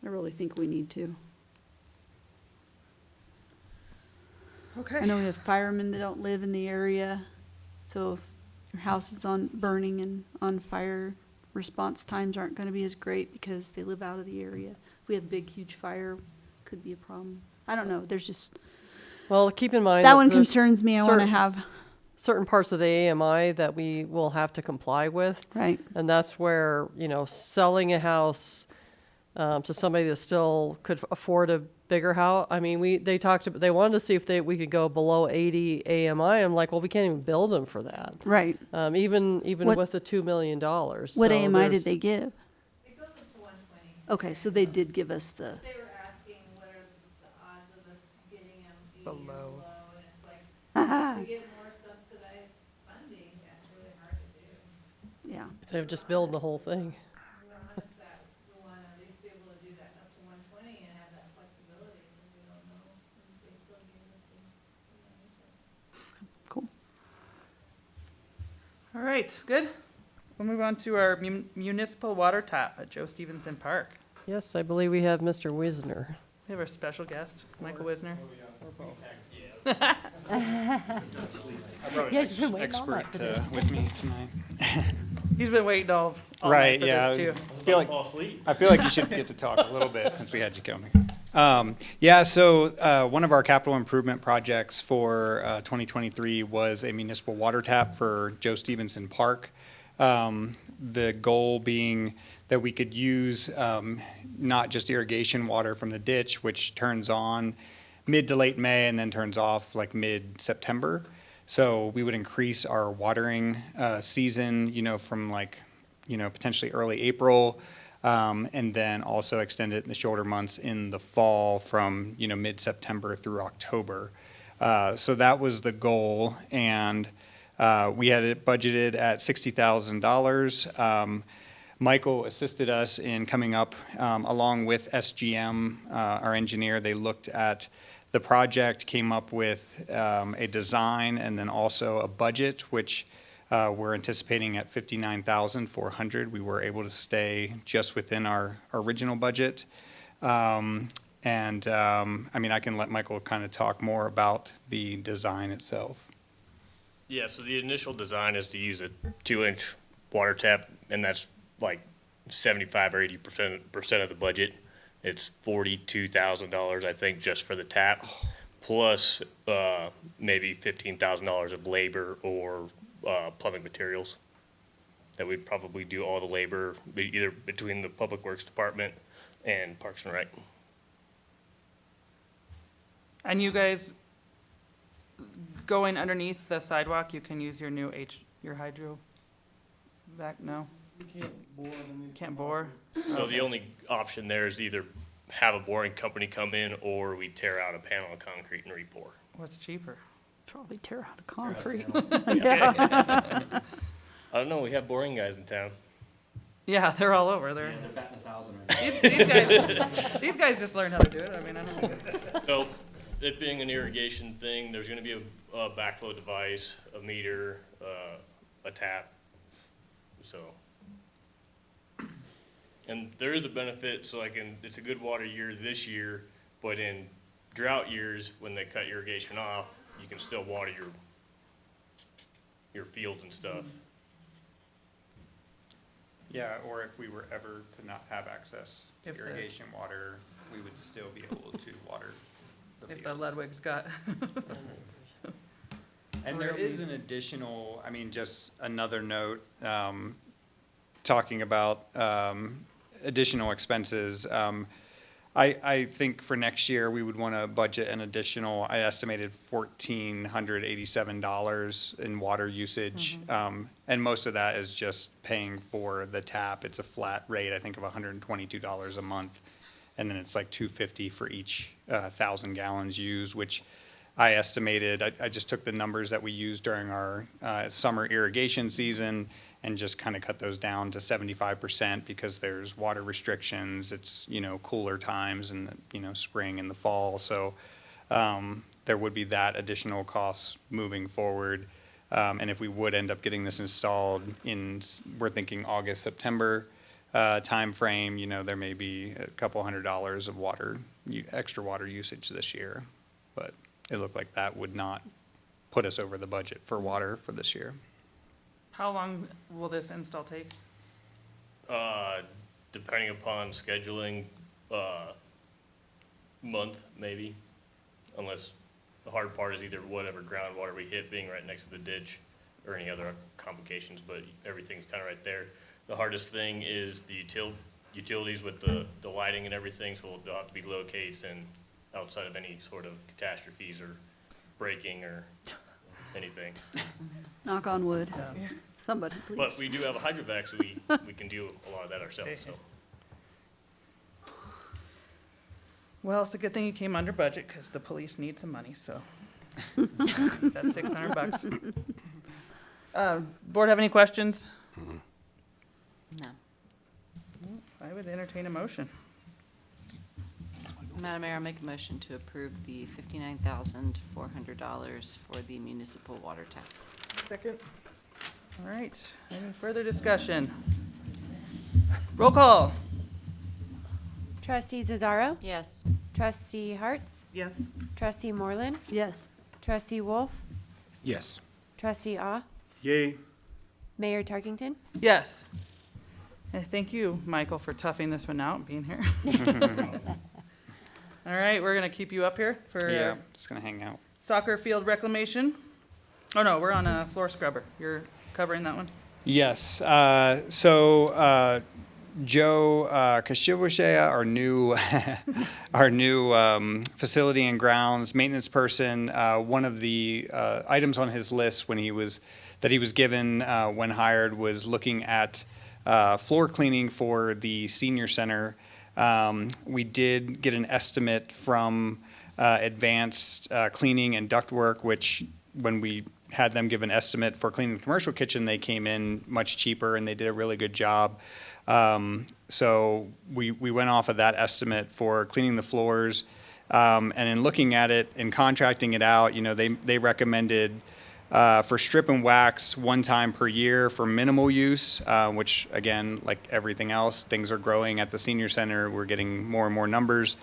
I really think we need to. Okay. I know we have firemen that don't live in the area, so if your house is burning and on fire, response times aren't gonna be as great because they live out of the area. If we have big, huge fire, could be a problem. I don't know, there's just, Well, keep in mind. that that one there's concerns me, I wanna certain- have, certain parts of the AMI that we will have to comply with. right, And that's where, selling a house to somebody that still could afford a bigger house. I mean, they wanted to see if we could go below 80 AMI. I'm like, well, we can't even build them for that. right. Even What- with the $2 million. What So AMI did there's- they give? It goes up to 120. Okay, so they did give us the, They were asking what are the odds of us getting them 80 or Below. below, and it's like, if we get more subsidized funding, that's really hard to do. yeah. They're just building the whole thing. We were honest that we want to at least be able to do that up to 120 and have that flexibility, because we don't know if they still give us the. Cool. All right, good. We'll move on to our municipal water tap at Joe Stevenson Park. Yes, I believe we have Mr. Wisner. We have our special guest, Michael Wisner. I brought You guys been waiting all night expert for this. with me tonight. He's been waiting all Right, night for yeah. this too. I feel like you should get to talk a little bit since we had you coming. So one of our capital improvement projects for 2023 was a municipal water tap for Joe Stevenson Park. The goal being that we could use not just irrigation water from the ditch, which turns on mid to late May and then turns off like mid-September. So we would increase our watering season, from potentially early April, and then also extend it in the shorter months in the fall from, mid-September through October. So that was the goal, and we had it budgeted at $60,000. Michael assisted us in coming up, along with SGM, our engineer. They looked at the project, came up with a design and then also a budget, which we're anticipating at $59,400. We were able to stay just within our original budget. I can let Michael kind of talk more about the design itself. Yeah, so the initial design is to use a 2-inch water tap, and that's like 75 or 80% of the budget. It's $42,000, I think, just for the tap, plus maybe $15,000 of labor or plumbing materials. That we'd probably do all the labor, either between the Public Works Department and Parks and Rec. And you guys, going underneath the sidewalk, you can use your new your hydro vac, no? Can't bore? So the only option there is either have a boring company come in, or we tear out a panel of concrete and re-pour. What's cheaper? Probably tear out of concrete. I don't know, we have boring guys in town. Yeah, they're all over. They're batting 1,000 right now. these guys just learned how to do it. I mean, I don't know. So, it being an irrigation thing, there's gonna be a backflow device, a meter, a tap, so. And there is a benefit, so it's a good water year this year, but in drought years, when they cut irrigation off, you can still water your fields and stuff. Yeah, or if we were ever to not have access to If the- irrigation water, we would still be able to water the If the fields. Ludwig's got. And there is an additional, I mean, just another note, talking about additional expenses. I think for next year, we would want to budget an additional, I estimated $1,487 in water usage. And most of that is just paying for the tap. It's a flat rate, I think, of $122 a month. And then it's like $250 for each 1,000 gallons used, which I estimated, I just took the numbers that we used during our summer irrigation season and just kind of cut those down to 75% because there's water restrictions. It's, cooler times in the, spring and the fall. So there would be that additional cost moving forward. And if we would end up getting this installed we're thinking August, September timeframe, there may be a couple $100 of extra water usage this year. But it looked like that would not put us over the budget for water for this year. How long will this install take? Depending upon scheduling, month maybe, unless the hard part is either whatever groundwater we hit being right next to the ditch or any other complications, but everything's kind of right there. The hardest thing is the utilities with the lighting and everything, so they'll have to be located and outside of any sort of catastrophes or breaking or anything. Knock on wood. Yeah. Somebody, please. But we do have a hydrovac, so we can do a lot of that ourselves, so. Well, it's a good thing you came under budget because the police need some money, so. That's $600. Board have any questions? No. I would entertain a motion. Madam Mayor, I'll make a motion to approve the $59,400 for the municipal water tap. Second? All right, any further discussion? Roll call. Trustee Zazzaro? Yes. Trustee Harts? Yes. Trustee Moreland? Yes. Trustee Wolf? Yes. Trustee Ah? Yay. Mayor Tarkington? Yes. And thank you, Michael, for toughing this one out and being here. All right, we're gonna keep you up here for Yeah, just gonna hang out. soccer field reclamation. Oh, no, we're on a floor scrubber. You're covering that one? Yes, so Joe Kashivashaya, our new facility and grounds maintenance person, one of the items on his list that he was given when hired was looking at floor cleaning for the senior center. We did get an estimate from Advanced Cleaning and Ductwork, which when we had them give an estimate for cleaning the commercial kitchen, they came in much cheaper and they did a really good job. So we went off of that estimate for cleaning the floors. And in looking at it and contracting it out, they recommended for strip and wax 1 time per year for minimal use, which again, like everything else, things are growing at the senior center. We're getting more and more numbers.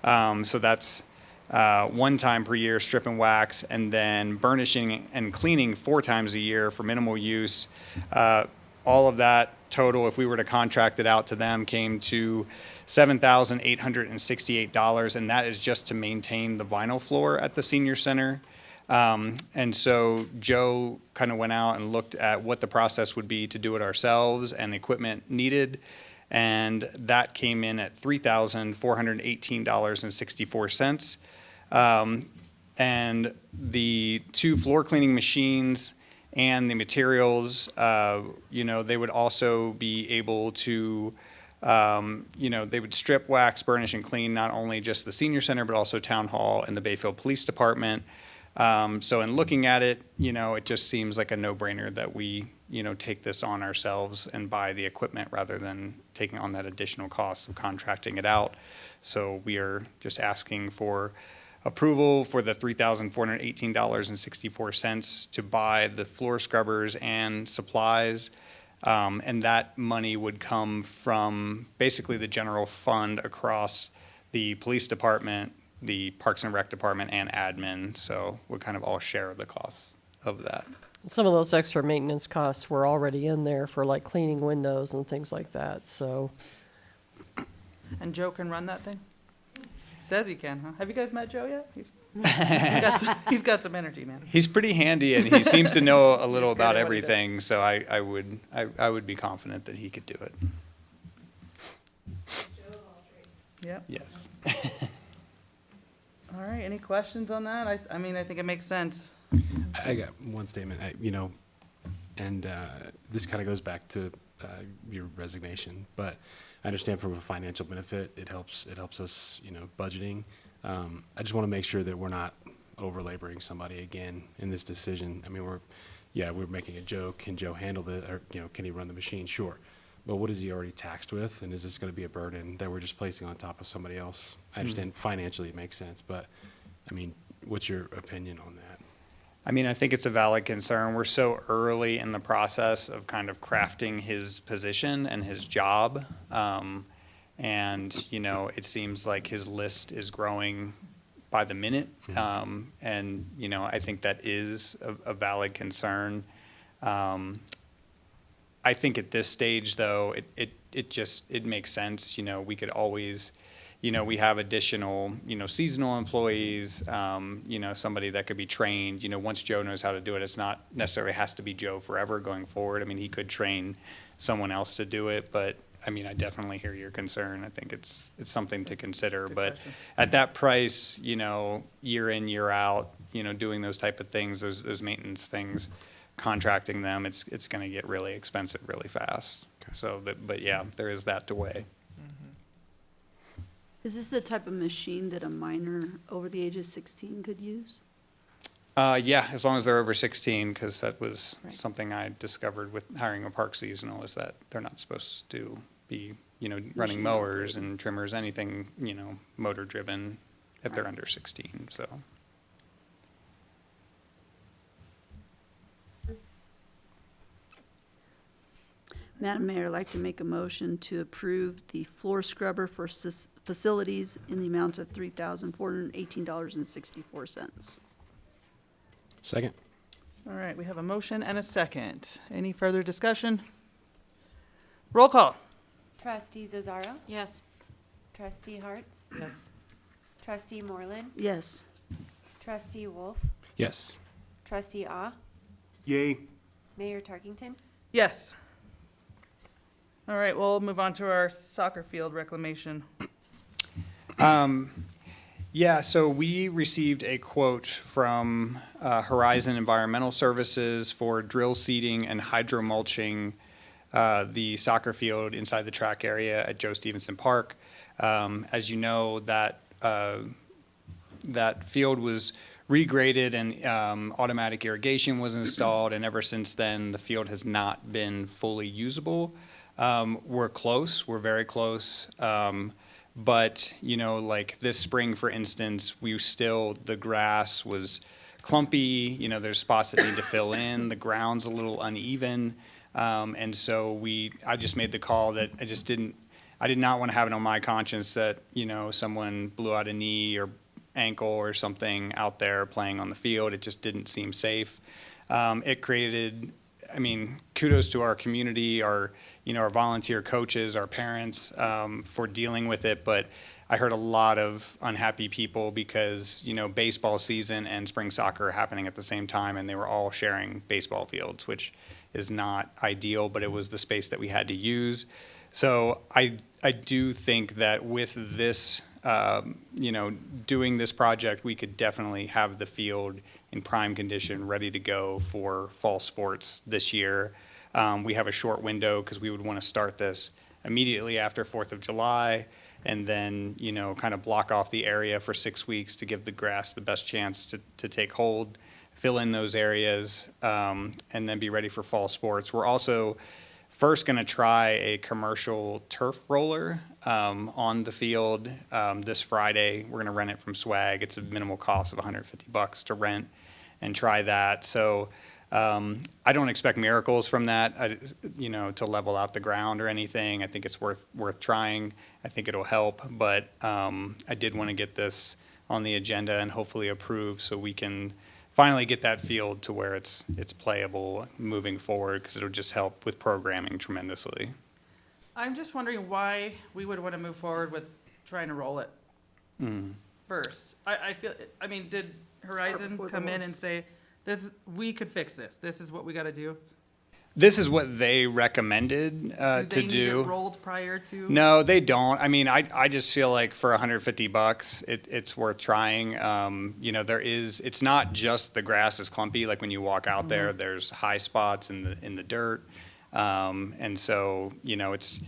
So that's 1 time per year strip and wax, and then burnishing and cleaning 4 times a year for minimal use. All of that total, if we were to contract it out to them, came to $7,868, and that is just to maintain the vinyl floor at the senior center. And so Joe kind of went out and looked at what the process would be to do it ourselves and the equipment needed, and that came in at $3,418.64. And the 2 floor cleaning machines and the materials, they would also be able to, they would strip, wax, burnish, and clean not only just the senior center, but also town hall and the Bayfield Police Department. So in looking at it, it just seems like a no-brainer that we, take this on ourselves and buy the equipment rather than taking on that additional cost of contracting it out. So we are just asking for approval for the $3,418.64 to buy the floor scrubbers and supplies. And that money would come from basically the general fund across the police department, the Parks and Rec department, and admin. So we'll kind of all share the costs of that. Some of those extra maintenance costs were already in there for like cleaning windows and things like that, so. And Joe can run that thing? Says he can, huh? Have you guys met Joe yet? He's got some energy, man. He's pretty handy, and he seems to know a little He's good about at what he does. everything, so I would be confident that he could do it. Yep. Yes. All right, any questions on that? I mean, I think it makes sense. I got one statement, this kind of goes back to your resignation, but I understand from a financial benefit, it helps us, budgeting. I just want to make sure that we're not over-laboring somebody again in this decision. I mean, we're making a joke. Can Joe handle it? Or, can he run the machine? Sure. But what is he already taxed with? And is this going to be a burden that we're just placing on top of somebody else? I understand financially it makes sense, but I mean, what's your opinion on that? I mean, I think it's a valid concern. We're so early in the process of kind of crafting his position and his job. It seems like his list is growing by the minute. I think that is a valid concern. I think at this stage, though, it makes sense. We could always, we have additional, seasonal employees, somebody that could be trained. Once Joe knows how to do it, it's not necessarily has to be Joe forever going forward. I mean, he could train someone else to do it, but I mean, I definitely hear your concern. I think it's something to consider. But question. at that price, year in, year out, doing those type of things, those maintenance things, contracting them, it's going to get really expensive really fast. So, but yeah, there is that to weigh. Is this the type of machine that a minor over the age of 16 could use? Yeah, as long as they're over 16, because that was Right. something I discovered with hiring a park seasonal, is that they're not supposed to be, running Machine mowers operated. and trimmers, anything, motor driven if they're under 16, so. Madam Mayor, I'd like to make a motion to approve the floor scrubber for facilities in the amount of $3,418.64. Second. All right, we have a motion and a second. Any further discussion? Roll call. Trustee Zazzaro? Yes. Trustee Harts? Yes. Trustee Moreland? Yes. Trustee Wolf? Yes. Trustee Ah? Yay. Mayor Tarkington? Yes. All right, we'll move on to our soccer field reclamation. Yeah, so we received a quote from Horizon Environmental Services for drill seeding and hydro mulching the soccer field inside the track area at Joe Stevenson Park. As you know, that field was regraded and automatic irrigation was installed, and ever since then, the field has not been fully usable. We're close, we're very close. But, like this spring, for instance, the grass was clumpy, there's spots that need to fill in, the ground's a little uneven. And so I just made the call that I did not want to have it on my conscience that, someone blew out a knee or ankle or something out there playing on the field. It just didn't seem safe. It created I mean, kudos to our community, our volunteer coaches, our parents, for dealing with it. But I heard a lot of unhappy people because, baseball season and spring soccer are happening at the same time, and they were all sharing baseball fields, which is not ideal, but it was the space that we had to use. So I do think that with this, doing this project, we could definitely have the field in prime condition, ready to go for fall sports this year. We have a short window because we would want to start this immediately after 4th of July, and then, kind of block off the area for 6 weeks to give the grass the best chance to take hold, fill in those areas, and then be ready for fall sports. We're also first going to try a commercial turf roller on the field this Friday. We're going to rent it from Swag. It's a minimal cost of $150 to rent and try that. So I don't expect miracles from that, to level out the ground or anything. I think it's worth trying. I think it'll help, but I did want to get this on the agenda and hopefully approved so we can finally get that field to where it's playable moving forward, because it'll just help with programming tremendously. I'm just wondering why we would want to move forward with trying to roll it first. I mean, did Horizon before the come in horse. and say, we could fix this, this is what we got to do? This is what they recommended to Do they need it do. rolled prior to? No, they don't. I mean, I just feel like for $150, it's worth trying. It's not just the grass is clumpy. Like when you walk out there, there's high spots in the dirt. And so, it's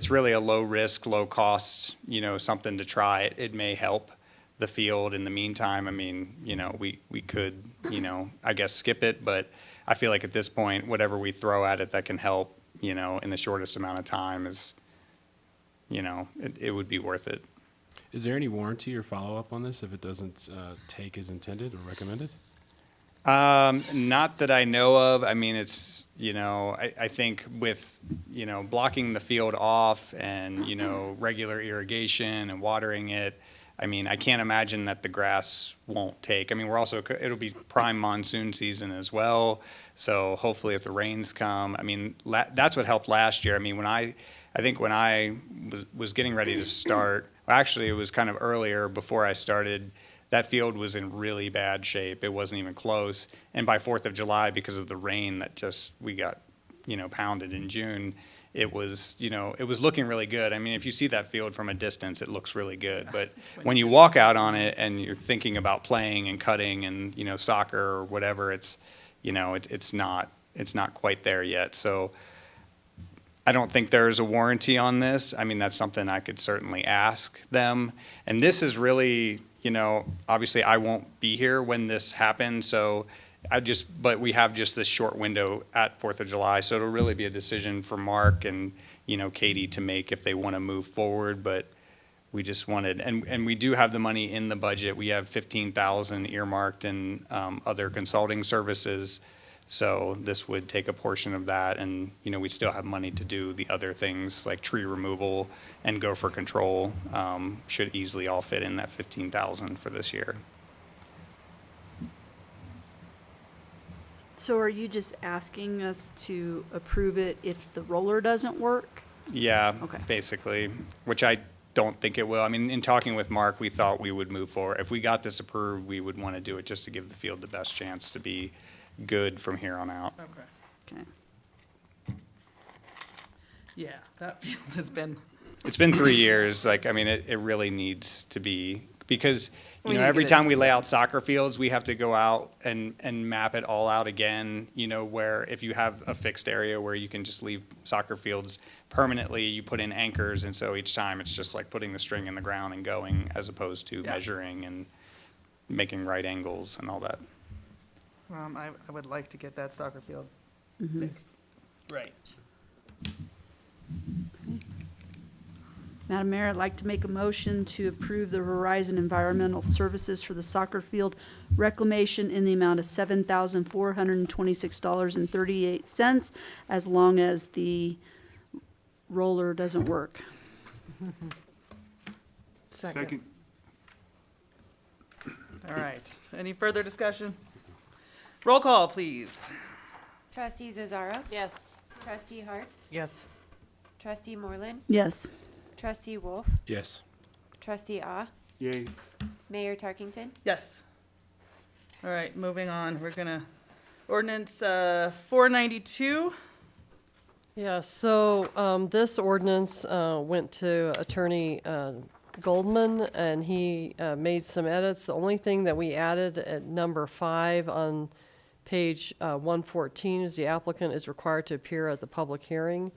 really a low risk, low cost, something to try. It may help the field in the meantime. I mean, we could, I guess skip it, but I feel like at this point, whatever we throw at it that can help, in the shortest amount of time is, it would be worth it. Is there any warranty or follow-up on this if it doesn't take as intended or recommended? Not that I know of. I mean, it's, I think with, blocking the field off and, regular irrigation and watering it, I mean, I can't imagine that the grass won't take. I mean, it'll be prime monsoon season as well. So hopefully if the rains come, I mean, that's what helped last year. I mean, I think when I was getting ready to start, actually it was kind of earlier before I started, that field was in really bad shape. It wasn't even close. And by 4th of July, because of the rain that we got, pounded in June, it was looking really good. I mean, if you see that field from a distance, it looks really good. But when you walk out on it and you're thinking about playing and cutting and, soccer or whatever, it's not quite there yet. So I don't think there's a warranty on this. I mean, that's something I could certainly ask them. And this is really, obviously I won't be here when this happens. So but we have just this short window at 4th of July. So it'll really be a decision for Mark and, Katie to make if they want to move forward. But we just wanted, and we do have the money in the budget. We have $15,000 earmarked in other consulting services. So this would take a portion of that, and we still have money to do the other things like tree removal and gopher control. Should easily all fit in that $15,000 for this year. So are you just asking us to approve it if the roller doesn't work? Yeah, Okay. basically, which I don't think it will. I mean, in talking with Mark, we thought we would move forward. If we got this approved, we would want to do it just to give the field the best chance to be good from here on out. Okay. Okay. Yeah, that field has been, It's been 3 years. Like, I mean, it really needs to be, because, We need to every get it time we lay out soccer fields, we have to go out and map it all out again, where if you have a fixed area where you can just leave soccer fields permanently, you put in anchors, and so each time it's just like putting the string in the ground and going, as opposed to measuring and making right angles and all that. I would like to get that soccer field fixed. Right. Madam Mayor, I'd like to make a motion to approve the Horizon Environmental Services for the soccer field reclamation in the amount of $7,426.38, as long as the roller doesn't work. Second. All right. Any further discussion? Roll call, please. Trustee Zazzaro? Yes. Trustee Harts? Yes. Trustee Moreland? Yes. Trustee Wolf? Yes. Trustee Ah? Yay. Mayor Tarkington? Yes. All right, moving on. We're gonna, ordinance 492. Yeah, so this ordinance went to Attorney Goldman, and he made some edits. The only thing that we added at number 5 on page 114 is the applicant is required to appear at the public hearing.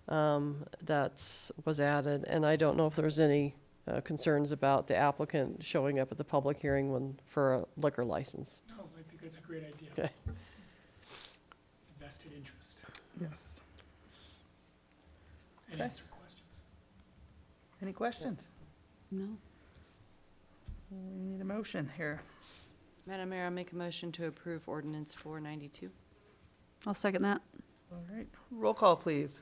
That was added, and I don't know if there's any concerns about the applicant showing up at the public hearing for a liquor license. No, I think that's a great idea. Okay. Vested interest. Yes. And Okay. answer questions. Any questions? No. We need a motion here. Madam Mayor, I make a motion to approve ordinance 492. I'll second that. All right, roll call, please.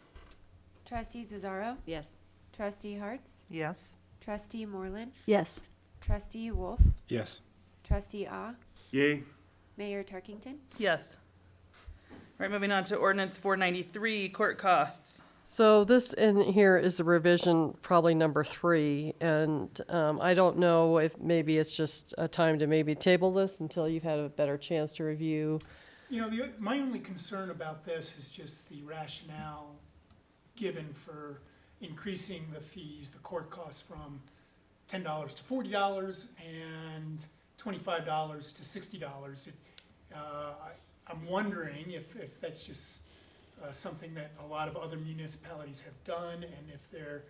Trustee Zazzaro? Yes. Trustee Harts? Yes. Trustee Moreland? Yes. Trustee Wolf? Yes. Trustee Ah? Yay. Mayor Tarkington? Yes. All right, moving on to ordinance 493, court costs. So this in here is the revision, probably number 3, and I don't know if maybe it's just a time to maybe table this until you've had a better chance to review. You know, my only concern about this is just the rationale given for increasing the fees, the court costs from $10 to $40 and $25 to $60. I'm wondering if that's just something that a lot of other municipalities have done, and if there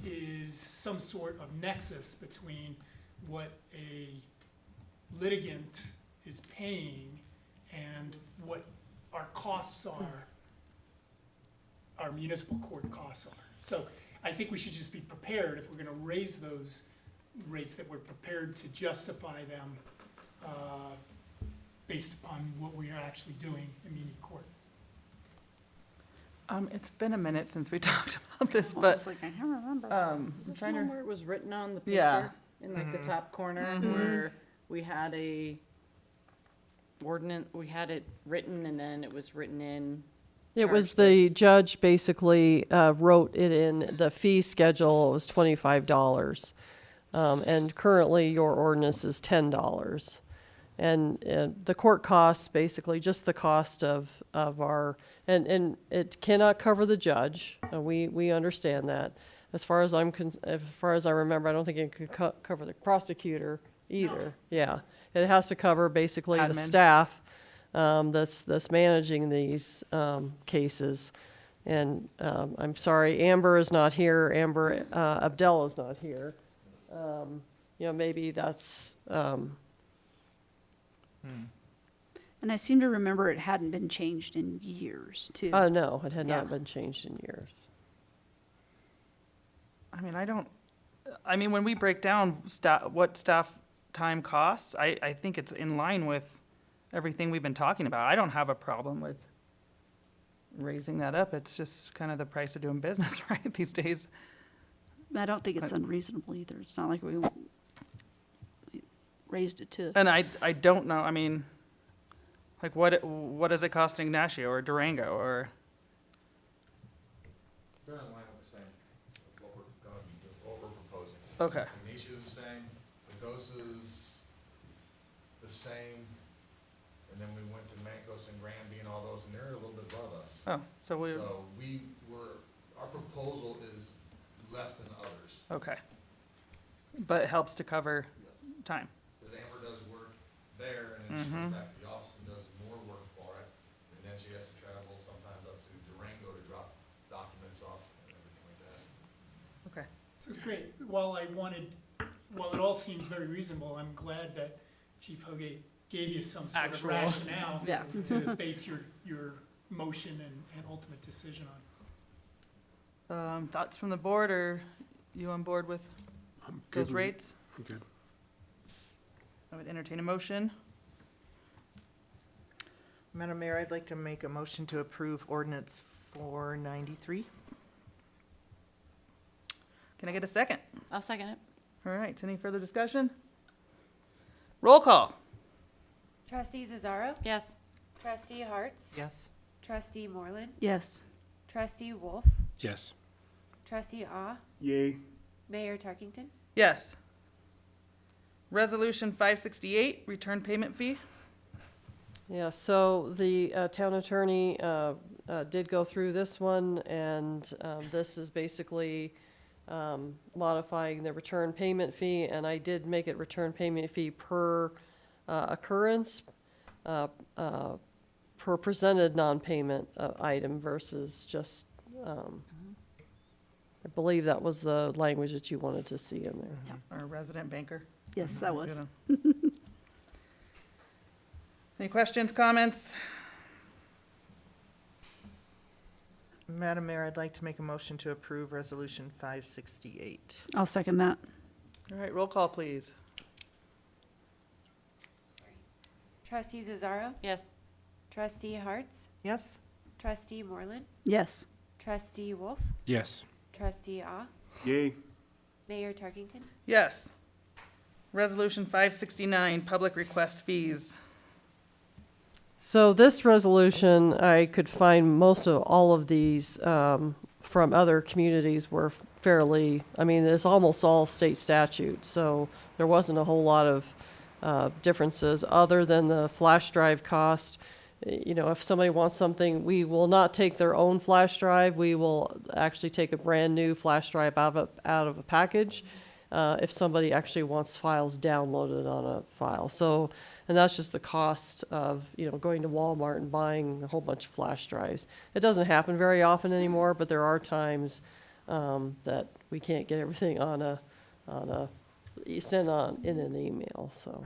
is some sort of nexus between what a litigant is paying and what our costs are, our municipal court costs are. So I think we should just be prepared, if we're gonna raise those rates, that we're prepared to justify them based upon what we are actually doing in Muni Court. It's been a minute since we talked about this, but, I can't remember. I'm Is this trying one to, where it was written on the Yeah. paper? In like the top corner where we had a ordinance, we had it written and then it was written in. It was charge the this. judge basically wrote it in the fee schedule, it was $25. And currently your ordinance is $10. And the court costs, basically just the cost of our, and it cannot cover the judge. We understand that. As far as as far as I remember, I don't think it could cover the prosecutor either. Yeah, it has to cover basically the Admin. staff that's managing these cases. And I'm sorry, Amber is not here. Amber Abdel is not here. Maybe that's. And I seem to remember it hadn't been changed in years, too. No, it had not Yeah. been changed in years. I mean, when we break down what staff time costs, I think it's in line with everything we've been talking about. I don't have a problem with raising that up. It's just kind of the price of doing business, right, these days. I don't think it's unreasonable either. It's not like we raised it to. And I don't know, I mean, like, what is it costing Ignacio or Durango or? They're in line with the same, what we're gonna be doing, what we're proposing. Okay. Ignatius the same, Pagosa's the same, and then we went to Mancos and Granby and all those, and they're a little bit above us. Oh, so we, Our proposal is less than others. okay. But it helps to cover time. Because Amber does work there, and then she goes back to the office and does more work for it, and then she has to travel sometimes up to Durango to drop documents off and everything like that. Okay. So great, while it all seems very reasonable, I'm glad that Chief Hoagate gave you some sort of Actual. rationale Yeah. to base your motion and ultimate decision on. Thoughts from the board, or you on board with I'm good those with it. rates? I'm good. I would entertain a motion. Madam Mayor, I'd like to make a motion to approve ordinance 493. Can I get a second? I'll second it. All right, any further discussion? Roll call. Trustee Zazzaro? Yes. Trustee Harts. Yes. Trustee Moreland. Yes. Trustee Wolf. Yes. Trustee Ah. Yay. Mayor Tarkington. Yes. Resolution 568, return payment fee. Yeah, so the town attorney did go through this one, and this is basically modifying the return payment fee, and I did make it return payment fee per occurrence, per presented non-payment item versus just, I believe that was the language that you wanted to see in there. Our resident banker. Yes, that was. Any questions, comments? Madam Mayor, I'd like to make a motion to approve Resolution 568. I'll second that. All right, roll call, please. Trustee Zazzaro. Yes. Trustee Harts. Yes? Trustee Moreland. Yes. Trustee Wolf. Yes. Trustee Ah. Yay. Mayor Tarkington. Yes. Resolution 569, public request fees. So this resolution, I could find most of all of these from other communities were fairly, I mean, it's almost all state statute, so there wasn't a whole lot of differences other than the flash drive cost. You know, if somebody wants something, we will not take their own flash drive. We will actually take a brand new flash drive out of a package if somebody actually wants files downloaded on a file. So, and that's just the cost of, you know, going to Walmart and buying a whole bunch of flash drives. It doesn't happen very often anymore, but there are times that we can't get everything in an email, so.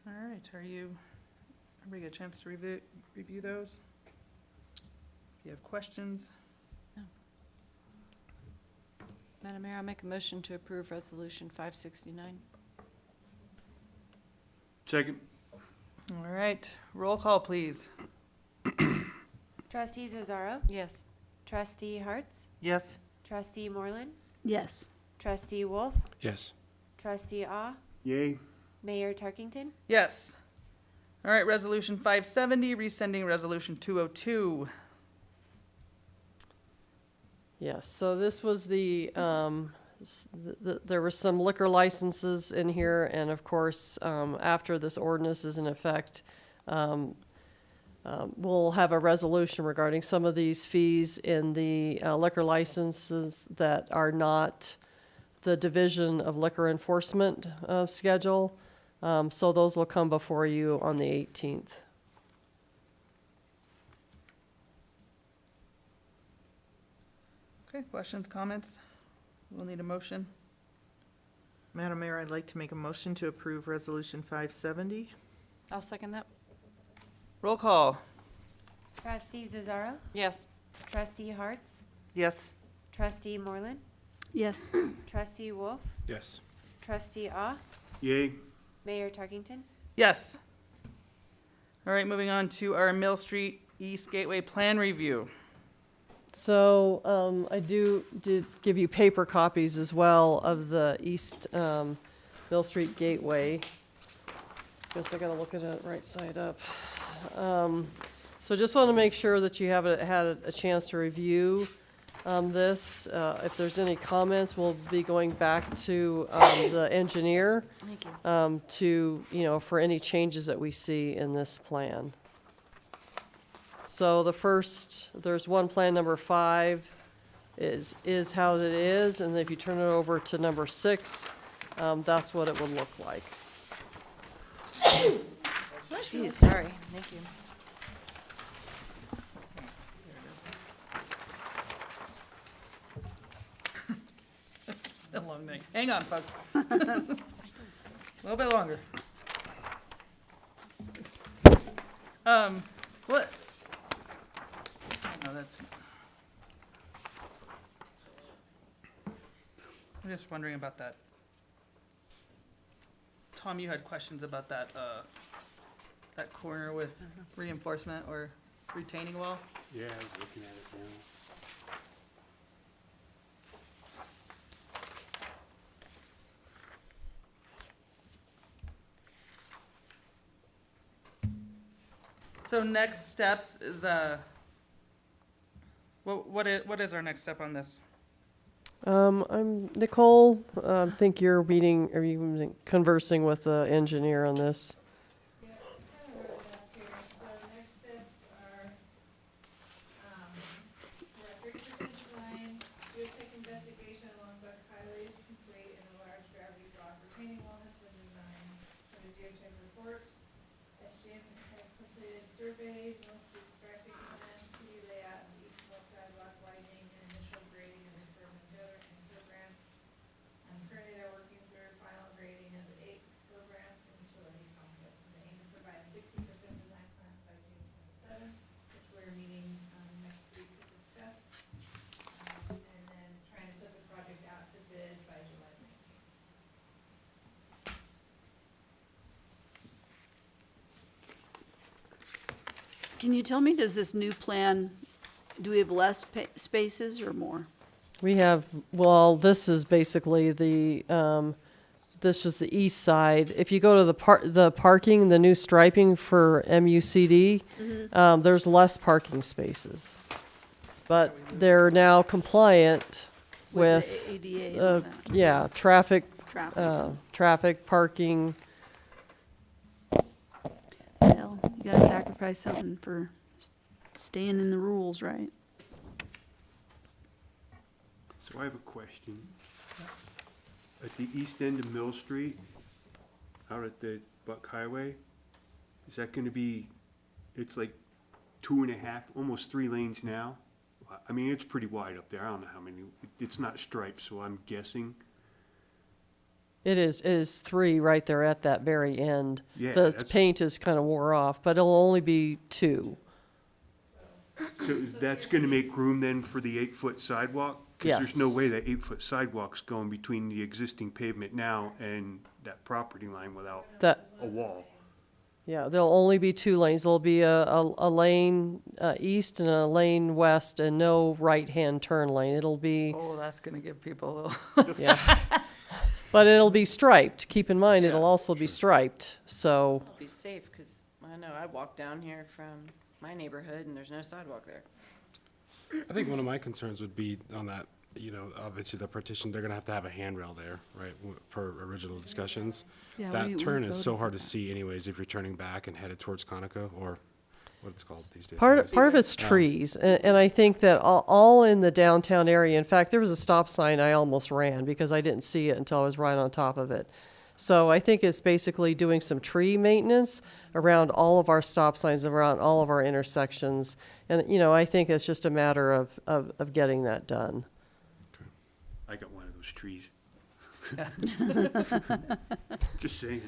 All right, everybody get a chance to review those? If you have questions? Madam Mayor, I'll make a motion to approve Resolution 569. Second. All right, roll call, please. Trustee Zazzaro. Yes. Trustee Harts. Yes? Trustee Moreland. Yes. Trustee Wolf. Yes. Trustee Ah. Yay. Mayor Tarkington. Yes. All right, Resolution 570, rescinding Resolution 202. Yes, so this was there were some liquor licenses in here, and of course, after this ordinance is in effect, we'll have a resolution regarding some of these fees in the liquor licenses that are not the Division of Liquor Enforcement schedule. So those will come before you on the 18th. Okay, questions, comments? We'll need a motion. Madam Mayor, I'd like to make a motion to approve Resolution 570. I'll second that. Roll call. Trustee Zazzaro. Yes. Trustee Harts. Yes? Trustee Moreland. Yes. Trustee Wolf. Yes. Trustee Ah. Yay. Mayor Tarkington. Yes. All right, moving on to our Mill Street East Gateway Plan Review. So I did give you paper copies as well of the East Mill Street Gateway. Guess I gotta look at it right side up. So just want to make sure that you had a chance to review this. If there's any comments, we'll be going back to the engineer Thank you. for any changes that we see in this plan. So there's one plan, number 5, is how it is, and if you turn it over to number 6, that's what it would look like. Jeez, sorry. Thank you. A long night. Hang on, folks. A little bit longer. What? No, that's. I'm just wondering about that. Tom, you had questions about that, that corner with reinforcement or retaining wall? Yeah, I was looking at it now. So next steps is, what is our next step on this? I'm Nicole. I think you're meeting, are you conversing with the engineer on this? Can you tell me, does this new plan, do we have less spaces or more? We have, well, this is basically this is the east side. If you go to the parking, the new striping for MUCD, there's less parking spaces. But they're now compliant with, the ADA and all that. yeah, traffic, parking. Well, you gotta sacrifice something for staying in the rules, right? So I have a question. At the east end of Mill Street, out at the Buck Highway, is that gonna be, it's like 2.5, almost 3 lanes now? I mean, it's pretty wide up there. I don't know how many, it's not striped, so I'm guessing. It is 3 right there at that very end. Yeah, The that's- paint is kind of wore off, but it'll only be 2. So that's gonna make room then for the 8-foot sidewalk? Because there's no Yes. way that 8-foot sidewalk's going between the existing pavement now and that property line without That, a wall. yeah, there'll only be 2 lanes. There'll be a lane east and a lane west and no right-hand turn lane. It'll be, Oh, that's gonna give people yeah. But it'll be striped. Keep in mind, it'll also be striped, so, Be safe, because I know I walk down here from my neighborhood and there's no sidewalk there. I think one of my concerns would be on that, obviously the partition, they're gonna have to have a handrail there, right, per original discussions. Yeah, That we turn is so voted hard for to that. see anyways if you're turning back and headed towards Conoco, or what it's called these days. part anyways. of it's trees. And I think that all in the downtown area, in fact, there was a stop sign I almost ran because I didn't see it until I was right on top of it. So I think it's basically doing some tree maintenance around all of our stop signs, around all of our intersections. And, I think it's just a matter of getting that done. I got one of those trees. Just saying.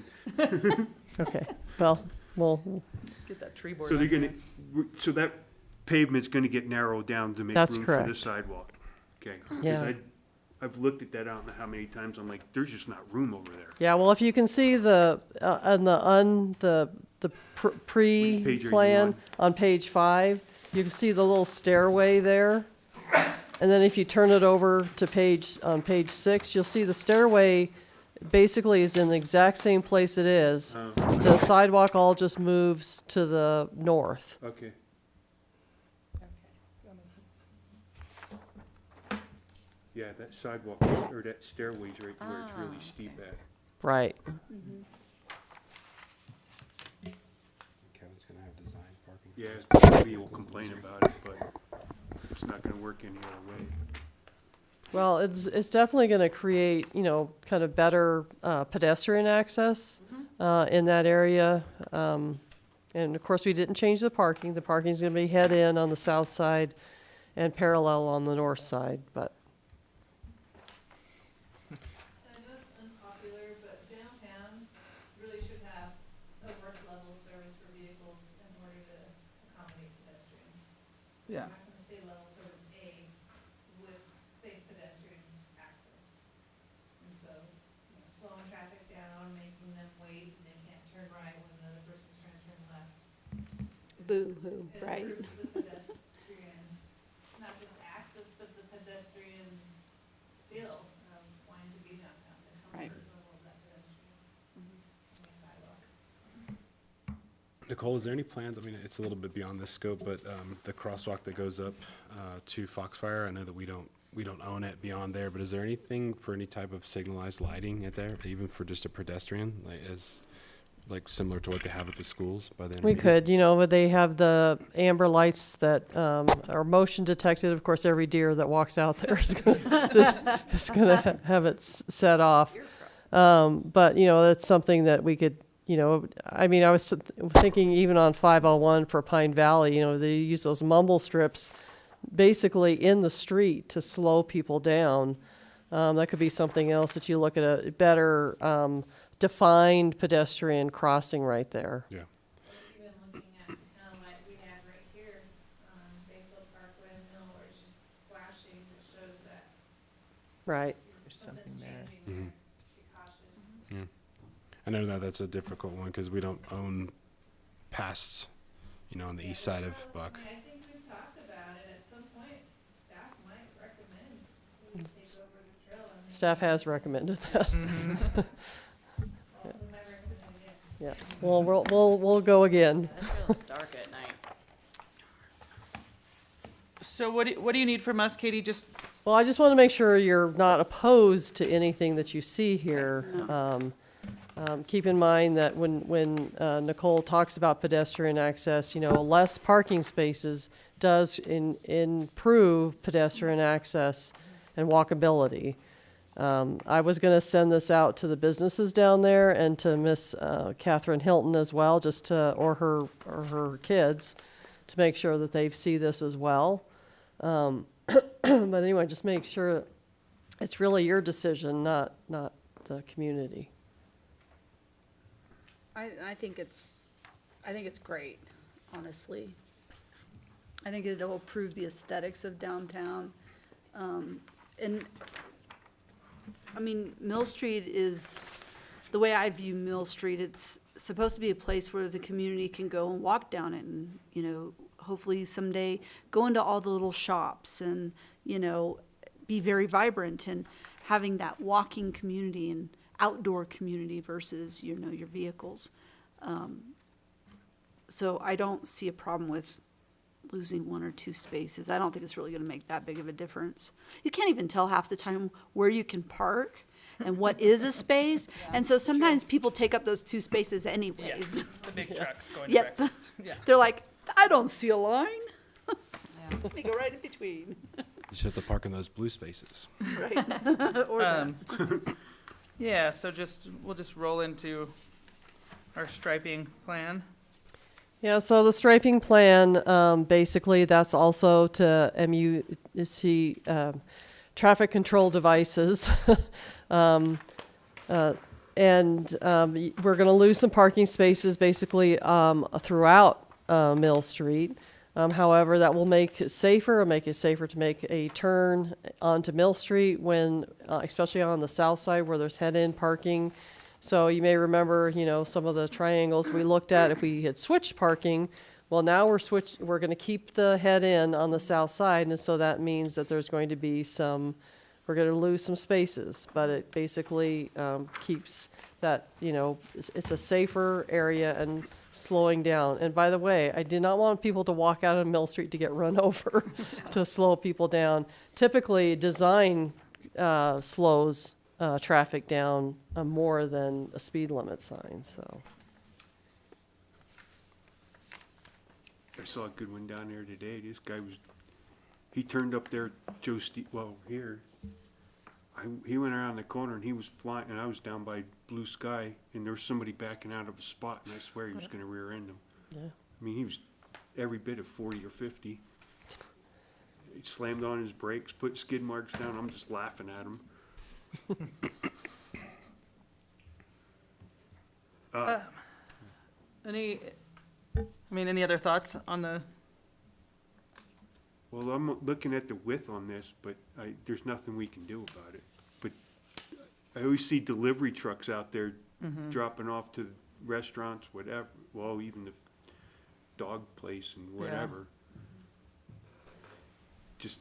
Okay, well, get that tree board. So they're on gonna, so that pavement's gonna get narrowed down to make That's room for the correct. sidewalk? Okay. 'Cause Yeah. I've looked at that, I don't know how many times, I'm like, there's just not room over there. yeah, well, if you can see the Page are you pre-plan on page 5, you can see the little stairway there. And then if you turn it over to on page 6, you'll see the stairway basically is in the exact same place it is. The sidewalk all just moves to the north. Okay. Yeah, that sidewalk, or that stairway's right where it's really steep at. Right. Kevin's gonna have design parking. Yeah, somebody will complain about it, but it's not gonna work any other way. Well, it's definitely going to create, kind of better pedestrian access in that area. And of course, we didn't change the parking. The parking's going to be head in on the south side and parallel on the north side, but. I know it's unpopular, but downtown really should have a worse level of service for vehicles in order to accommodate pedestrians. Yeah. I'm not gonna say level service A with safe pedestrian access. And so, slowing traffic down, making them wait, and they can't turn right when another person's trying to turn left. Boo-hoo, It right? improves the pedestrian, not just access, but the pedestrian's feel of wanting to be downtown, the Right. comfort level of that pedestrian. Mhm. on the sidewalk. Nicole, is there any plans, I mean, it's a little bit beyond this scope, but the crosswalk that goes up to Foxfire, I know that we don't own it beyond there, but is there anything for any type of signalized lighting at there, even for just a pedestrian, like similar to what they have at the schools by the We could, but they have the amber lights that are motion detected. Of course, every deer that walks out there is gonna have it set off. But that's something that we could, I mean, I was thinking even on 501 for Pine Valley, they use those mumble strips basically in the street to slow people down. That could be something else that you look at a better defined pedestrian crossing right there. Yeah. Even looking at kind of like we have right here, Bayfield Parkway and Mill, where it's just flashing that shows that. Right. Something's changing there. Be cautious. Yeah. I know that that's a difficult one because we don't own past, on the east side of Buck. I think we've talked about it. At some point, staff might recommend we take over the trail. Staff has recommended that. We might recommend it. Yeah. Well, we'll go again. That trail's dark at night. So what do you need from us, Katie? Just Well, I just want to make sure you're not opposed to anything that you see here. Keep in mind that when Nicole talks about pedestrian access, less parking spaces does improve pedestrian access and walkability. I was going to send this out to the businesses down there and to Miss Catherine Hilton as well, or her kids, to make sure that they see this as well. But anyway, just make sure it's really your decision, not the community. I think it's great, honestly. I think it'll improve the aesthetics of downtown. And, I mean, Mill Street is, the way I view Mill Street, it's supposed to be a place where the community can go and walk down it and, hopefully someday go into all the little shops and, be very vibrant and having that walking community and outdoor community versus, your vehicles. So I don't see a problem with losing 1 or 2 spaces. I don't think it's really gonna make that big of a difference. You can't even tell half the time where you can park and what is a space. And so sometimes people take up those 2 spaces anyways. the big trucks going Yep. Yeah. They're like, I don't see a line. Let me go right in between. You just have to park in those blue spaces. Right. Or that. Yeah, so we'll just roll into our striping plan. Yeah, so the striping plan, basically, that's also to MUC traffic control devices. And we're going to lose some parking spaces, basically, throughout Mill Street. However, that will make it safer to make a turn onto Mill Street when, especially on the south side where there's head-in parking. So you may remember, some of the triangles we looked at if we had switched parking. Well, now we're going to keep the head-in on the south side, and so that means that there's going to be we're going to lose some spaces. But it basically keeps that, it's a safer area and slowing down. And by the way, I did not want people to walk out on Mill Street to get run over to slow people down. Typically, design slows traffic down more than a speed limit sign, so. I saw a good one down there today. This guy he turned up there, here. He went around the corner and he was flying, and I was down by Blue Sky, and there was somebody backing out of a spot, and I swear he was gonna rear end him. Yeah. I mean, he was every bit of 40 or 50. He slammed on his brakes, put skid marks down. I'm just laughing at him. Any other thoughts on the? Well, I'm looking at the width on this, but there's nothing we can do about it. But I always see delivery trucks out there dropping off to restaurants, whatever, well, even the dog place and whatever. Just,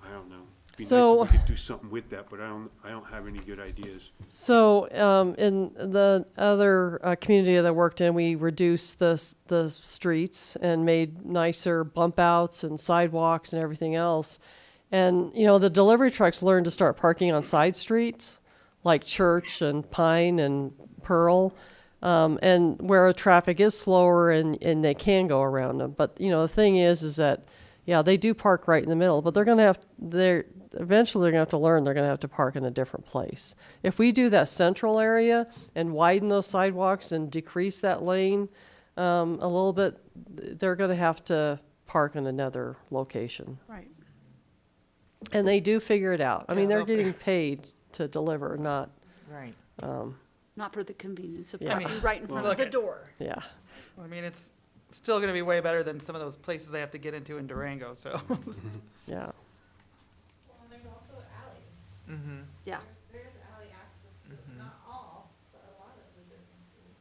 I don't know. be nice So- if we could do something with that, but I don't have any good ideas. So, in the other community that I worked in, we reduced the streets and made nicer bump outs and sidewalks and everything else. And, you know, the delivery trucks learned to start parking on side streets, like Church and Pine and Pearl, and where traffic is slower and they can go around them. But, you know, the thing is that, yeah, they do park right in the middle, but eventually they're gonna have to learn they're gonna have to park in a different place. If we do that central area and widen those sidewalks and decrease that lane a little bit, they're gonna have to park in another location. Right. And they do figure it out. I mean, Yeah, they're they'll getting paid to deliver, not, Right. Not for the convenience of Yeah. parking right in front of the door. yeah. I mean, it's still going to be way better than some of those places they have to get into in Durango, so. Yeah. Mm-hmm. Yeah. There's alley access, not all, but a lot of the businesses.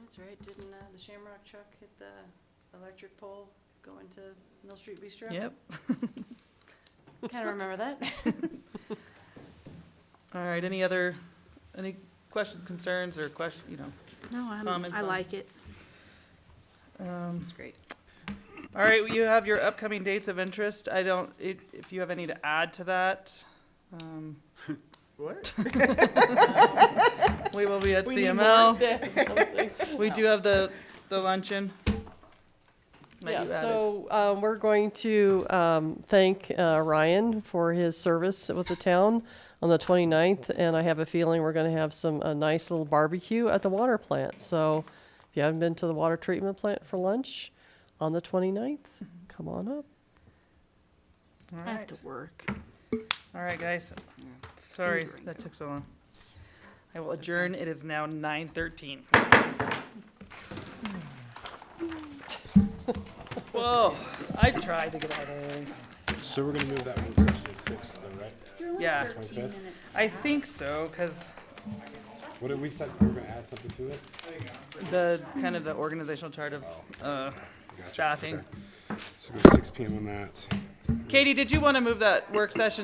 That's right, didn't the Shamrock truck hit the electric pole going to Mill Street Bistro? Yep. Kind of remember that. All right, any questions, concerns, or No, Comments I on- like it. That's great. All right, well, you have your upcoming dates of interest. If you have any to add to that. What? We will be at We need CML. more. Yeah, something. We do have the luncheon. Might Yeah, you add it? so we're going to thank Ryan for his service with the town on the 29th, and I have a feeling we're going to have a nice little barbecue at the water plant. So if you haven't been to the water treatment plant for lunch on the 29th, come on up. All I have right. to work. All right, guys. Sorry that took so long. I will adjourn. It is now 9:13. Whoa, I tried to get out early. So we're gonna move that one session to 6, then, right? Yeah, 25th? I think so, because What did we say, we were gonna add something to it? the organizational chart of staffing. So go 6 PM on that. Katie, did you want to move that work session to